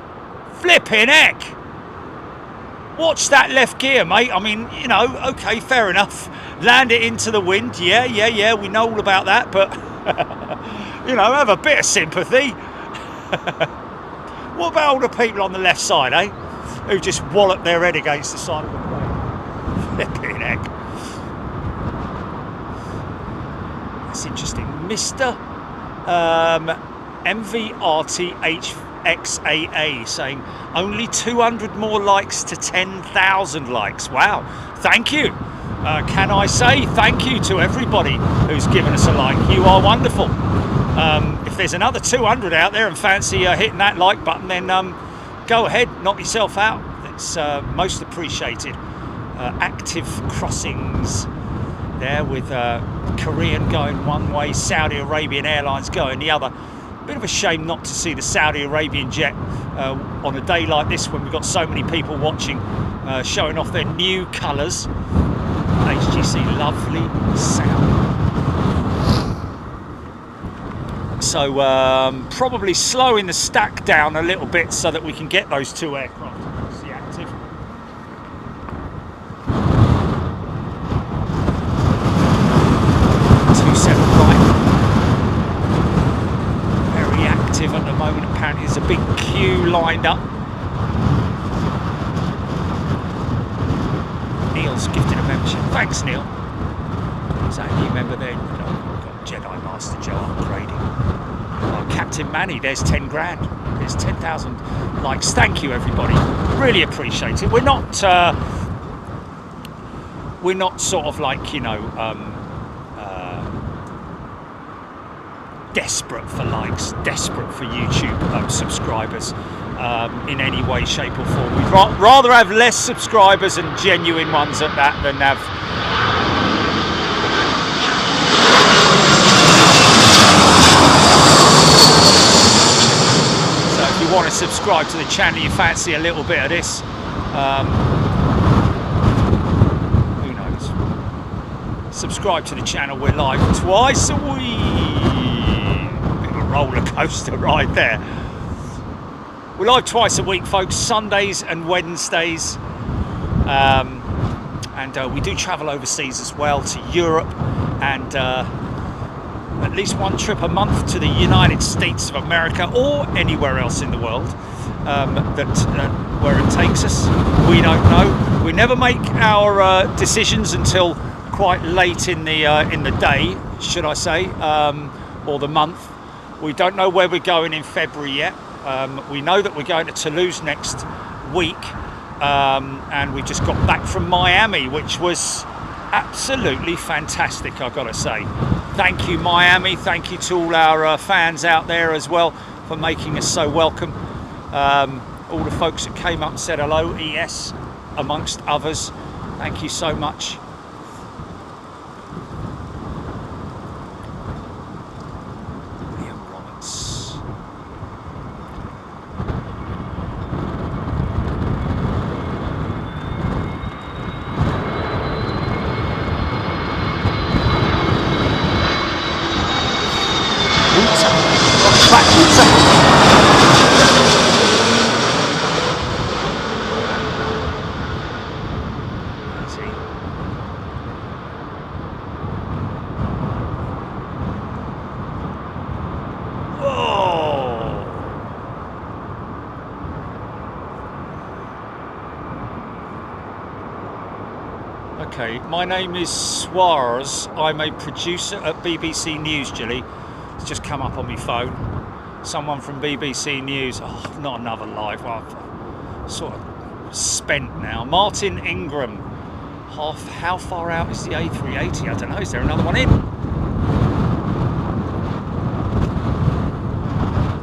Flipping heck! Watch that left gear, mate. I mean, you know, okay, fair enough. Land it into the wind. Yeah. We know all about that, but, you know, have a bit of sympathy. What about all the people on the left side, eh? Who just wallop their head against the side of the plane. Flipping heck. That's interesting. Mr. MVRTHXAA saying only 200 more likes to 10,000 likes. Wow. Thank you. Can I say thank you to everybody who's given us a like. You are wonderful. If there's another 200 out there and fancy hitting that like button, then go ahead, knock yourself out. It's most appreciated. Active crossings there with Korean going one way, Saudi Arabian Airlines going the other. Bit of a shame not to see the Saudi Arabian jet on a day like this when we've got so many people watching, showing off their new colours. HGC, lovely sound. So probably slowing the stack down a little bit so that we can get those two aircraft across the active. At the moment, apparently there's a big queue lined up. Neil's gifted a membership. Thanks, Neil. Is that a new member there? No, we've got Jedi Master Joe upgrading. Oh, Captain Manny, there's 10 grand. There's 10,000 likes. Thank you, everybody. Really appreciate it. We're not sort of like, you know, desperate for likes, desperate for YouTube subscribers in any way, shape or form. We'd rather have less subscribers and genuine ones at that than have... So if you want to subscribe to the channel, you fancy a little bit of this, who knows? Subscribe to the channel. We're live twice a week. Roller coaster ride there. We're live twice a week, folks, Sundays and Wednesdays, and we do travel overseas as well, to Europe, and at least one trip a month to the United States of America or anywhere else in the world where it takes us. We don't know. We never make our decisions until quite late in the day, should I say, or the month. We don't know where we're going in February yet. We know that we're going to Toulouse next week, and we just got back from Miami, which was absolutely fantastic, I've got to say. Thank you, Miami. Thank you to all our fans out there as well for making us so welcome. All the folks that came up and said hello, ES amongst others. Thank you so much. Okay, my name is Suarez. I'm a producer at BBC News, Gilly. It's just come up on my phone. Someone from BBC News. Oh, not another live one. Sort of spent now. Martin Ingram. How far out is the A380? I don't know. Is there another one in?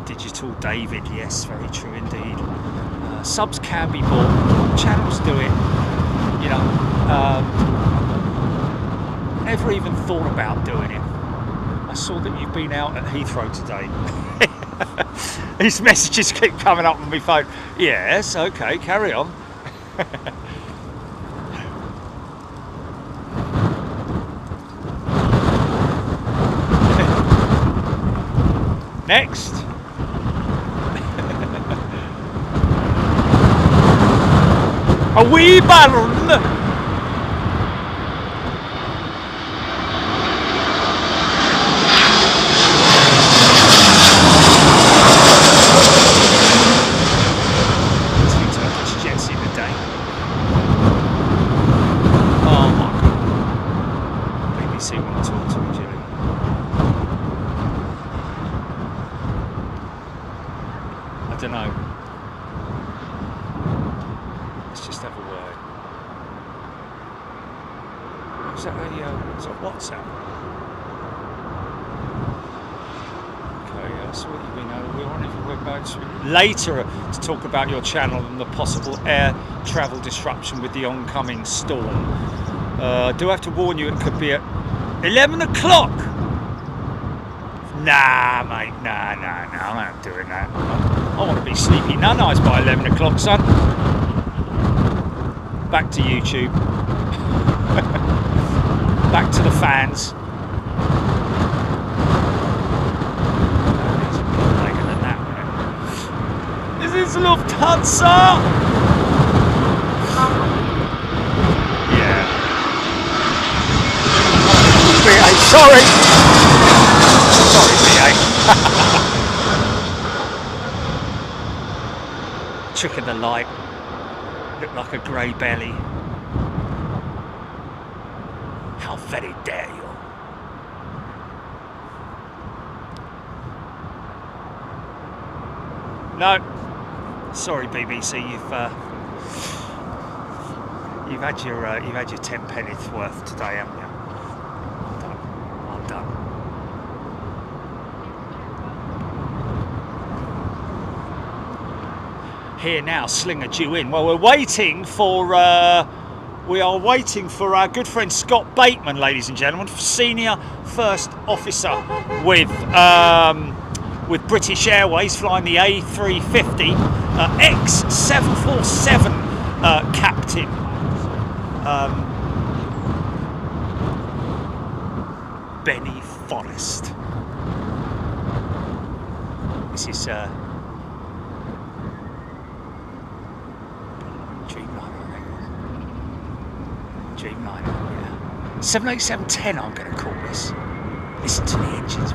Digital David. Yes, very true indeed. Subs can be bought. Channels do it. You know, never even thought about doing it. I saw that you've been out at Heathrow today. These messages keep coming up on my phone. Yes, okay, carry on. Next. A wee balloon. Two Turkish jets in a day. Oh my god. BBC want to talk to me, Jilly. I don't know. Just have a word. Is that WhatsApp? Okay, so what we know, we're on if we're about to later to talk about your channel and the possible air travel disruption with the oncoming storm. Do I have to warn you? It could be at 11 o'clock. Nah, mate, nah, I'm not doing that. I want to be sleepy none-eyes by 11 o'clock, son. Back to YouTube. back to the fans. Later than that, wouldn't it? This is Lufthansa. Yeah. BA, sorry. Sorry, BA. Trick in the light. Looked like a grey belly. How very dare you? No, sorry BBC, you've had your 10 pennies worth today, haven't you? Well done. Here now, Slinger due in. Well, we're waiting for. We are waiting for our good friend Scott Bateman, ladies and gentlemen, senior first officer with British Airways, flying the A350, ex-747 captain. Benny Forrest. This is Dreamliner, yeah. 787-10 I'm going to call this. Listen to the engines.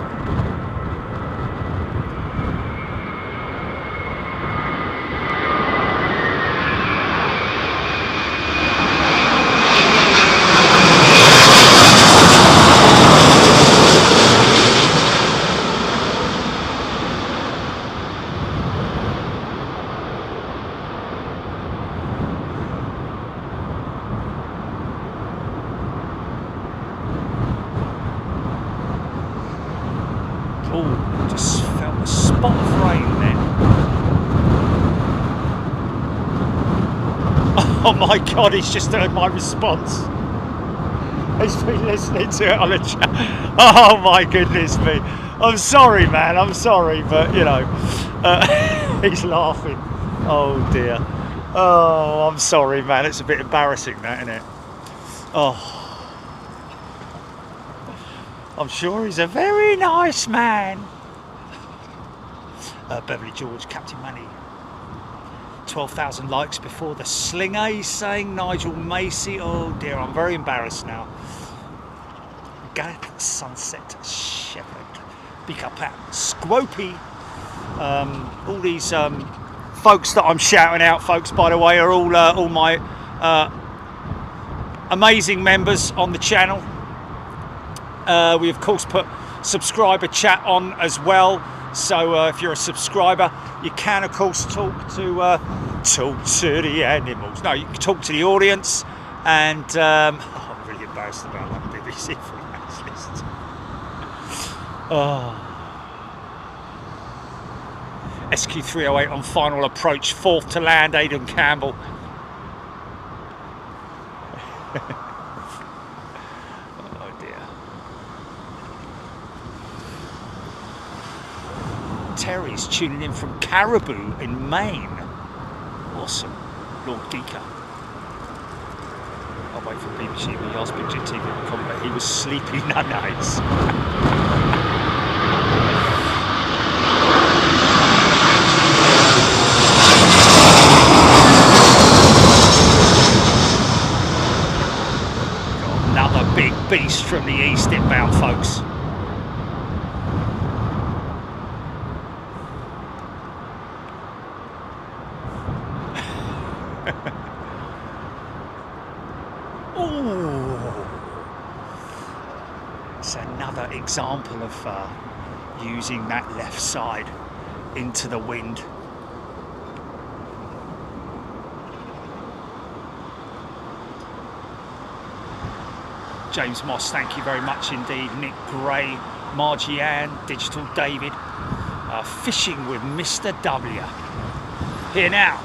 Oh, just felt a spot of rain then. Oh my God, he's just heard my response. He's been listening to it on a chat. Oh my goodness me. I'm sorry, man, I'm sorry, but you know, he's laughing. Oh dear. Oh, I'm sorry, man, it's a bit embarrassing that, isn't it? Oh. I'm sure he's a very nice man. Beverly George, Captain Manny. 12,000 likes before the Slinger, he's saying. Nigel Macy. Oh dear, I'm very embarrassed now. Gareth Sunset Shepherd. Big up at Squopy. All these folks that I'm shouting out, folks, by the way, are all my amazing members on the channel. We of course put subscriber chat on as well, so if you're a subscriber you can of course talk to the animals. No, you can talk to the audience, and oh, I'm really embarrassed about that BBC freelance list. Oh. SQ308 on final approach, fourth to land, Aidan Campbell. Terry's tuning in from Caribou in Maine. Awesome. Lord Geeker. I'll wait for BBC. We asked Big Jet TV to come, but he was sleeping that night. Another big beast from the east inbound, folks. It's another example of using that left side into the wind. James Moss, thank you very much indeed. Nick Gray, Margie Ann, Digital David, fishing with Mr. W. Here now.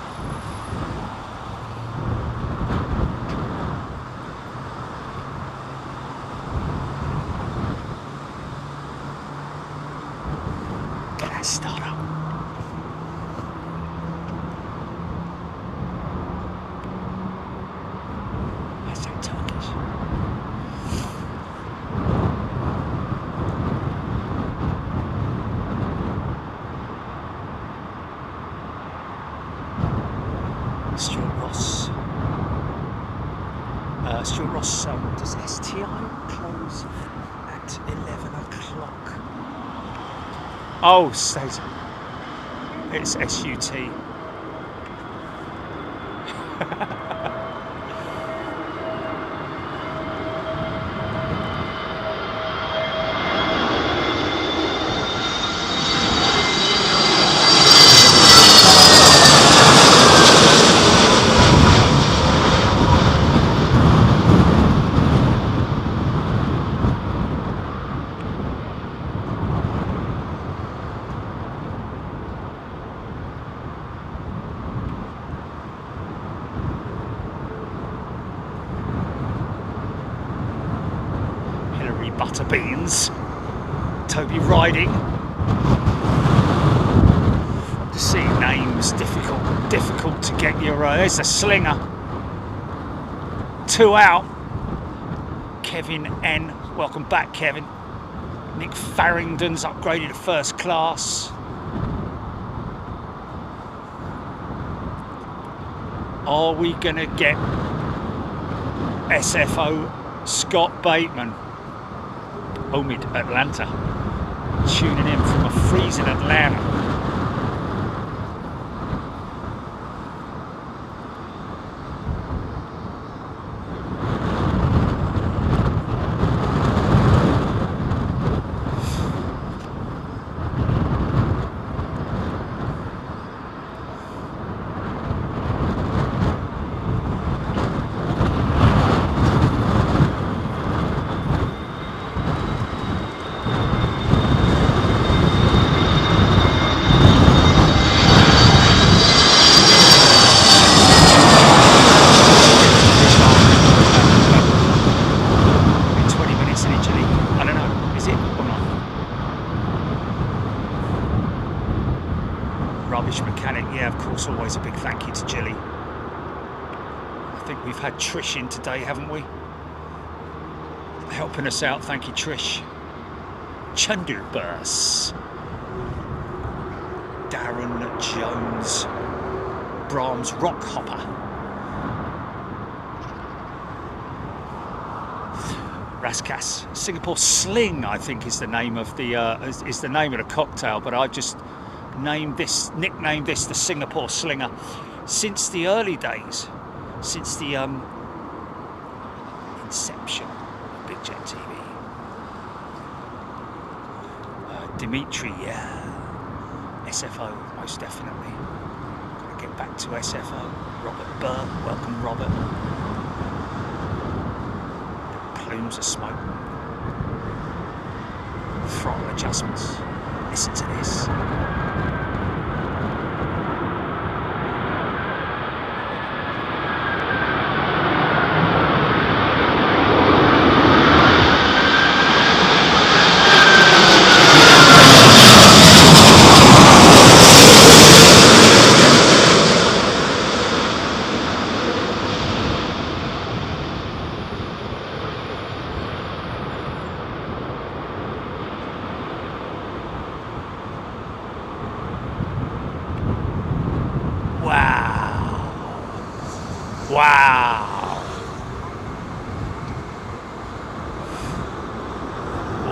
Get that start up. That's so Turkish. gosh, does STI close at 11 o'clock? Oh, stays. It's SUT. Butterbeans, Toby riding. Just seeing names, difficult to get your. There's a slinger. 2 out. Kevin N. Welcome back, Kevin. Nick Farrington's upgraded to first class. Are we gonna get SFO Scott Bateman? Omid Atlanta, tuning in from a freezing Atlanta. Always a big thank you to Jilly. I think we've had Trish in today, haven't we? Helping us out, thank you Trish. Chunderbus, Darren Jones, Brahms Rockhopper, Raskas, Singapore Sling, I think is the name of the cocktail, but I've just nicknamed this the Singapore Slinger since the early days, since the inception of Big Jet TV. Dimitri, yeah, SFO, most definitely. Gotta get back to SFO. Robert Burr, welcome Robert. Plumes of smoke. Throttle adjustments. Listen to this.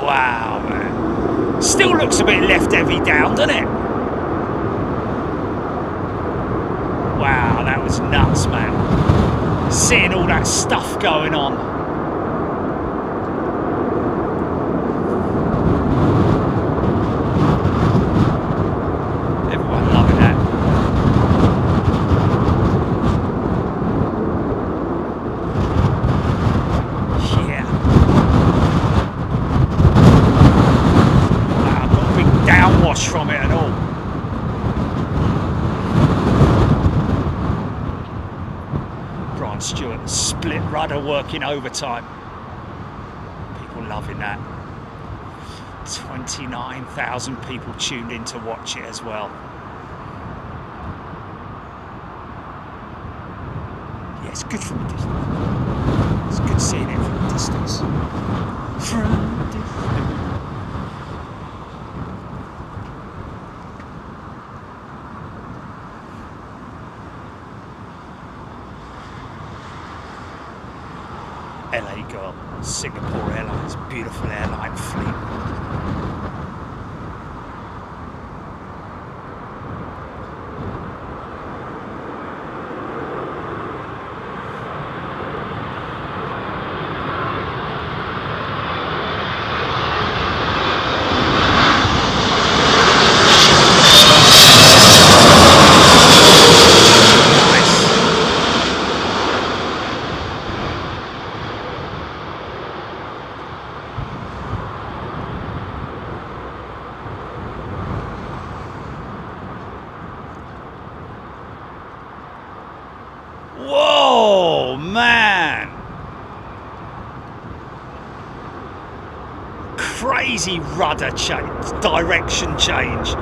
Wow, man. Still looks a bit left heavy down, doesn't it? Wow, that was nuts, man. Seeing all that stuff going on. Everyone loving that. Yeah. Wow, got a big downwash from it and all. Stewart, split rudder working overtime. People loving that. 29,000 people tuned in to watch it as well. Yeah, it's good from a distance. It's good seeing it from a distance. From a distance. LA Singapore Airlines, beautiful airline fleet. Whoa, man! Crazy rudder change, direction change.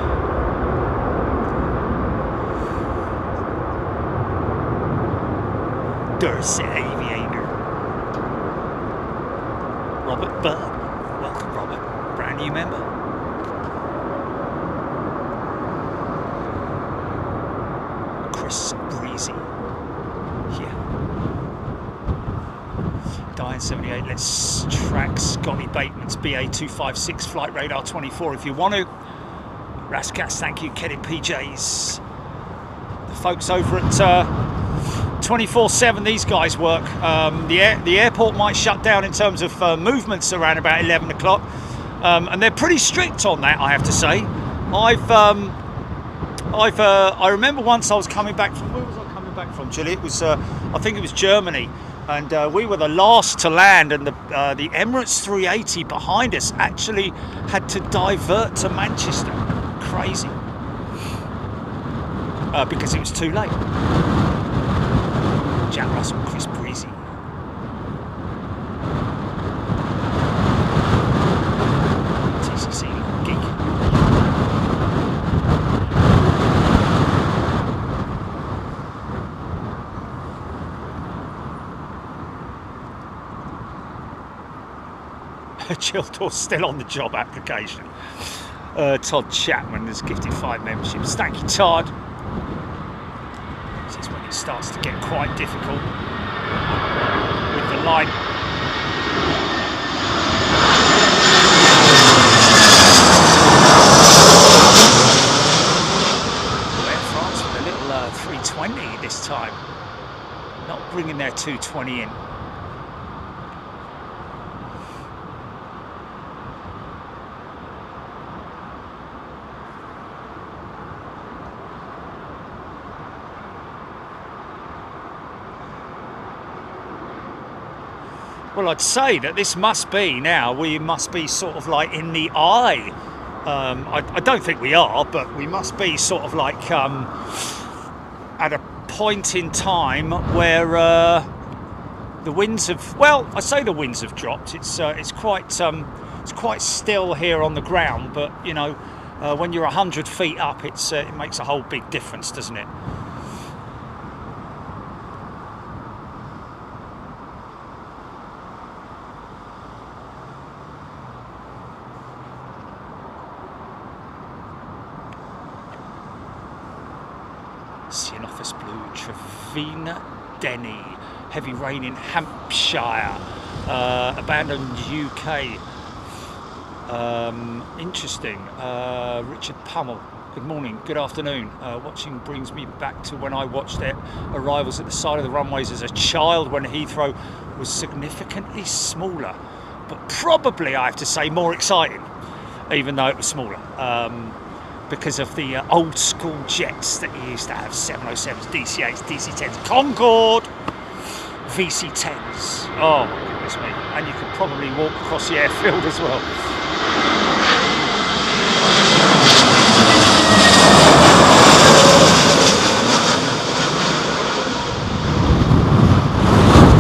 Dorset Aviator. Robert Bird. Welcome, Robert. Brand new member. Chris Breezy. Diane 78, let's track Scotty Bateman's BA256 flight radar 24 if you want to. Rascas, thank you. Kenny PJs. The folks over at 24/7, these guys work. The airport might shut down in terms of movements around about 11 o'clock, and they're pretty strict on that, I have to say. I remember once I was coming back from, where was I coming back from, Julie? It was, I think it was Germany. And we were the last to land, and the Emirates 380 behind us actually had to divert to Manchester. Crazy. Because it was too late. Jack Russell, Chris Breezy. TCC Geek. Chiltor's still on the job application. Todd Chapman has gifted 5 memberships. Thank you, Todd. This is when it starts to get quite difficult with the line. Air France with a little 320 this time. Not bringing their 220 in. Well, I'd say that this must be now, we must be sort of like in the eye. I don't think we are, but we must be sort of like at a point in time where the winds have, well, I say the winds have dropped. It's quite still here on the ground, but you know, when you're 100 feet up, it makes a whole big difference, doesn't it? Sea Office Blue, Trevina Denny, heavy rain in Hampshire, abandoned UK. Interesting. Richard Pummel, good morning, good afternoon. Watching brings me back to when I watched their arrivals at the side of the runways as a child when Heathrow was significantly smaller, but probably, I have to say, more exciting, even though it was smaller. Because of the old school jets that you used to have, 707s, DC-8s, DC-10s, Concorde, VC-10s. Oh my goodness me. And you could probably walk across the airfield as well.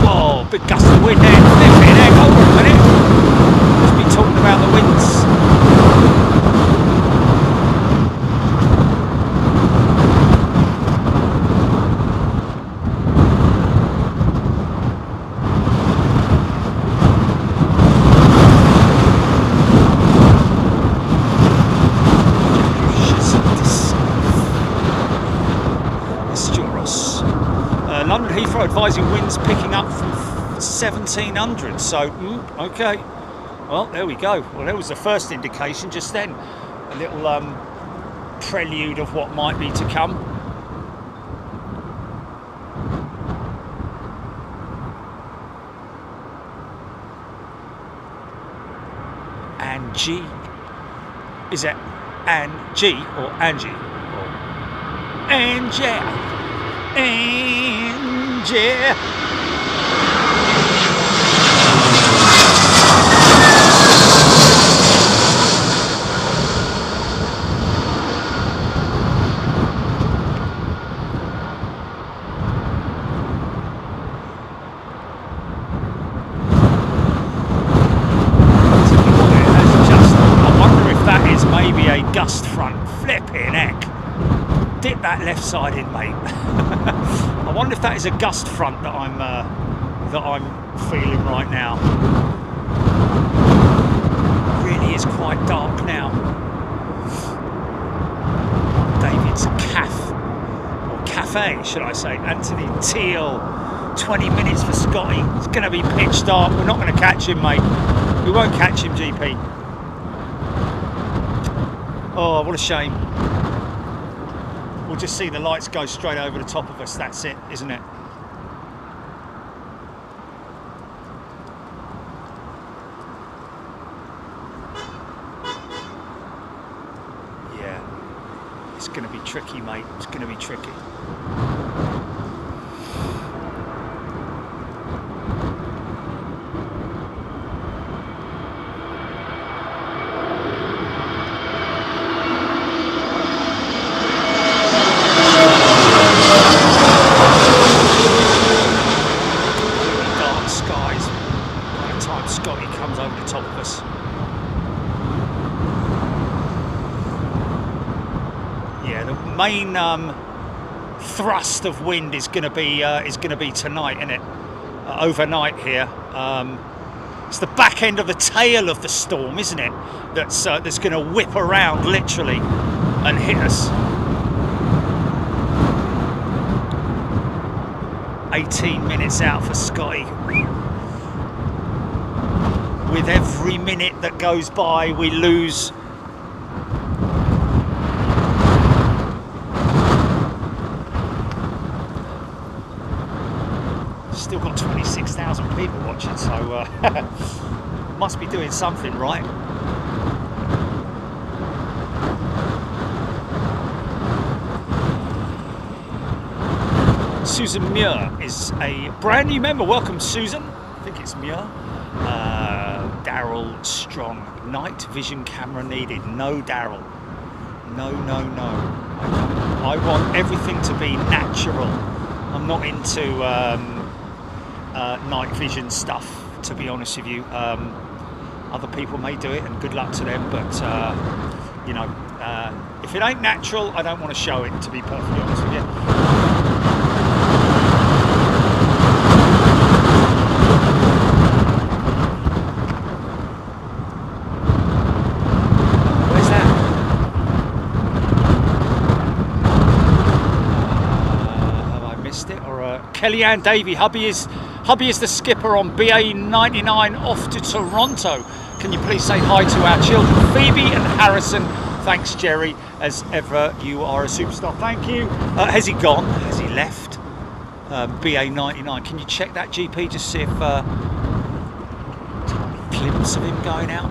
Whoa, big gust of wind there, flipping there, hold on a minute. Let's be talking about the winds. London Heathrow advising winds picking up from 1700. So, okay. Well, there we go. Well, there was the first indication just then. A little prelude of what might be to come. Angie. Is it Angie or Angie? Or Angie. Angie. Maybe a gust front. Flipping heck. Dip that left side in, mate. I wonder if that is a gust front that I'm feeling right now. Really is quite dark now. David's cafe, should I say? Anthony Teal. 20 minutes for Scotty. It's going to be pitch dark. We're not going to catch him, mate. We won't catch him, GP. Oh, what a shame. We'll just see the lights go straight over the top of us. That's it, isn't it? Yeah. It's going to be tricky, mate. It's going to be tricky. Main thrust of wind is going to be tonight, isn't it? Overnight here. It's the back end of the tail of the storm, isn't it? That's going to whip around literally and hit us. 18 minutes out for Scotty. With every minute that goes by, we lose. Still got 26,000 people watching, so must be doing something right. Susan Muir is a brand new member. Welcome, Susan. I think it's Muir. Daryl Strong. Night vision camera needed. No, Daryl. No, no, no. I want everything to be natural. I'm not into night vision stuff, to be honest with you. Other people may do it, and good luck to them, but you know, if it ain't natural, I don't want to show it, to be perfectly honest with you. Where's that? Have I missed it? Or Kellyanne Davey, hubby is the skipper on BA 99 off to Toronto. Can you please say hi to our children, Phoebe and Harrison? Thanks, Jerry. As ever, you are a superstar. Thank you. Has he gone? Has he left? BA 99. Can you check that, GP? Just see if glimpse of him going out.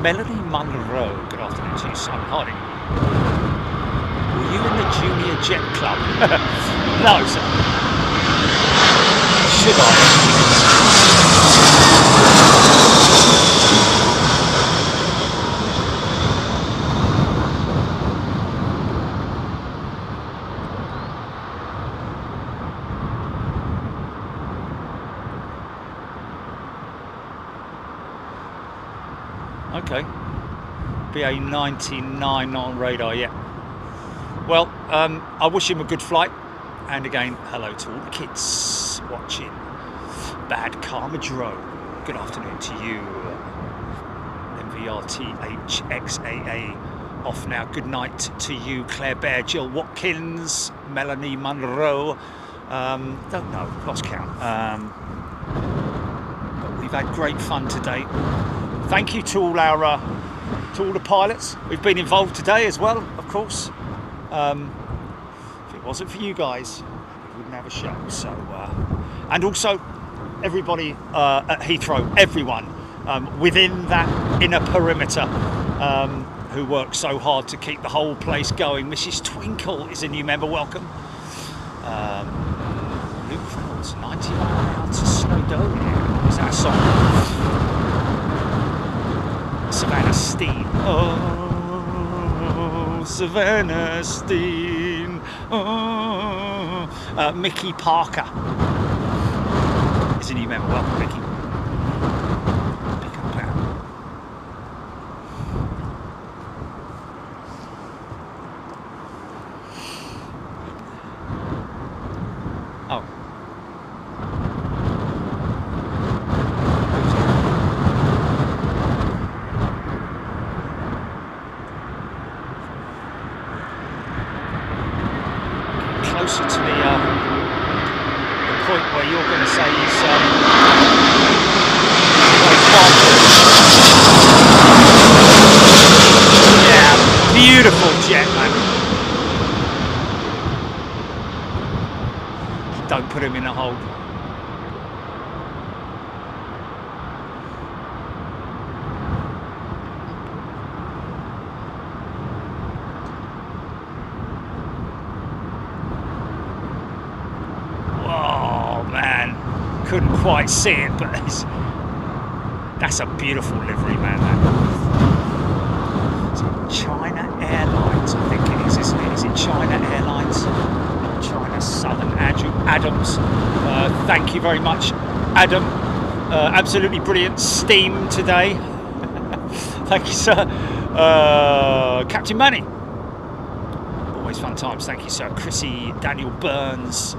Melanie Munro. Good afternoon to you, Simon Harding. Were you in the Junior Jet Club? No, sir. Should I? Okay. BA 99 not on radar yet. Well, I wish him a good flight. And again, hello to all the kids watching. Bad Karma Dro. Good afternoon to you. MVRTHXAA off now. Good night to you, Claire Bear, Jill Watkins, Melanie Munro. Don't know, lost count. But we've had great fun today. Thank you to all our to all the pilots. We've been involved today as well, of course. If it wasn't for you guys, we wouldn't have a show. So, and also everybody at Heathrow, everyone within that inner perimeter. Who worked so hard to keep the whole place going. Mrs. Twinkle is a new member, welcome. Luke Reynolds, 90 mile an hour to Snowdonia. Is that a song? Savannah Steen. Oh, Savannah Steen. Oh. Mickey Parker is a new member, welcome Mickey. Closer to the point where you're going to say he's yeah, beautiful jet, man. Don't put him in a hold. Couldn't quite see it, but that's a beautiful livery, man. It's China Airlines, I think it is, isn't it? Is it China Airlines? China Southern Adams. Thank you very much, Adam. Absolutely brilliant steam today. Thank you, sir. Captain Manny. Always fun times. Thank you, sir. Chrissy, Daniel Burns.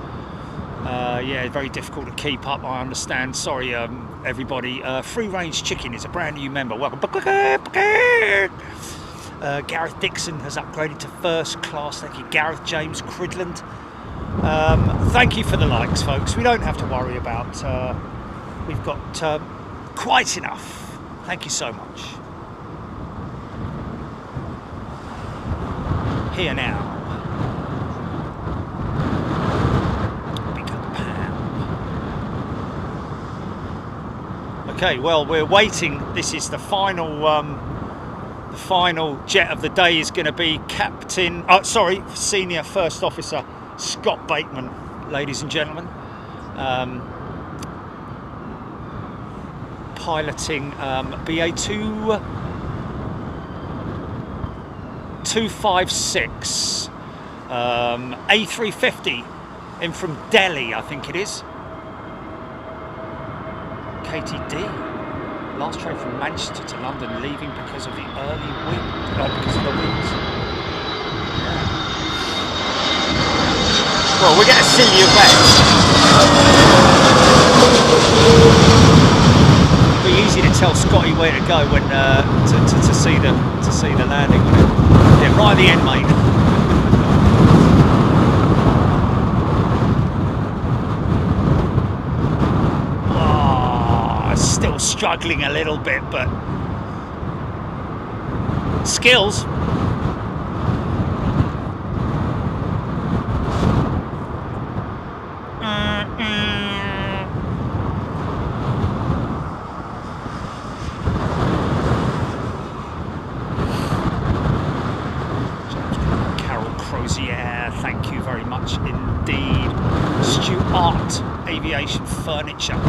Yeah, very difficult to keep up, I understand. Sorry, everybody. Free Range Chicken is a brand new member. Welcome. Gareth Dixon has upgraded to first class. Thank you, Gareth James Cridland. Thank you for the likes, folks. We don't have to worry about... we've got quite enough. Thank you so much. Here now. Okay, well, we're waiting. This is the final jet of the day is going to be Senior First Officer Scott Bateman, ladies and gentlemen. Piloting BA2 256 A350 in from Delhi, I think it is. KTD, last train from Manchester to London, leaving because of the early wind, because of the winds. Well, we get a silly effect. It'd be easy to tell Scotty where to go when to see the landing. Yeah, right at the end, mate. Still struggling a little bit, but skills. Carol Crozier, thank you very much indeed. Stuart Aviation Furniture.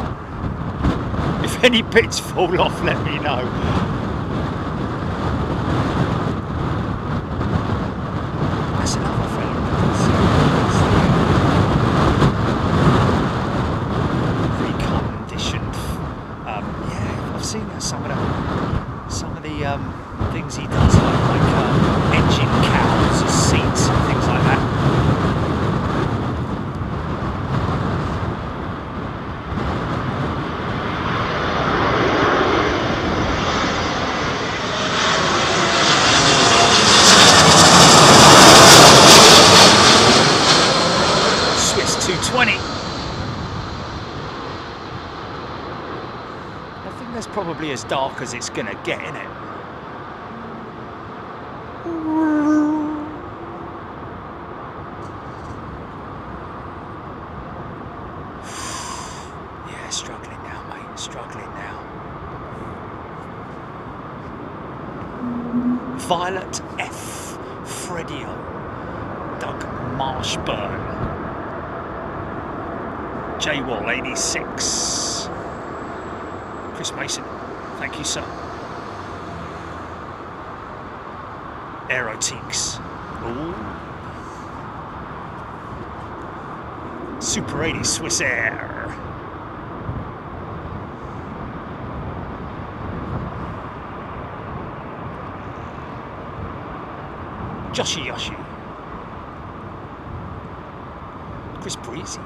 If any bits fall off, let me know. That's another thing. Reconditioned. Yeah, I've seen some of the things he does, like engine cowls, seats, and things like that. That's probably as dark as it's gonna get, isn't it? Yeah, struggling now, mate. Struggling now. Violet F. Fredio. Doug Marshburn. J Wall 86. Chris Mason. Thank you, sir. Aerotiques. Ooh. Super 80 Swiss Air. Joshi Yoshi. Chris Breezy.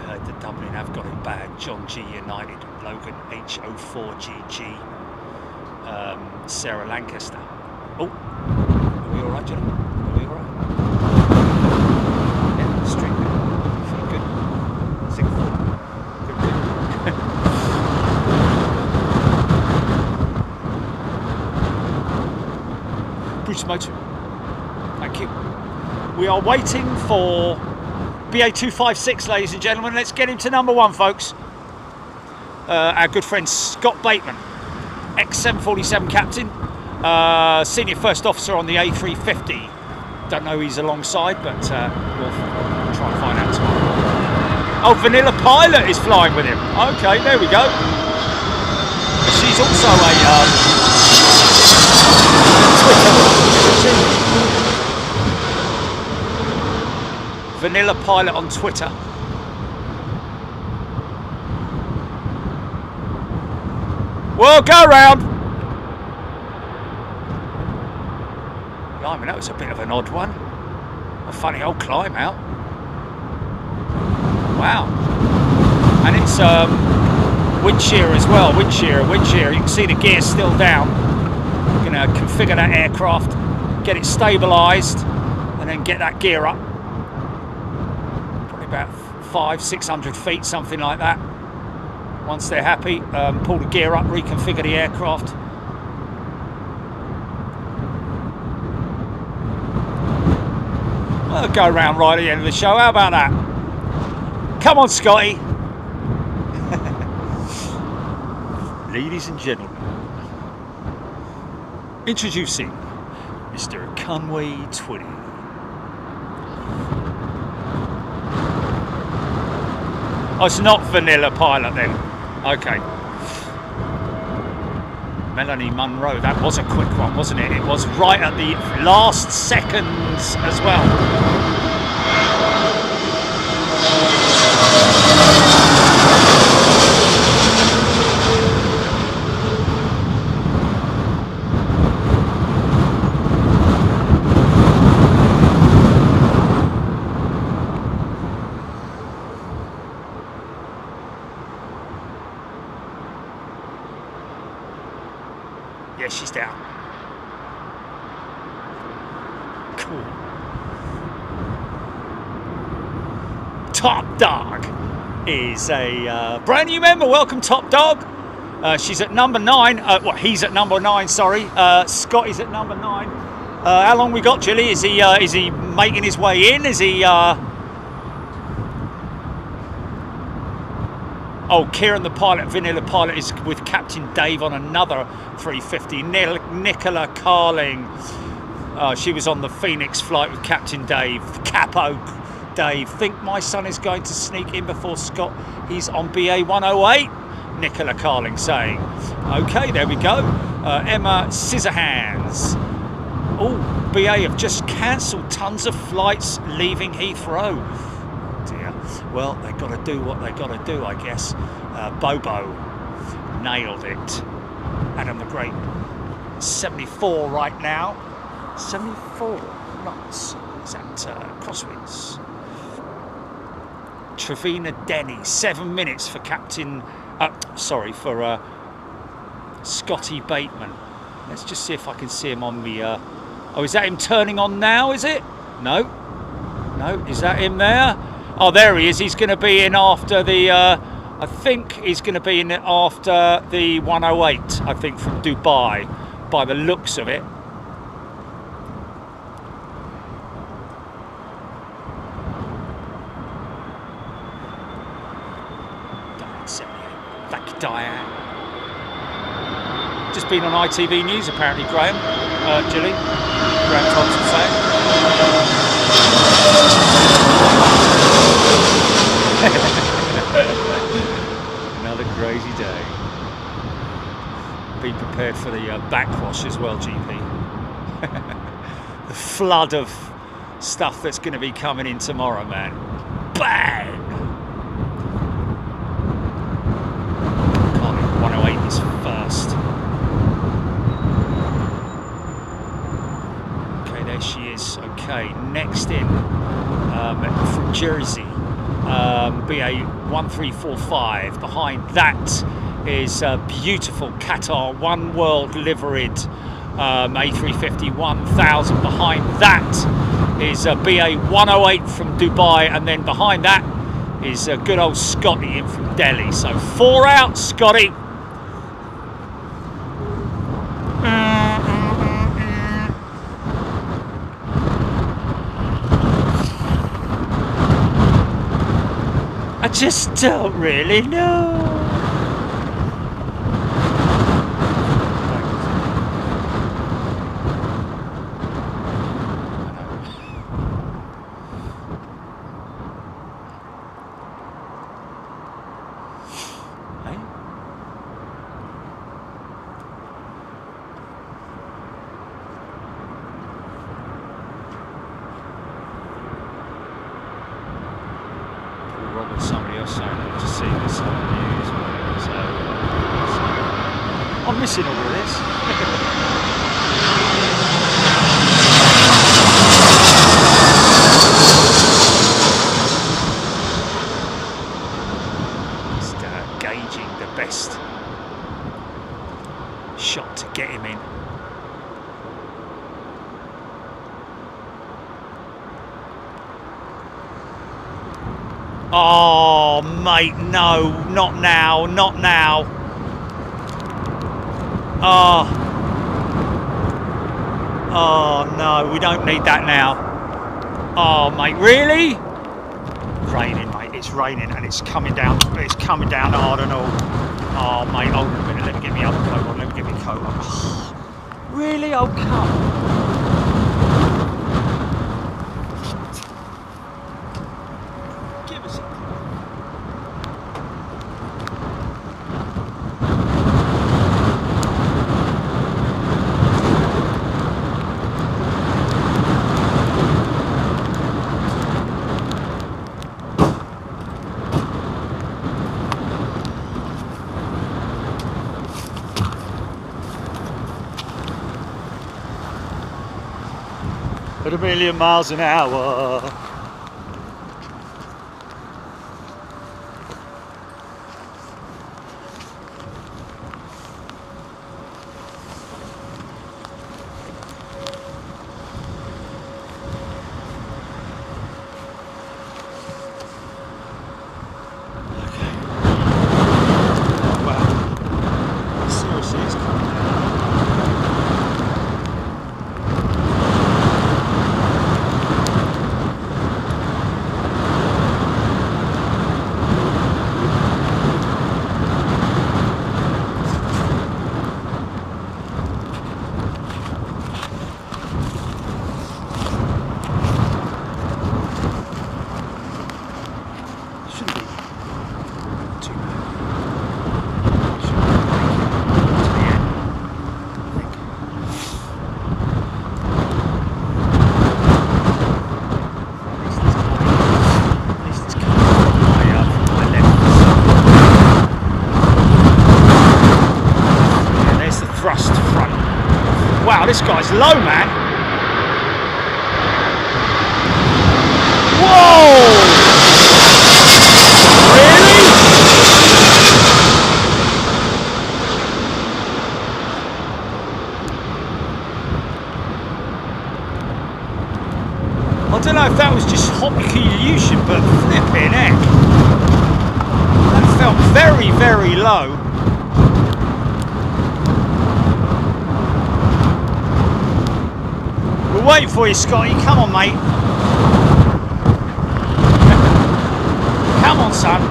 Yeah, the Dublin have got it bad. John G United. Logan H04GG. Sarah Lancaster. Oh, are we alright, gentlemen? Are we alright? Yeah, straight there. Feel good. 6-4. Good. Bruce Motor. Thank you. We are waiting for BA256, ladies and gentlemen. Let's get him to number 1, folks. Our good friend Scott Bateman. Ex-747 captain, senior first officer on the A350. Don't know who he's alongside, but we'll try and find out tomorrow. Oh, Vanilla Pilot is flying with him. Okay, there we go. She's also a Twitter. Vanilla Pilot on Twitter. Well, go round. Yeah, I mean, that was a bit of an odd one. A funny old climb out. Wow. And it's wind shear as well. Wind shear. You can see the gear still down. We're going to configure that aircraft, get it stabilised, and then get that gear up. Probably about 500-600 feet, something like that. Once they're happy, pull the gear up, reconfigure the aircraft. We'll go round right at the end of the show. How about that? Come on, Scotty. Ladies and gentlemen, introducing Mr. Conway Twitty. Oh, it's not Vanilla Pilot then. Okay. Melanie Munro, that was a quick one, wasn't it? It was right at the last seconds as well. Yeah, she's down. Cool. Top Dog is a brand new member. Welcome, Top Dog. She's at number 9. Well, he's at number 9. Sorry. Scott is at number 9. How long we got, Jilly? Is he making his way in? Is he? Oh, Kieran the pilot, Vanilla Pilot, is with Captain Dave on another 350. Nicola Carling. She was on the Phoenix flight with Captain Dave. Capo Dave. Think my son is going to sneak in before Scott. He's on BA 108. Nicola Carling saying. Okay, there we go. Emma Scissorhands. Oh, BA have just cancelled tons of flights leaving Heathrow. Well, they've got to do what they've got to do, I guess. Bobo nailed it. Adam the Great. 74 right now. 74 knots. Is that crosswinds? Trevina Denny. 7 minutes for Captain... for Scotty Bateman. Let's just see if I can see him on the... Oh, is that him turning on now, is it? No. No, is that him there? Oh, there he is. He's going to be in after the I think is going to be in after the 108, I think, from Dubai, by the looks of it. Thank you, Diane. Just been on ITV News, apparently, Graham. Gilly. Graham Thompson saying. Another crazy day. Be prepared for the backwash as well, GP. The flood of stuff that's going to be coming in tomorrow, man. Bang! 108 is first. Okay, there she is. Okay, next in from Jersey, BA 1345. Behind that is beautiful Qatar One World liveried A350 1000. Behind that is BA 108 from Dubai, and then behind that is good old Scotty in from Delhi. So 4 out, Scotty. I just don't really know. Somebody else saying that to see this on the news, so I'm missing all of this. Just gauging the best shot to get him in. Oh, mate, no, not now, not now. Oh, no, we don't need that now. Oh, mate, really? It's raining, mate, it's raining and it's coming down hard and all. Oh, mate, hold on a minute, let me get my other coat on, let me get my coat on. Oh, really? Oh, come on. At 1,000,000 miles an hour. Wow, this guy's low, man. Whoa! Really? I don't know if that was just optical illusion, but flipping heck. That felt very, very low. We're waiting for you, Scotty. Come on, mate. Come on, son.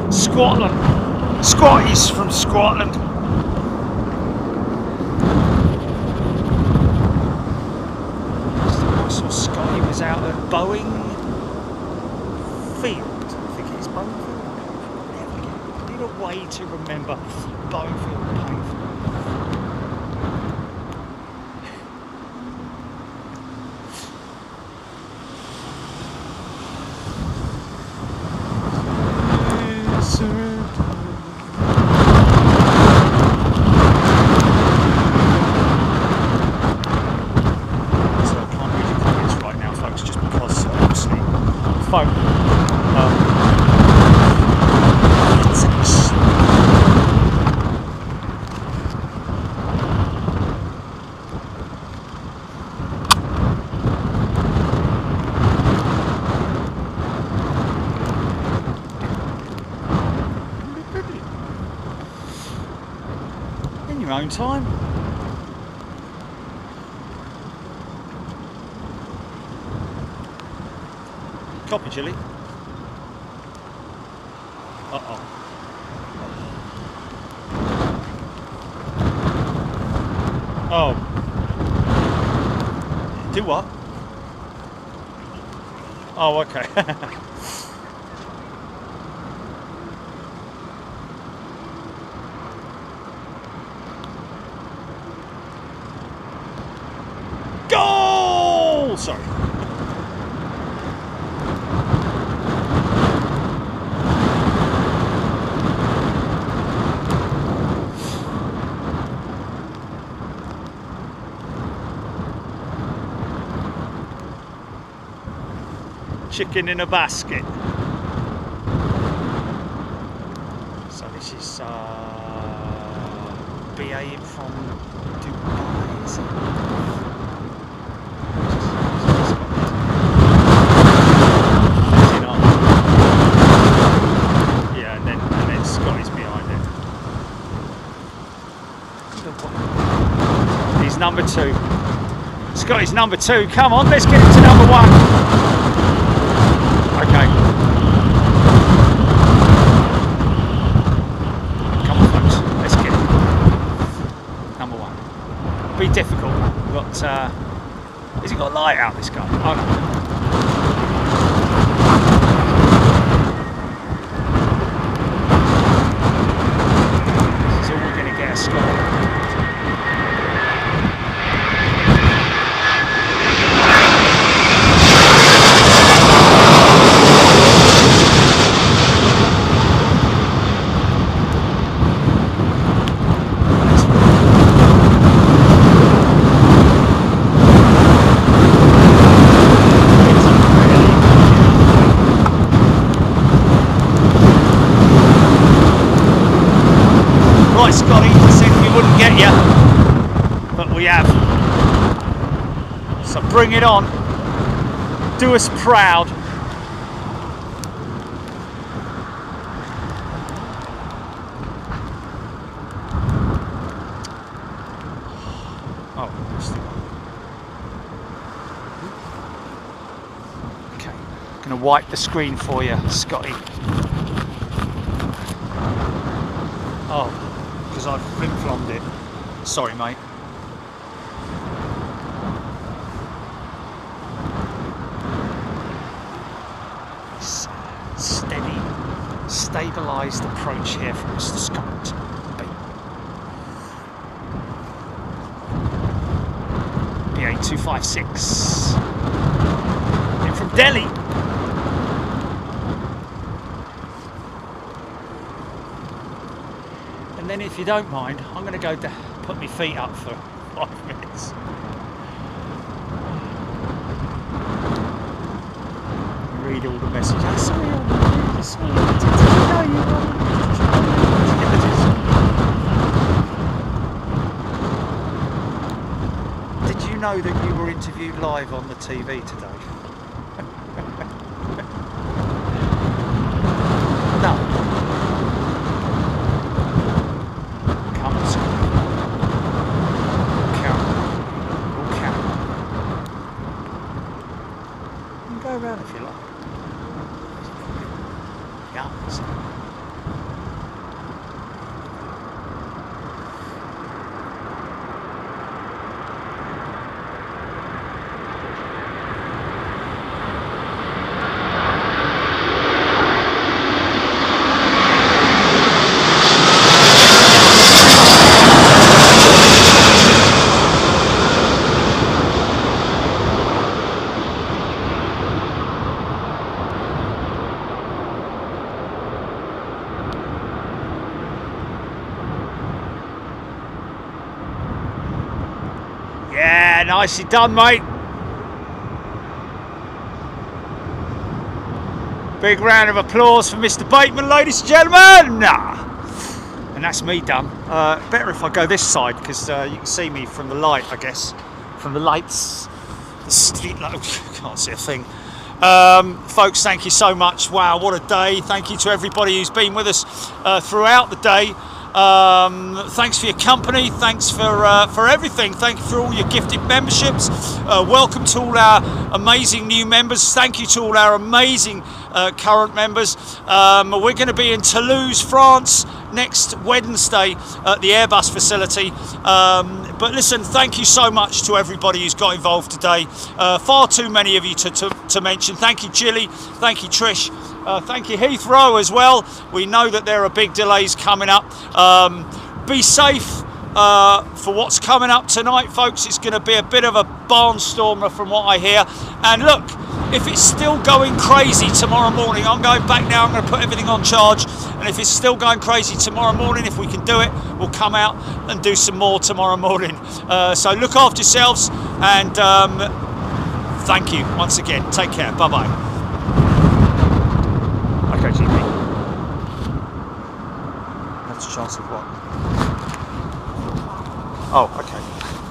Scotland. Scotty's from Scotland. I saw Scotty was out at Boeing Field. I think it's Boeing Field. I need a way to remember Boeing Field pavement. Own time. Copy, Chili. Uh-oh. Oh. Do what? Oh, okay. Sorry. Chicken in a basket. So this is BA from Dubai, is it? Number 2. Scotty's number 2. Come on, let's get it to number 1. Okay. Come on, folks. Let's get it. Number 1. Be difficult. We've got. Has he got a light out, this guy? Oh no. Scotty, said we wouldn't get you, but we have. So bring it on. Do us proud. Oh, okay. I'm gonna wipe the screen for you, Scotty. Oh. Because I've flim-flommed it. Sorry, mate. Steady, stabilised approach here from Mr. Scott. BA 256. In from Delhi. And then, if you don't mind, I'm going to go to put my feet up for 5 minutes. Read all the messages. Sorry, did you know that you were interviewed live on the TV today? Yeah. Yeah, nicely done, mate. Big round of applause for Mr. Bateman, ladies and gentlemen. And that's me done. Better if I go this side because you can see me from the light, I guess. From the lights. The street light. Can't see a thing. Folks, thank you so much. Wow, what a day. Thank you to everybody who's been with us throughout the day. Thanks for your company, thanks for everything, thank you for all your gifted memberships, welcome to all our amazing new members, thank you to all our amazing current members. We're going to be in Toulouse, France next Wednesday at the AIRBUS facility, but listen, thank you so much to everybody who's got involved today. Far too many of you to mention. Thank you Jilly, thank you Trish, thank you Heathrow as well. We know that there are big delays coming up. Be safe for what's coming up tonight, folks. It's going to be a bit of a barnstormer from what I hear. And look, if it's still going crazy tomorrow morning, I'm going back now, I'm going to put everything on charge. And if it's still going crazy tomorrow morning, if we can do it, we'll come out and do some more tomorrow morning. So look after yourselves and thank you once again. Take care. Bye-bye. Okay, GP. That's a chance of what? Oh, okay.